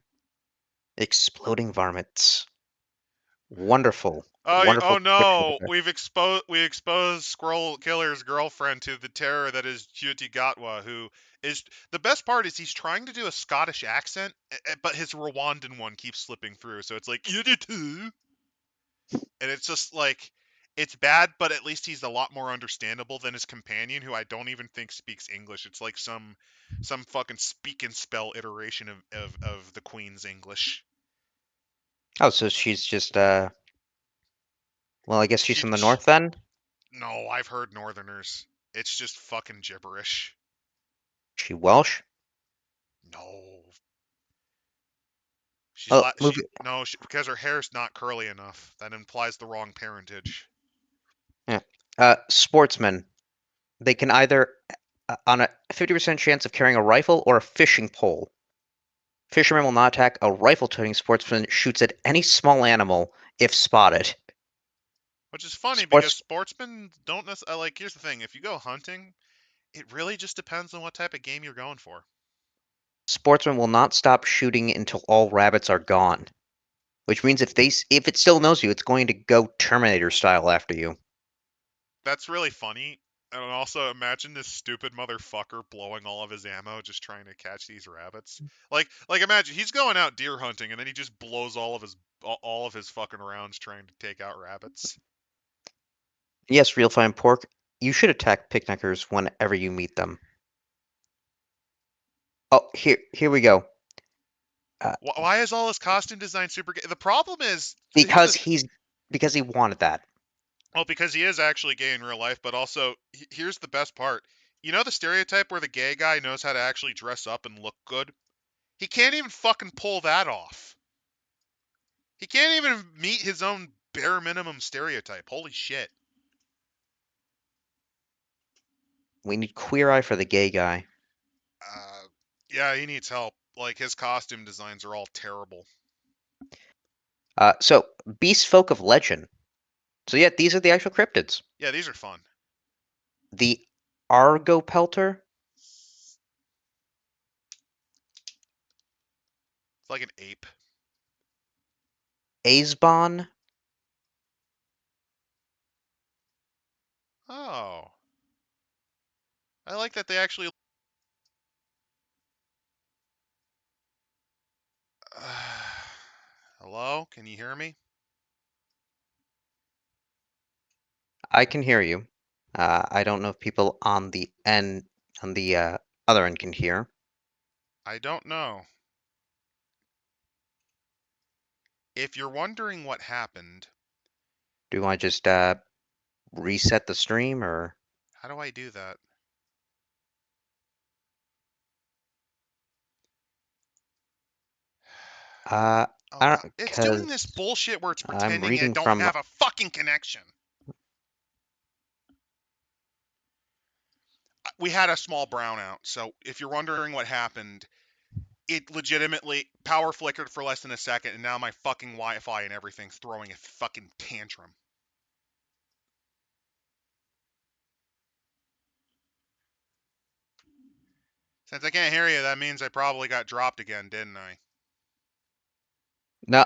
Exploding varmints. Wonderful. Oh Wonderful description of no, it. we exposed Scroll Killer's girlfriend to the terror that is Juti Gatwa, who is the best part is he's trying to do a Scottish accent, but his Rwandan one keeps slipping through, so it's like "Yuditu," and it's just like it's bad, but at least he's a lot more understandable than his companion, who I don't even think speaks English. It's like some fucking speak and spell iteration of the Queen's English. Oh, so she's just, well, I guess she's She, from the she north then? No, I've heard Northerners. It's just fucking gibberish. She Welsh? No, Oh, move it. no, because her hair's not curly enough. That implies the wrong parentage. Yeah. Sportsmen. They can either on a 50% chance of carrying a rifle or a fishing pole. Fishermen will not attack. A rifle-toting sportsman shoots at any small animal if spotted. Which is funny because Sports sportsmen don't necessarily like. Here's the thing: if you go hunting, it really just depends on what type of game you're going for. Sportsmen will not stop shooting until all rabbits are gone. Which means if it still knows you, it's going to go Terminator style after you. That's really funny. And also imagine this stupid motherfucker blowing all of his ammo just trying to catch these rabbits. Like imagine he's going out deer hunting and then he just blows all of his fucking rounds trying to take out rabbits. Yes, real fine pork. You should attack picnickers whenever you meet them. Oh, here we go. Uh, Why is all his costume design super gay? The problem is here's because this he's because he wanted that. well because he is actually gay in real life, but also here's the best part. You know the stereotype where the gay guy knows how to actually dress up and look good? He can't even fucking pull that off. He can't even meet his own bare minimum stereotype. Holy shit. We need Queer Eye for the gay guy. Uh, yeah, he needs help. Like his costume designs are all terrible. So Beast Folk of Legend. So yeah, these are the actual cryptids. Yeah, these are fun. The Argopelter, It's like an ape. Azbon, Oh, I like that they actually. Hello, can you hear me? I can hear you. I don't know if people on the other end can hear. I don't know. If you're wondering what happened, Do I just reset the stream or how do I do that? Oh I no, don't it's doing this because bullshit where it's I'm pretending it reading don't from have a fucking connection. We had a small brownout, so if you're wondering what happened, it legitimately power flickered for less than a second, and now my fucking Wi-Fi and everything's throwing a fucking tantrum. Since I can't hear you, that means I probably got dropped again, didn't I? no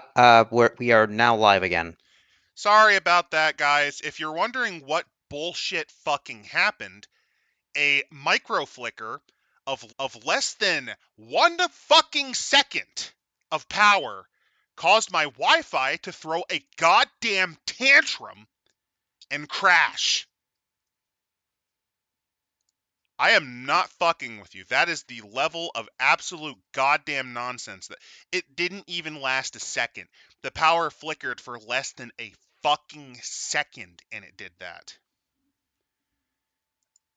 we are now live again. Sorry about that, guys. If you're wondering what bullshit fucking happened, a micro flicker of less than 1 fucking second of power caused my Wi-Fi to throw a goddamn tantrum and crash. I am not fucking with you. That is the level of absolute goddamn nonsense that it didn't even last a second. The power flickered for less than a fucking second and it did that.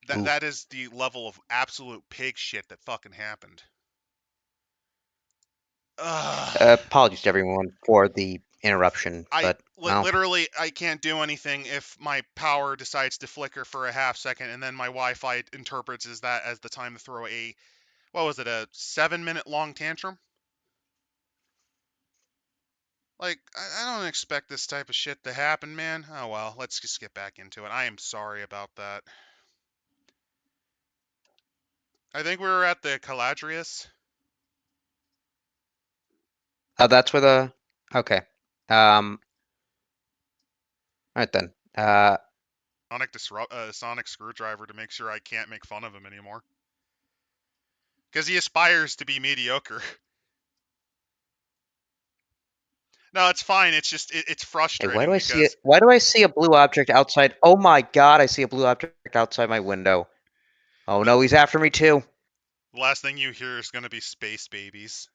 That Ooh. that is the level of absolute pig shit that fucking happened. Ugh. Apologies to everyone for the interruption, I but well, literally I can't do anything if my power decides to flicker for a half second and then my Wi-Fi interprets as that as the time to throw a what was it, a 7 minute long tantrum? Like, I don't expect this type of shit to happen, man. Oh well, let's just get back into it. I am sorry about that. I think we were at the Caladrius. that's where the okay. All right then. Sonic screwdriver to make sure I can't make fun of him anymore. Because he aspires to be mediocre. No, it's fine. It's just it's Hey, why do frustrating I see it? because Why do I see a blue object outside? Oh my God, I see a blue object outside my window. Oh the, no, he's after me too. the last thing you hear is gonna be space babies.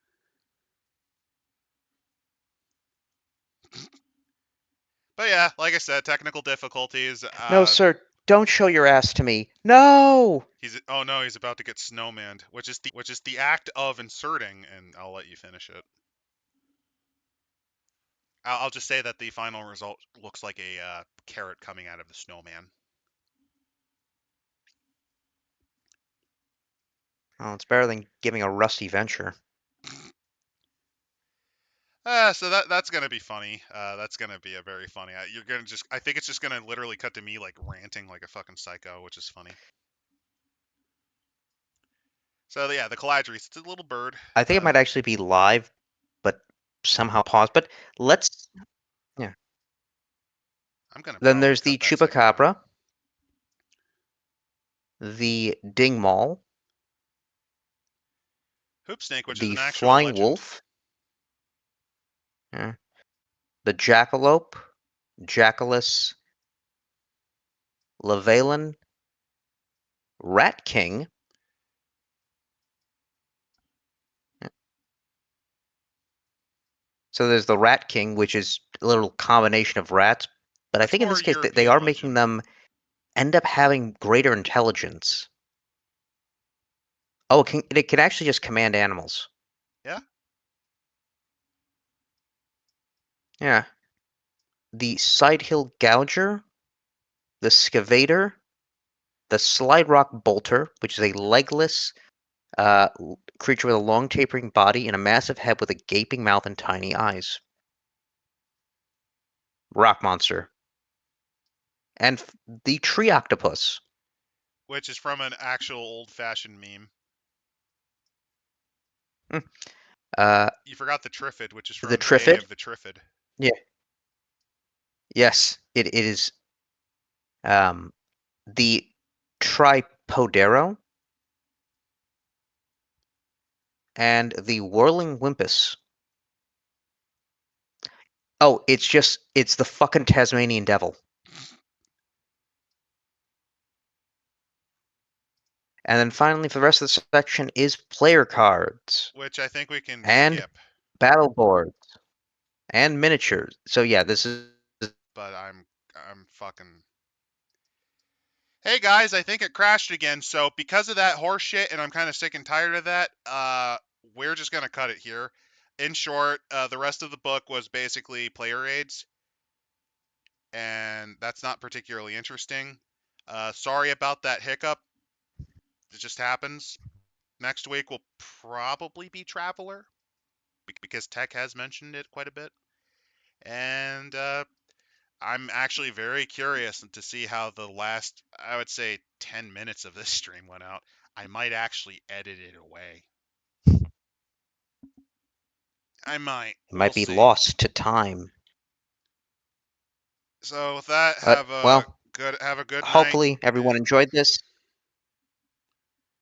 But yeah, like I said, technical difficulties. No, sir, Don't show your ass to me. No! Oh no, he's about to get snowmaned, which is the act of inserting, and I'll let you finish it. I'll just say that the final result looks like a carrot coming out of the snowman. Oh, it's better than giving a rusty venture. So that's gonna be funny. That's gonna be a very funny. You're gonna just. I think it's just gonna literally cut to me like ranting like a fucking psycho, which is funny. So yeah, the Caladrius. It's a little bird. I think it might actually be live, but somehow paused. But let's. Yeah. I'm gonna Then probably there's cut the that segment out. Chupacabra, the Dingmaul, Hoop snake, which is the an actual Flying legend. Wolf, yeah, the Jackalope, Jackalus, Lavalin, Rat King. Yeah. So there's the Rat King, which is a little combination of rats. But I That's think in more this case they European are making legend. them end up having greater intelligence. Oh, it can actually just command animals. Yeah. Yeah. The Sidehill Gouger, the Scavator, the Slide Rock Bolter, which is a legless creature with a long tapering body and a massive head with a gaping mouth and tiny eyes. Rock monster. And the Tree Octopus. Which is from an actual old-fashioned meme. Hmm. Uh, You forgot the Triffid, which is the from Day Triffid. of the Triffid. Yeah. Yes, it is. The Tripodero and the Whirling Wimpus. Oh, it's the fucking Tasmanian Devil. And then finally, for the rest of the section, is player cards Which I think we can and skip. battle boards and miniatures. So yeah, this is But I'm fucking. Hey guys, I think it crashed again. So because of that horse shit, and I'm kind of sick and tired of that, we're just gonna cut it here. In short, the rest of the book was basically player aids, and that's not particularly interesting. Sorry about that hiccup. It just happens. Next week will probably be Traveler because Tech has mentioned it quite a bit, and I'm actually very curious to see how the last, I would say, 10 minutes of this stream went out. I might actually edit it away. I might. We'll might be see. lost to time. So with that, But well, have a good night. hopefully everyone enjoyed this.